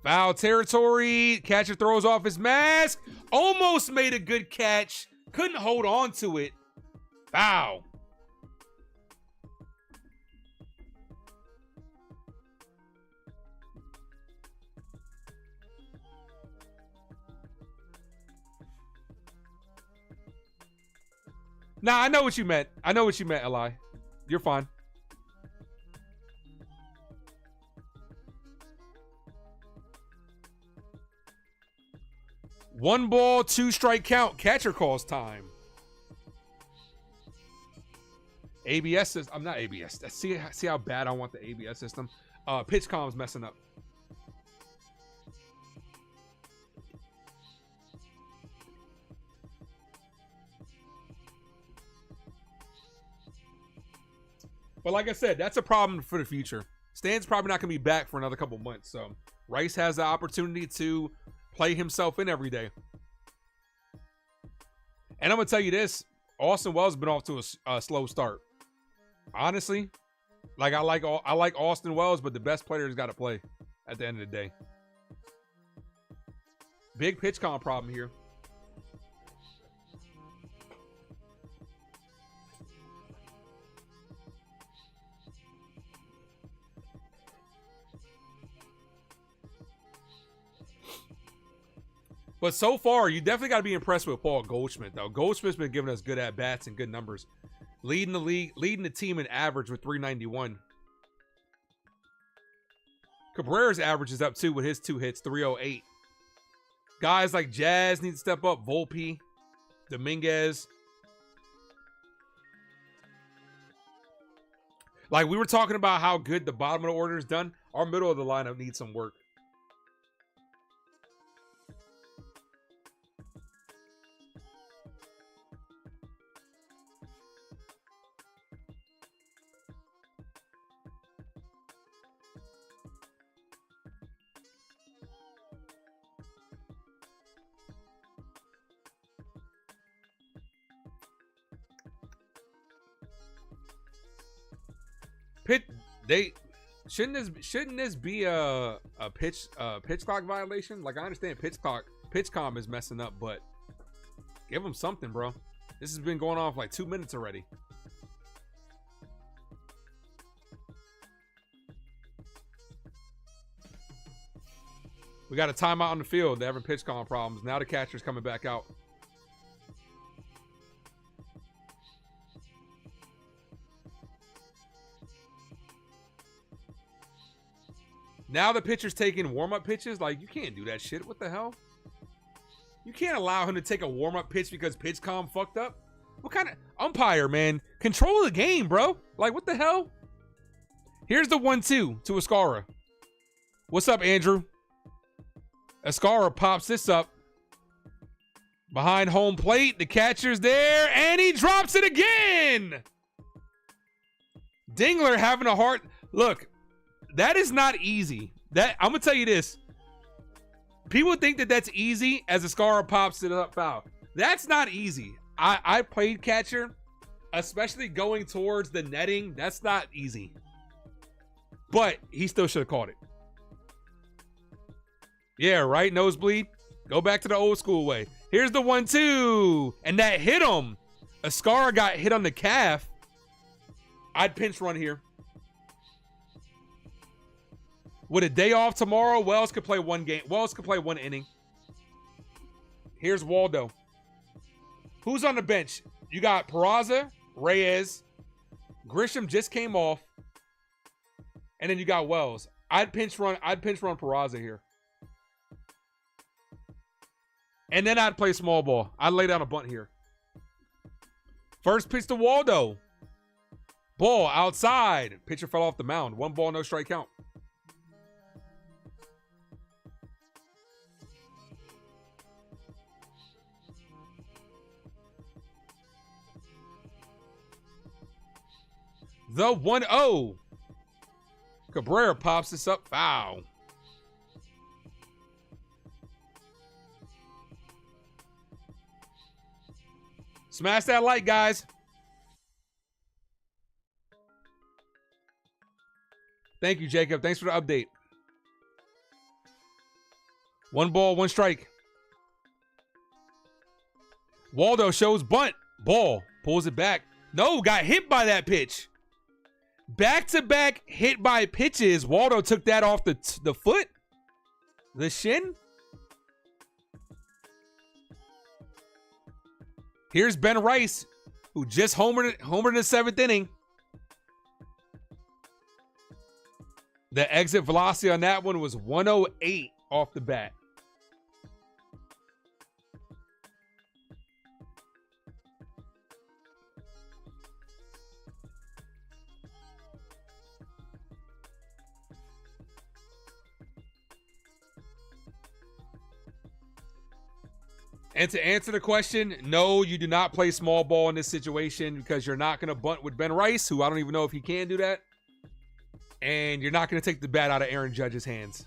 Foul territory. Catcher throws off his mask. Almost made a good catch. Couldn't hold on to it. Foul. Nah, I know what you meant. I know what you meant, Eli. You're fine. One ball, 2 strike count. Catcher calls time. ABS system. I'm not ABS. See how bad I want the ABS system. Pitch comm's messing up. But like I said, that's a problem for the future. Stan's probably not going to be back for another couple months. So Rice has the opportunity to play himself in every day. And I'm going to tell you this. Austin Wells has been off to a slow start. Honestly, like I like Austin Wells, but the best player's got to play at the end of the day. Big pitch count problem here. But so far, you definitely got to be impressed with Paul Goldschmidt, though. Goldschmidt's been giving us good at-bats and good numbers. Leading the league, leading the team in average with 391. Cabrera's average is up, too, with his 2 hits, 308. Guys like Jazz need to step up. Volpe, Dominguez. Like, we were talking about how good the bottom of the order is done. Our middle of the lineup needs some work. Shouldn't this be a pitch clock violation? Like, I understand pitch comm is messing up, but give them something, bro. This has been going on for like 2 minutes already. We got a timeout on the field. They're having pitch comm problems. Now the catcher's coming back out. Now the pitcher's taking warm-up pitches. Like, you can't do that shit. What the hell? You can't allow him to take a warm-up pitch because pitch comm fucked up. What kind of umpire, man? Control the game, bro. Like, what the hell? Here's the 1-2 to Escara. What's up, Andrew? Escara pops this up. Behind home plate. The catcher's there. And he drops it again. Dingler having a hard... Look... That is not easy. I'm going to tell you this. People think that that's easy as Escara pops it up foul. That's not easy. I played catcher, especially going towards the netting. That's not easy. But he still should have caught it. Yeah, right? Nosebleed. Go back to the old school way. Here's the 1-2. And that hit him. Escara got hit on the calf. I'd pinch run here. With a day off tomorrow, Wells could play 1 game. Wells could play 1 inning. Here's Waldo. Who's on the bench? You got Peraza, Reyes. Grisham just came off. And then you got Wells. I'd pinch run Peraza here. And then I'd play small ball. I'd lay down a bunt here. First pitch to Waldo. Ball outside. Pitcher fell off the mound. 1 ball, no strike count. The 1-0. Cabrera pops this up. Foul. Smash that like, guys. Thank you, Jacob. Thanks for the update. 1 ball, 1 strike. Waldo shows bunt. Ball. Pulls it back. No, got hit by that pitch. Back-to-back hit by pitches. Waldo took that off the foot. The shin. Here's Ben Rice, who just homered in the 7th inning. The exit velocity on that one was 108 off the bat. And to answer the question, no, you do not play small ball in this situation because you're not going to bunt with Ben Rice, who I don't even know if he can do that. And you're not going to take the bat out of Aaron Judge's hands.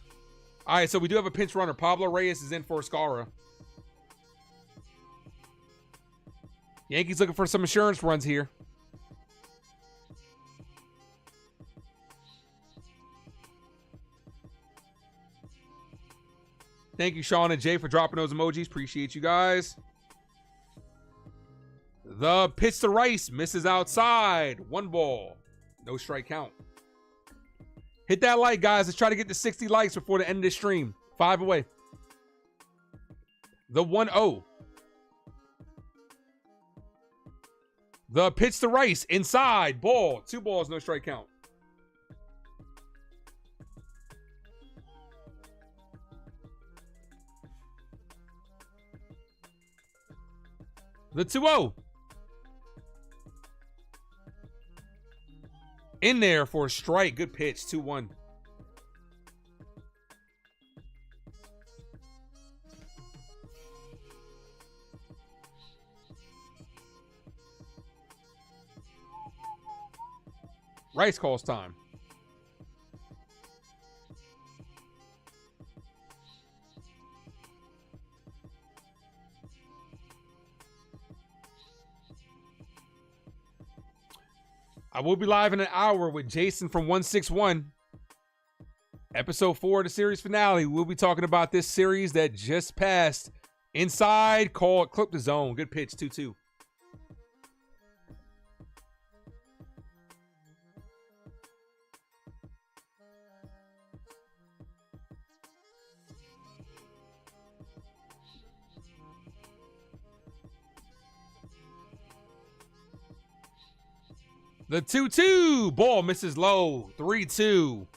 All right, so we do have a pinch runner. Pablo Reyes is in for Chyeaaa. Yankees looking for some insurance runs here. Thank you, Sean and Jay, for dropping those emojis. Appreciate you guys. The pitch to Rice misses outside. 1 ball. No strike count. Hit that like, guys. Let's try to get to 60 likes before the end of this stream. 5 away. The 1-0. The pitch to Rice. Inside. Ball. 2 balls. No strike count. The 2-0. In there for a strike. Good pitch. 2-1. Rice calls time. I will be live in an hour with Jason from 161. Episode 4 of the series finale. We'll be talking about this series that just passed. Inside, called, clip the zone. Good pitch, 2-2. The 2-2. Ball misses low. 3-2.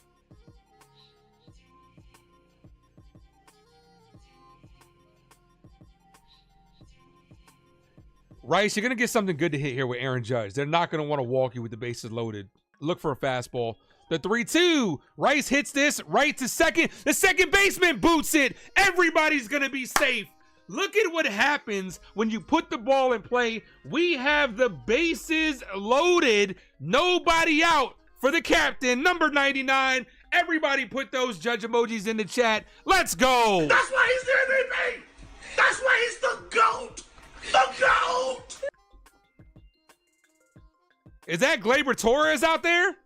Rice, you're going to get something good to hit here with Aaron Judge. They're not going to want to walk you with the bases loaded. Look for a fastball. The 3-2. Rice hits this right to second. The second baseman boots it. Everybody's going to be safe. Look at what happens when you put the ball in play. We have the bases loaded. Nobody out for the captain, number 99. Everybody put those Judge emojis in the chat. Let's go. That's why he's the MVP. That's why he's the GOAT. The GOAT. Is that Gleyber Torres out there?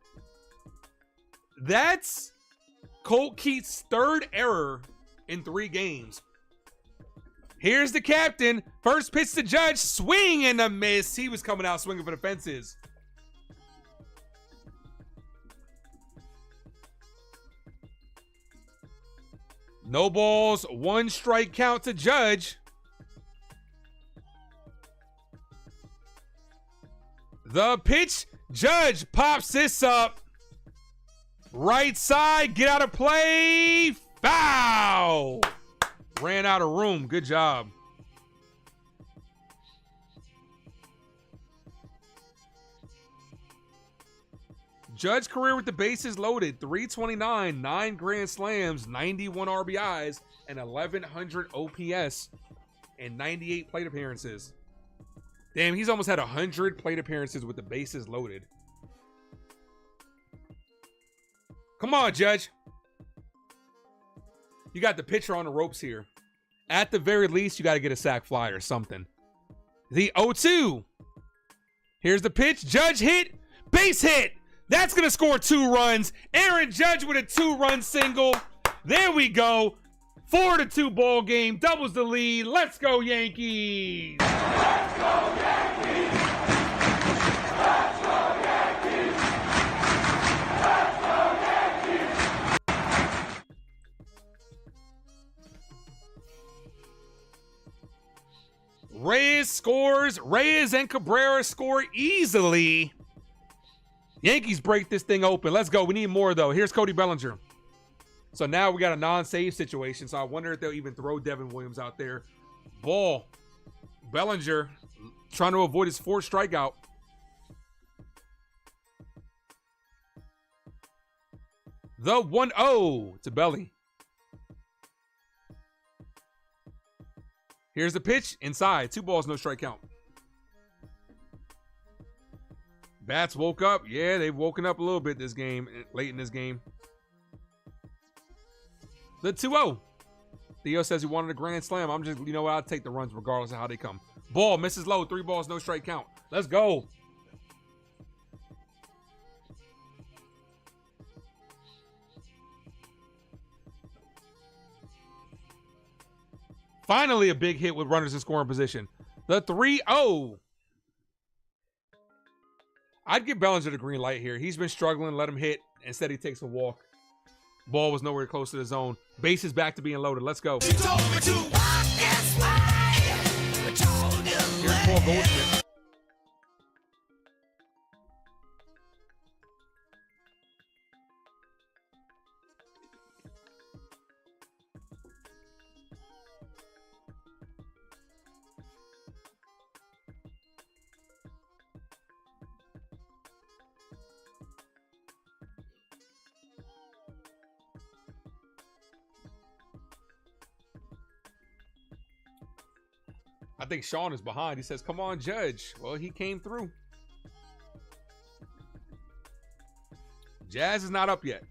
That's Colt Keith's 3rd error in 3 games. Here's the captain. First pitch to Judge. Swing and a miss. He was coming out swinging for the fences. No balls. 1 strike count to Judge. The pitch. Judge pops this up. Right side. Get out of play. Foul. Ran out of room. Good job. Judge career with the bases loaded, 329, 9 grand slams, 91 RBIs, and 1,100 OPS, and 98 plate appearances. Damn, he's almost had 100 plate appearances with the bases loaded. Come on, Judge. You got the pitcher on the ropes here. At the very least, you got to get a sac fly or something. The 0-2. Here's the pitch. Judge hit. Base hit. That's going to score 2 runs. Aaron Judge with a 2-run single. There we go. 4-2 ball game. Doubles the lead. Let's go, Yankees. Let's go, Yankees. Let's go, Yankees. Let's go, Yankees. Reyes scores. Reyes and Cabrera score easily. Yankees break this thing open. Let's go. We need more, though. Here's Cody Bellinger. So now we got a non-save situation. So I wonder if they'll even throw Devin Williams out there. Ball. Bellinger trying to avoid his 4th strikeout. The 1-0 to Belly. Here's the pitch. Inside. 2 balls, no strike count. Bats woke up. Yeah, they've woken up a little bit this game, late in this game. The 2-0. Theo says he wanted a grand slam. I'm just, you know what? I'll take the runs regardless of how they come. Ball misses low. 3 balls, no strike count. Let's go. Finally, a big hit with runners in scoring position. The 3-0. I'd give Bellinger the green light here. He's been struggling. Let him hit. Instead, he takes a walk. Ball was nowhere close to the zone. Base is back to being loaded. Let's go. Here's Paul Goldschmidt. I think Sean is behind. He says, come on, Judge. Well, he came through. Jazz is not up yet.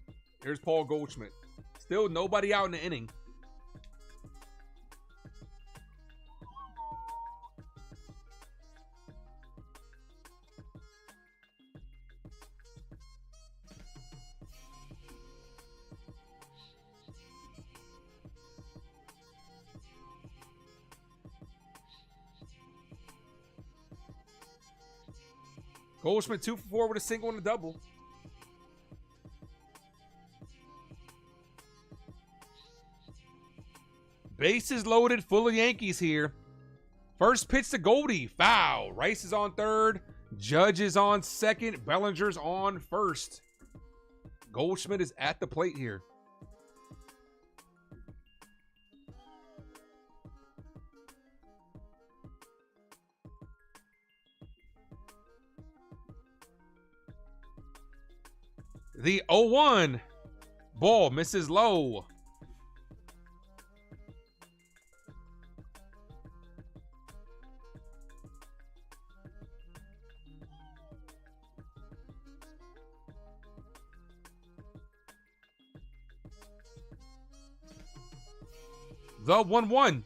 Here's Paul Goldschmidt. Still nobody out in the inning. Goldschmidt 2 for 4 with a single and a double. Bases loaded, full of Yankees here. First pitch to Goldie, foul. Rice is on third. Judge is on second. Bellinger's on first. Goldschmidt is at the plate here. The 0-1. Ball misses low. The 1-1.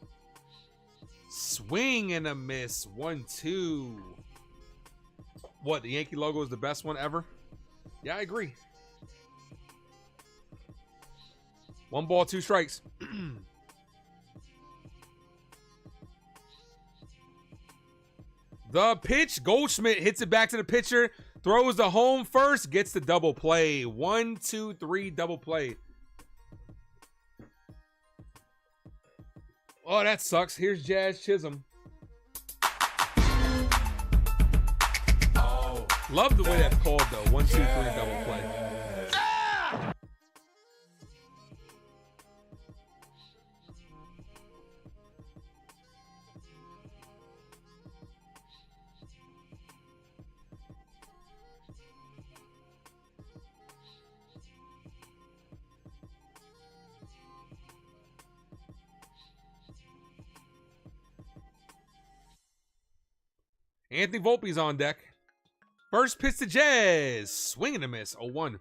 Swing and a miss. 1-2. What, the Yankee logo is the best one ever? Yeah, I agree. 1 ball, 2 strikes. The pitch. Goldschmidt hits it back to the pitcher. Throws the home first. Gets the double play. 1, 2, 3 double play. Oh, that sucks. Here's Jazz Chisholm. Oh. Love the way that's called, though. 1, 2, 3 double play. Anthony Volpe's on deck. First pitch to Jazz. Swing and a miss. 0-1.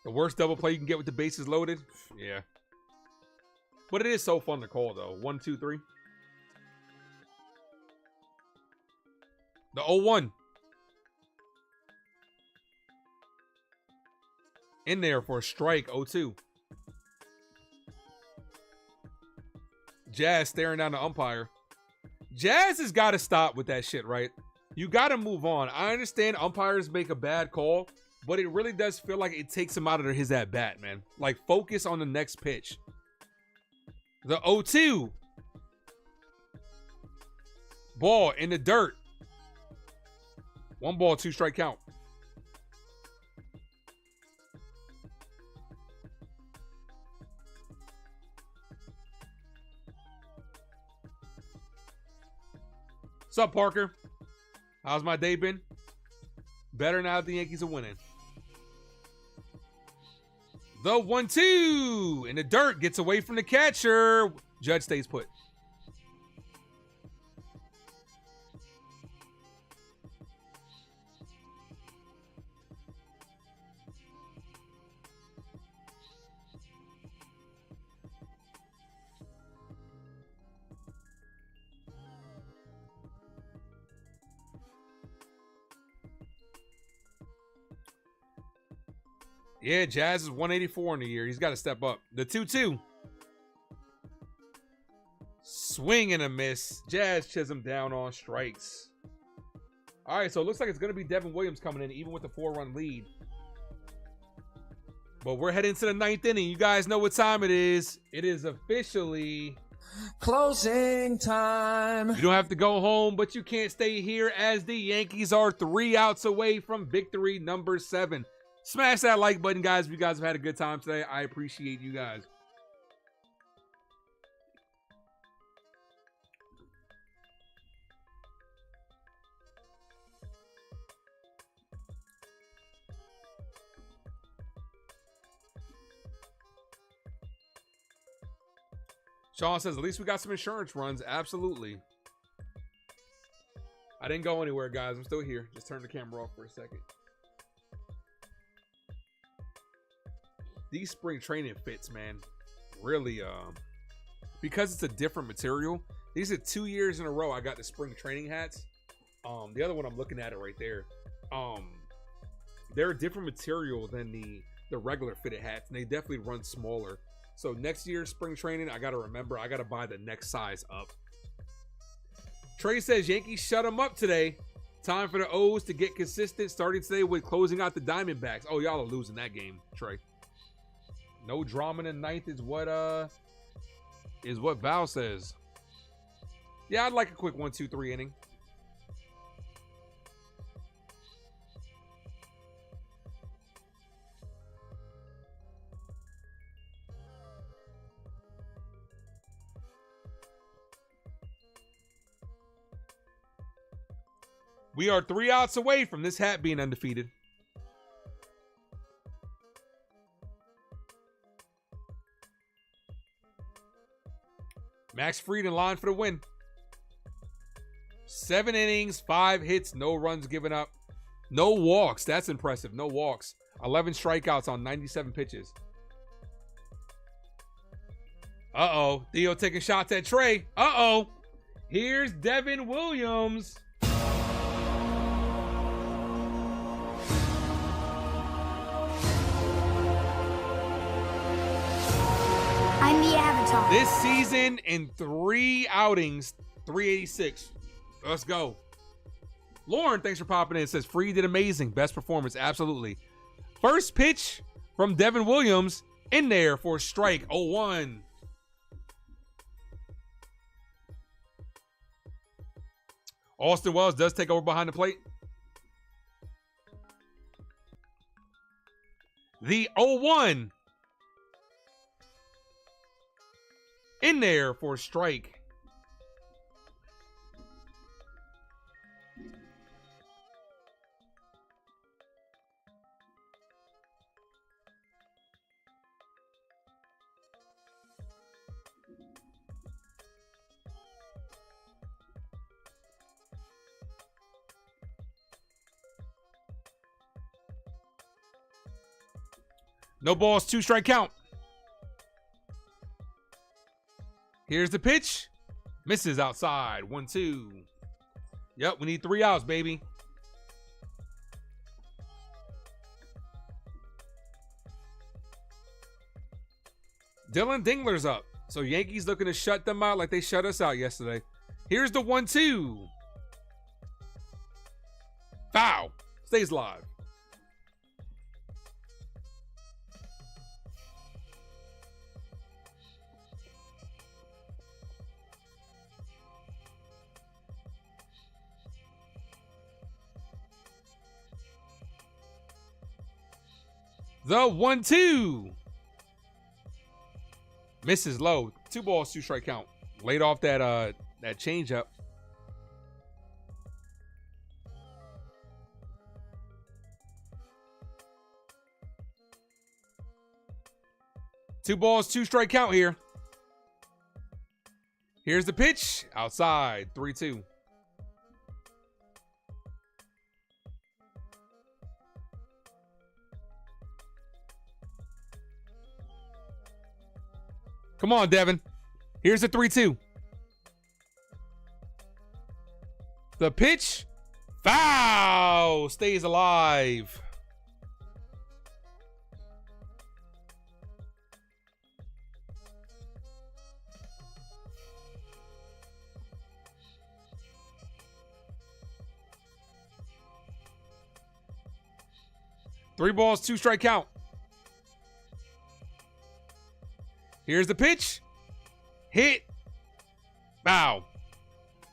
The worst double play you can get with the bases loaded. Yeah. But it is so fun to call, though. 1, 2, 3. The 0-1. In there for a strike. 0-2. Jazz staring down the umpire. Jazz has got to stop with that shit, right? You got to move on. I understand umpires make a bad call, but it really does feel like it takes him out of his at-bat, man. Like, focus on the next pitch. The 0-2. Ball in the dirt. 1 ball, 2 strike count. What's up, Parker? How's my day been? Better now that the Yankees are winning. The 1-2 in the dirt, gets away from the catcher. Judge stays put. Yeah, Jazz is 184 in the year. He's got to step up. The 2-2. Swing and a miss. Jazz Chisholm down on strikes. All right, so it looks like it's going to be Devin Williams coming in, even with the 4-run lead. But we're heading to the 9th inning. You guys know what time it is. It is officially closing time. You don't have to go home, but you can't stay here as the Yankees are 3 outs away from victory number 7. Smash that like button, guys, if you guys have had a good time today. I appreciate you guys. Sean says, at least we got some insurance runs. Absolutely. I didn't go anywhere, guys. I'm still here. Just turn the camera off for a second. These spring training fits, man, really, because it's a different material. These are 2 years in a row I got the spring training hats. The other one I'm looking at it right there. They're a different material than the regular fitted hats, and they definitely run smaller. So next year's spring training, I got to remember, I got to buy the next size up. Trey says Yankees shut them up today. Time for the O's to get consistent, starting today with closing out the Diamondbacks. Oh, y'all are losing that game, Trey. No drama in the 9th is what Val says. Yeah, I'd like a quick 1, 2, 3 inning. We are 3 outs away from this hat being undefeated. Max Fried in line for the win. 7 innings, 5 hits, no runs given up. No walks. That's impressive. No walks. 11 strikeouts on 97 pitches. Uh-oh. Theo taking shots at Trey. Uh-oh. Here's Devin Williams. I'm the Avatar. This season in 3 outings, 386. Let's go. Lauren, thanks for popping in. Says Free did amazing. Best performance. Absolutely. First pitch from Devin Williams in there for strike 0-1. Austin Wells does take over behind the plate. The 0-1. In there for strike. No balls, 2 strike count. Here's the pitch. Misses outside. 1-2. Yep, we need 3 outs, baby. Dylan Dingler's up. So Yankees looking to shut them out like they shut us out yesterday. Here's the 1-2. Foul. Stays live. The 1-2. Misses low. 2 balls, 2 strike count. Laid off that changeup. Two balls, 2 strike count here. Here's the pitch. Outside. 3-2. Come on, Devin. Here's the 3-2. The pitch. Foul. Stays alive. Three balls, 2 strike count. Here's the pitch. Hit. Bow.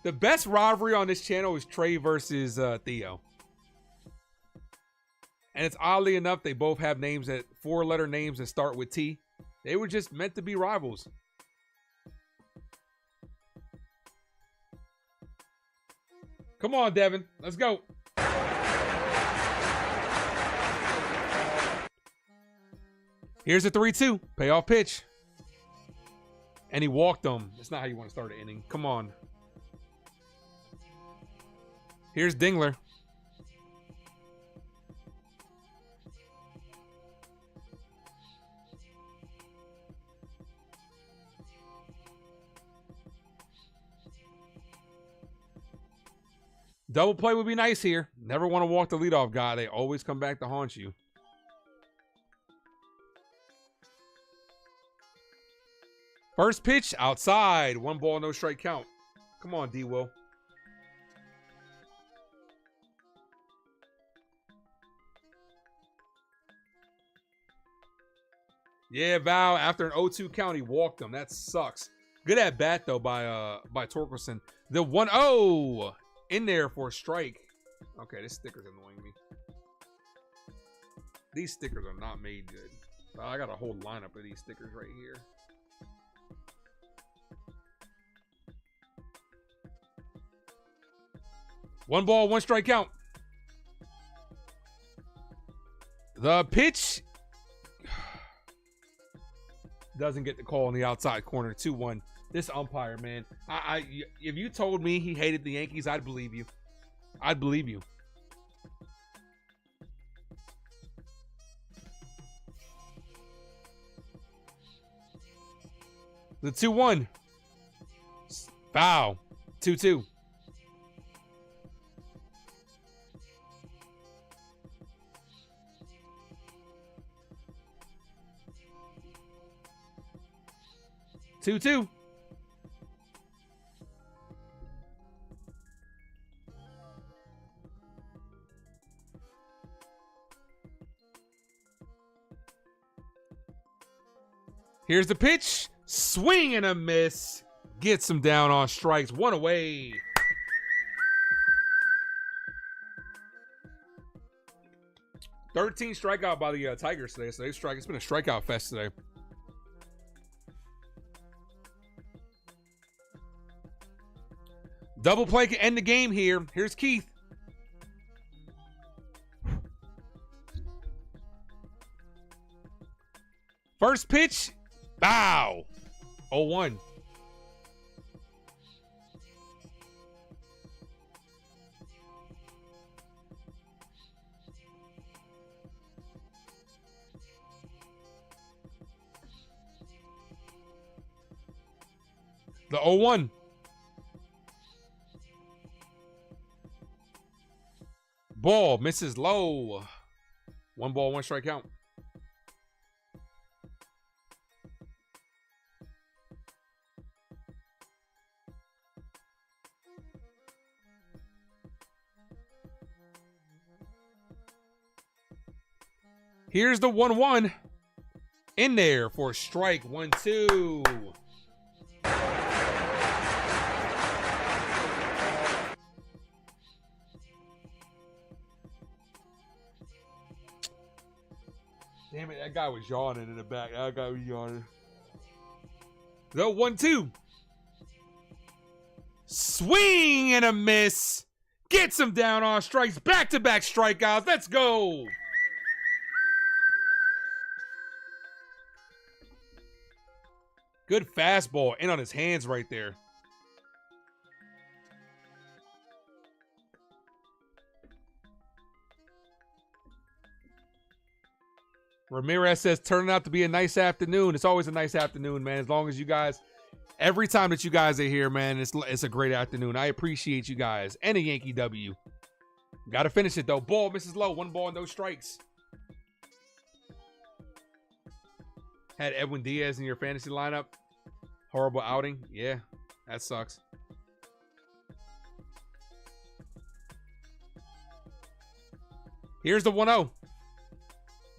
The best rivalry on this channel is Trey versus Theo. And it's oddly enough, they both have names that 4-letter names that start with T. They were just meant to be rivals. Come on, Devin. Let's go. Here's a 3-2. Payoff pitch. And he walked them. That's not how you want to start an inning. Come on. Here's Dingler. Double play would be nice here. Never want to walk the leadoff guy. They always come back to haunt you. First pitch, outside. 1 ball, no strike count. Come on, D-Will. Yeah, Val, after an 0-2 count, he walked him. That sucks. Good at bat, though, by Torkelson. The 1-0 in there for a strike. Okay, this sticker's annoying me. These stickers are not made good. I got a whole lineup of these stickers right here. One ball, 1 strike count. The pitch doesn't get the call in the outside corner. 2-1. This umpire, man. If you told me he hated the Yankees, I'd believe you. I'd believe you. The 2-1. Foul. 2-2. Two. Here's the pitch. Swing and a miss. Gets him down on strikes. 1 away. $13 strikeout by the Tigers today. So it's been a strikeout fest today. Double play can end the game here. Here's Keith. First pitch. Bow. 0-1. The 0-1. Ball misses low. 1 ball, 1 strike count. Here's the 1-1 in there for strike 1-2. Damn it, that guy was yawning in the back. That guy was yawning. The 1-2. Swing and a miss. Gets him down on strikes. Back-to-back strikeouts. Let's go. Good fastball in on his hands right there. Ramirez says, turning out to be a nice afternoon. It's always a nice afternoon, man. As long as you guys, every time that you guys are here, man, it's a great afternoon. I appreciate you guys. And a Yankee W. Got to finish it, though. Ball misses low. 1 ball, no strikes. Had Edwin Diaz in your fantasy lineup. Horrible outing. Yeah, that sucks. Here's the 1-0.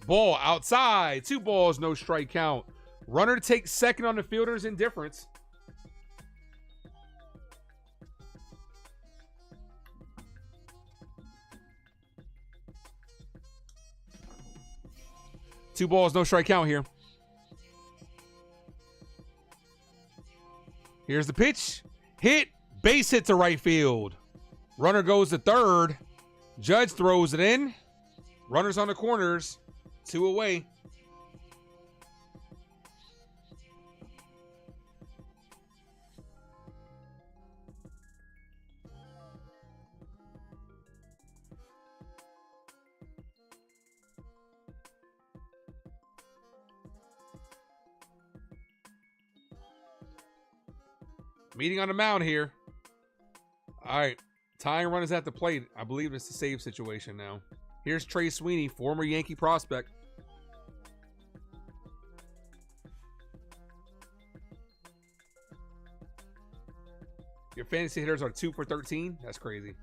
Ball outside. 2 balls, no strike count. Runner takes second on the fielder's indifference. Two balls, no strike count here. Here's the pitch. Hit. Base hit to right field. Runner goes to third. Judge throws it in. Runners on the corners. 2 away. Meeting on the mound here. All right. Tying runners at the plate. I believe it's a save situation now. Here's Trey Sweeney, former Yankee prospect. Your fantasy hitters are 2 for 13. That's crazy.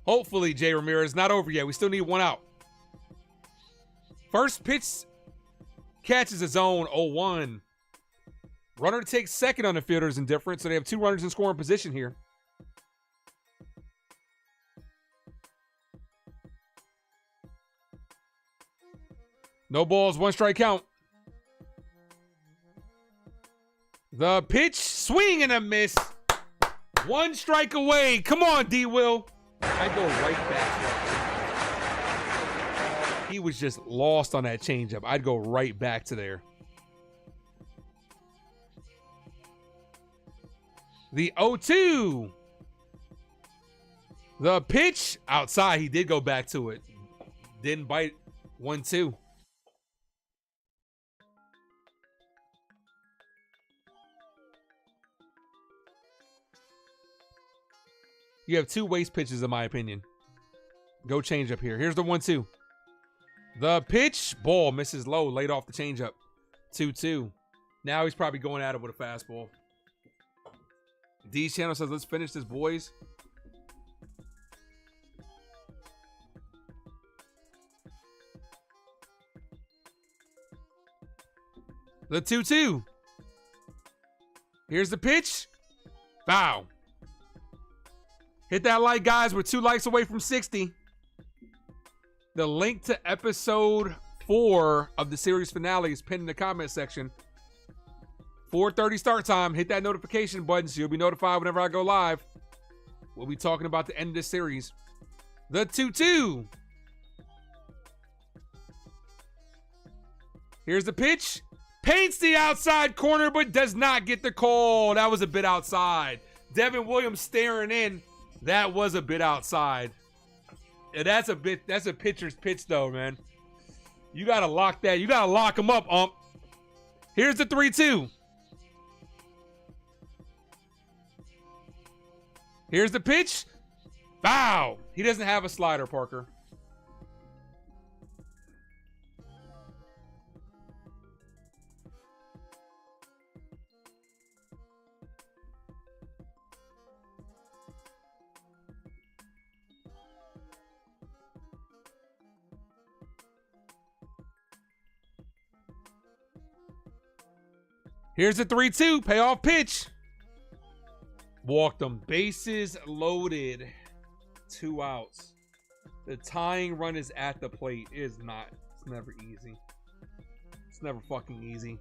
Hopefully, Jay Ramirez, not over yet. We still need 1 out. First pitch catches his own 0-1. Runner takes second on the fielder's indifference, so they have 2 runners in scoring position here. No balls, 1 strike count. The pitch, swing and a miss. 1 strike away. Come on, D-Will. I go right back to that. He was just lost on that changeup. I'd go right back to there. The 0-2. The pitch outside. He did go back to it. Didn't bite. 1-2. You have 2 waste pitches, in my opinion. Go change up here. Here's the 1-2. The pitch. Ball misses low. Laid off the changeup. 2-2. Now he's probably going at it with a fastball. D's channel says, let's finish this, boys. The 2-2. Here's the pitch. Foul. Hit that like, guys. We're 2 likes away from 60. The link to episode 4 of the series finale is pinned in the comment section. 4:30 start time. Hit that notification button so you'll be notified whenever I go live. We'll be talking about the end of this series. The 2-2. Here's the pitch. Paints the outside corner, but does not get the call. That was a bit outside. Devin Williams staring in. That was a bit outside. And that's a pitcher's pitch, though, man. You got to lock that. You got to lock him up, ump. Here's the 3-2. Here's the pitch. Bow. He doesn't have a slider, Parker. Here's the 3-2. Payoff pitch. Walked them. Bases loaded. 2 outs. The tying run is at the plate. It is not. It's never easy. It's never fucking easy.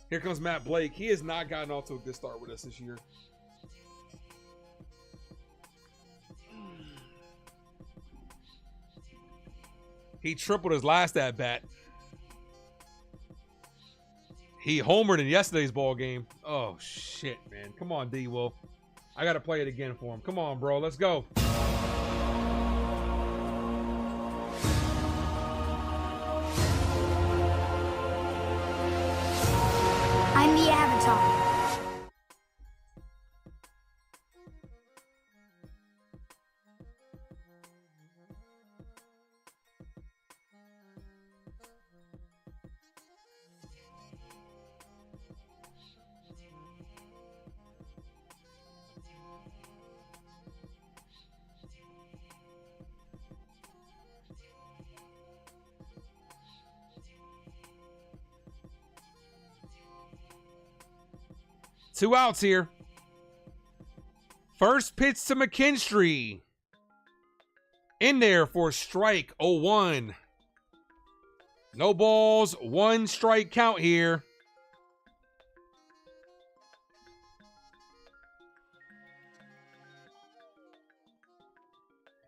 Here comes Matt Blake. He has not gotten off to a good start with us this year. He tripled his last at bat. He homered in yesterday's ball game. Oh shit, man. Come on, D. Will. I gotta play it again for him. Come on, bro. Let's go. I'm the Avatar. Two outs here. First pitch to McKinstry. In there for strike 0-1. No balls, 1 strike count here.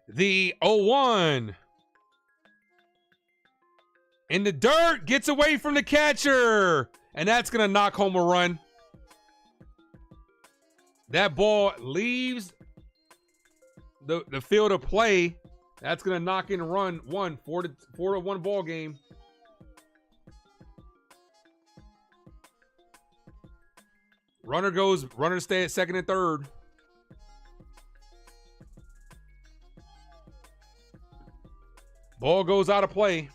The 0-1. In the dirt, gets away from the catcher. And that's going to knock home a run. That ball leaves the field of play. That's going to knock in run 1, 4-1 ball game. Runner stay at second and third. Ball goes out of play.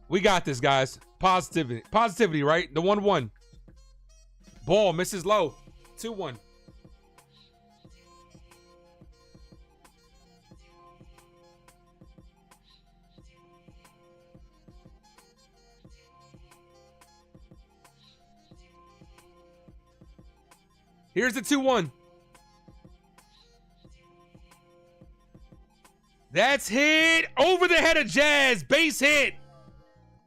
We got this, guys. Positivity, right? The 1-1. Ball misses low. 2-1. Here's the 2-1. That's hit over the head of Jazz. Base hit.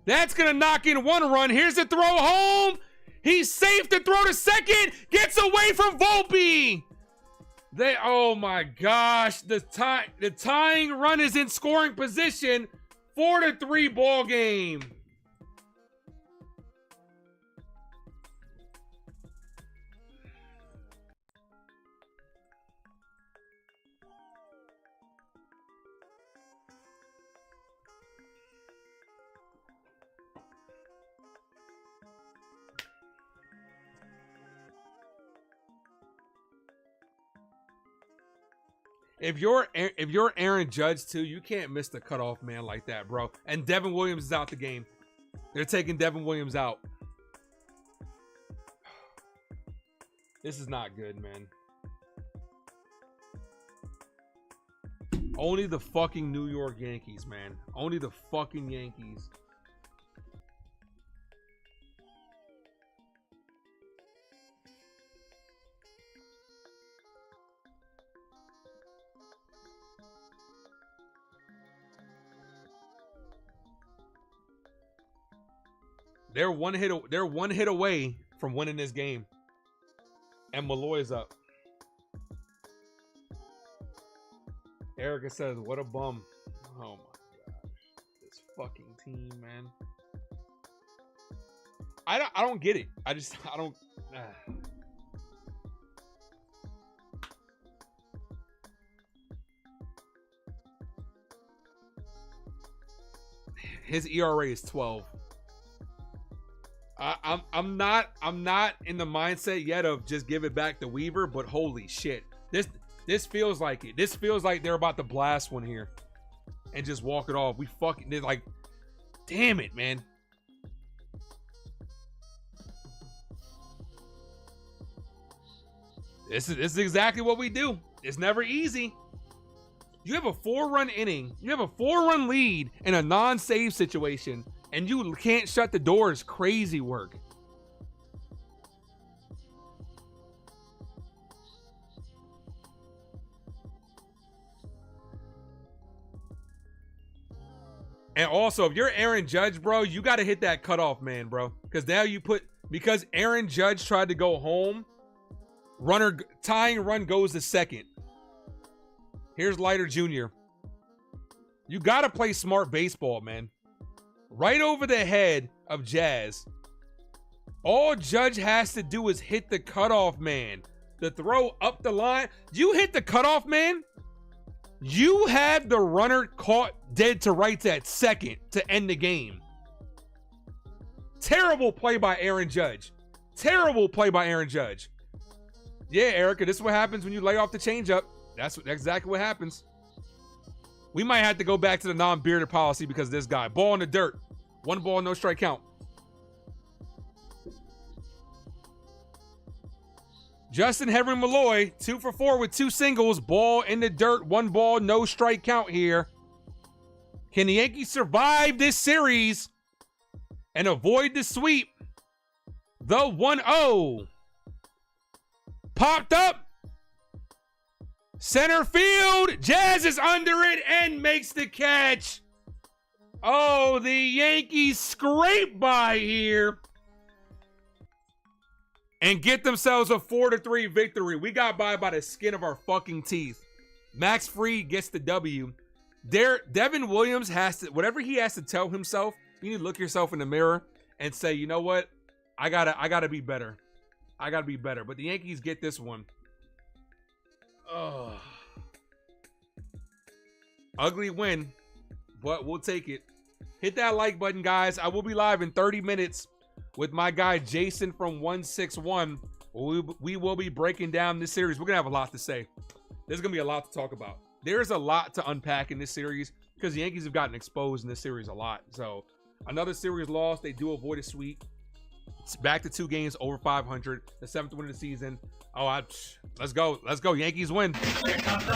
That's going to knock in 1 run. Here's the throw home. He's safe to throw to second. Gets away from Volpe. Oh my gosh. The tying run is in scoring position. 4-3 ball game. If you're Aaron Judge too, you can't miss the cutoff man like that, bro. And Devin Williams is out the game. They're taking Devin Williams out. This is not good, man. Only the fucking New York Yankees, man. Only the fucking Yankees. They're one hit away from winning this game. And Malloy's up. Erica says, what a bum. Oh my gosh. This fucking team, man. I don't get it. I don't. His ERA is 12. I'm not in the mindset yet of just give it back to Weaver, but holy shit. This feels like it. This feels like they're about to blast one here and just walk it off. We fucking did, like, damn it, man. This is exactly what we do. It's never easy. You have a 4-run inning. You have a 4-run lead in a non-save situation, and you can't shut the door. It's crazy work. And also, if you're Aaron Judge, bro, you got to hit that cutoff man, bro. Because now because Aaron Judge tried to go home, tying run goes to second. Here's Leiter Jr. You got to play smart baseball, man. Right over the head of Jazz. All Judge has to do is hit the cutoff man. The throw up the line. You hit the cutoff man. You had the runner caught dead to rights at second to end the game. Terrible play by Aaron Judge. Terrible play by Aaron Judge. Yeah, Erica, this is what happens when you lay off the changeup. That's exactly what happens. We might have to go back to the non-bearded policy because of this guy. Ball in the dirt. 1 ball, no strike count. Justin Henry Malloy, 2 for 4 with 2 singles. Ball in the dirt, 1 ball, no strike count here. Can the Yankees survive this series and avoid the sweep? The 1-0. Popped up. Center field. Jazz is under it and makes the catch. Oh, the Yankees scrape by here and get themselves a 4-3 victory. We got by the skin of our fucking teeth. Max Fried gets the W. Devin Williams has to, whatever he has to tell himself, you need to look yourself in the mirror and say, you know what? I gotta be better. I gotta be better. But the Yankees get this one. Oh. Ugly win, but we'll take it. Hit that like button, guys. I will be live in 30 minutes with my guy Jason from 161. We will be breaking down this series. We're gonna have a lot to say. There's gonna be a lot to talk about. There's a lot to unpack in this series because the Yankees have gotten exposed in this series a lot. So another series loss. They do avoid a sweep. It's back to 2 games over 500. The 7th win of the season. Oh, let's go. Let's go. Yankees win. Here comes the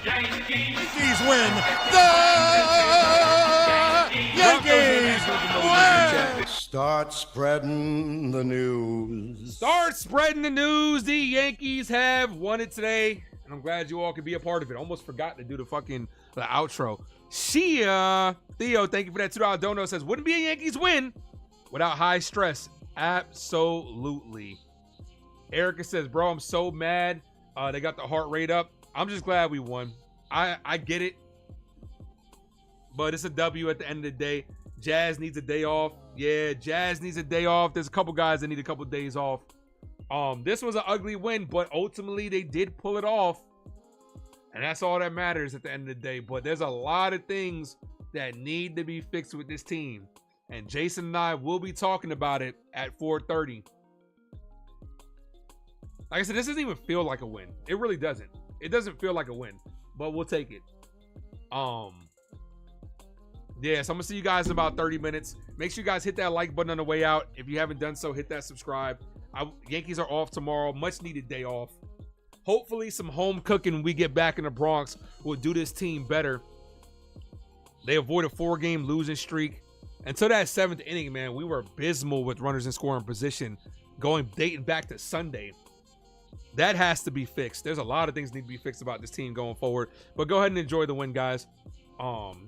Yankees. Yankees win. The Yankees win. Start spreading the news. Start spreading the news. The Yankees have won it today, and I'm glad you all could be a part of it. Almost forgot to do the outro. Chyeaaa. Theo, thank you for that $2 dono. Says, wouldn't be a Yankees win without high stress. Absolutely. Erica says, bro, I'm so mad. They got the heart rate up. I'm just glad we won. I get it. But it's a W at the end of the day. Jazz needs a day off. Yeah, Jazz needs a day off. There's a couple guys that need a couple days off. This was an ugly win, but ultimately they did pull it off. And that's all that matters at the end of the day. But there's a lot of things that need to be fixed with this team. And Jason and I will be talking about it at 4:30. Like I said, this doesn't even feel like a win. It really doesn't. It doesn't feel like a win, but we'll take it. Yeah, so I'm gonna see you guys in about 30 minutes. Make sure you guys hit that like button on the way out. If you haven't done so, hit that subscribe. Yankees are off tomorrow. Much needed day off. Hopefully some home cooking when we get back in the Bronx will do this team better. They avoid a 4-game losing streak. Until that 7th inning, man, we were abysmal with runners in scoring position dating back to Sunday. That has to be fixed. There's a lot of things that need to be fixed about this team going forward. But go ahead and enjoy the win, guys.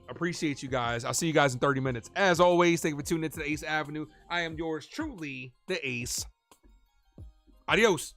Appreciate you guys. I'll see you guys in 30 minutes. As always, thank you for tuning into the Ace Avenue. I am yours truly, the Ace. Adios.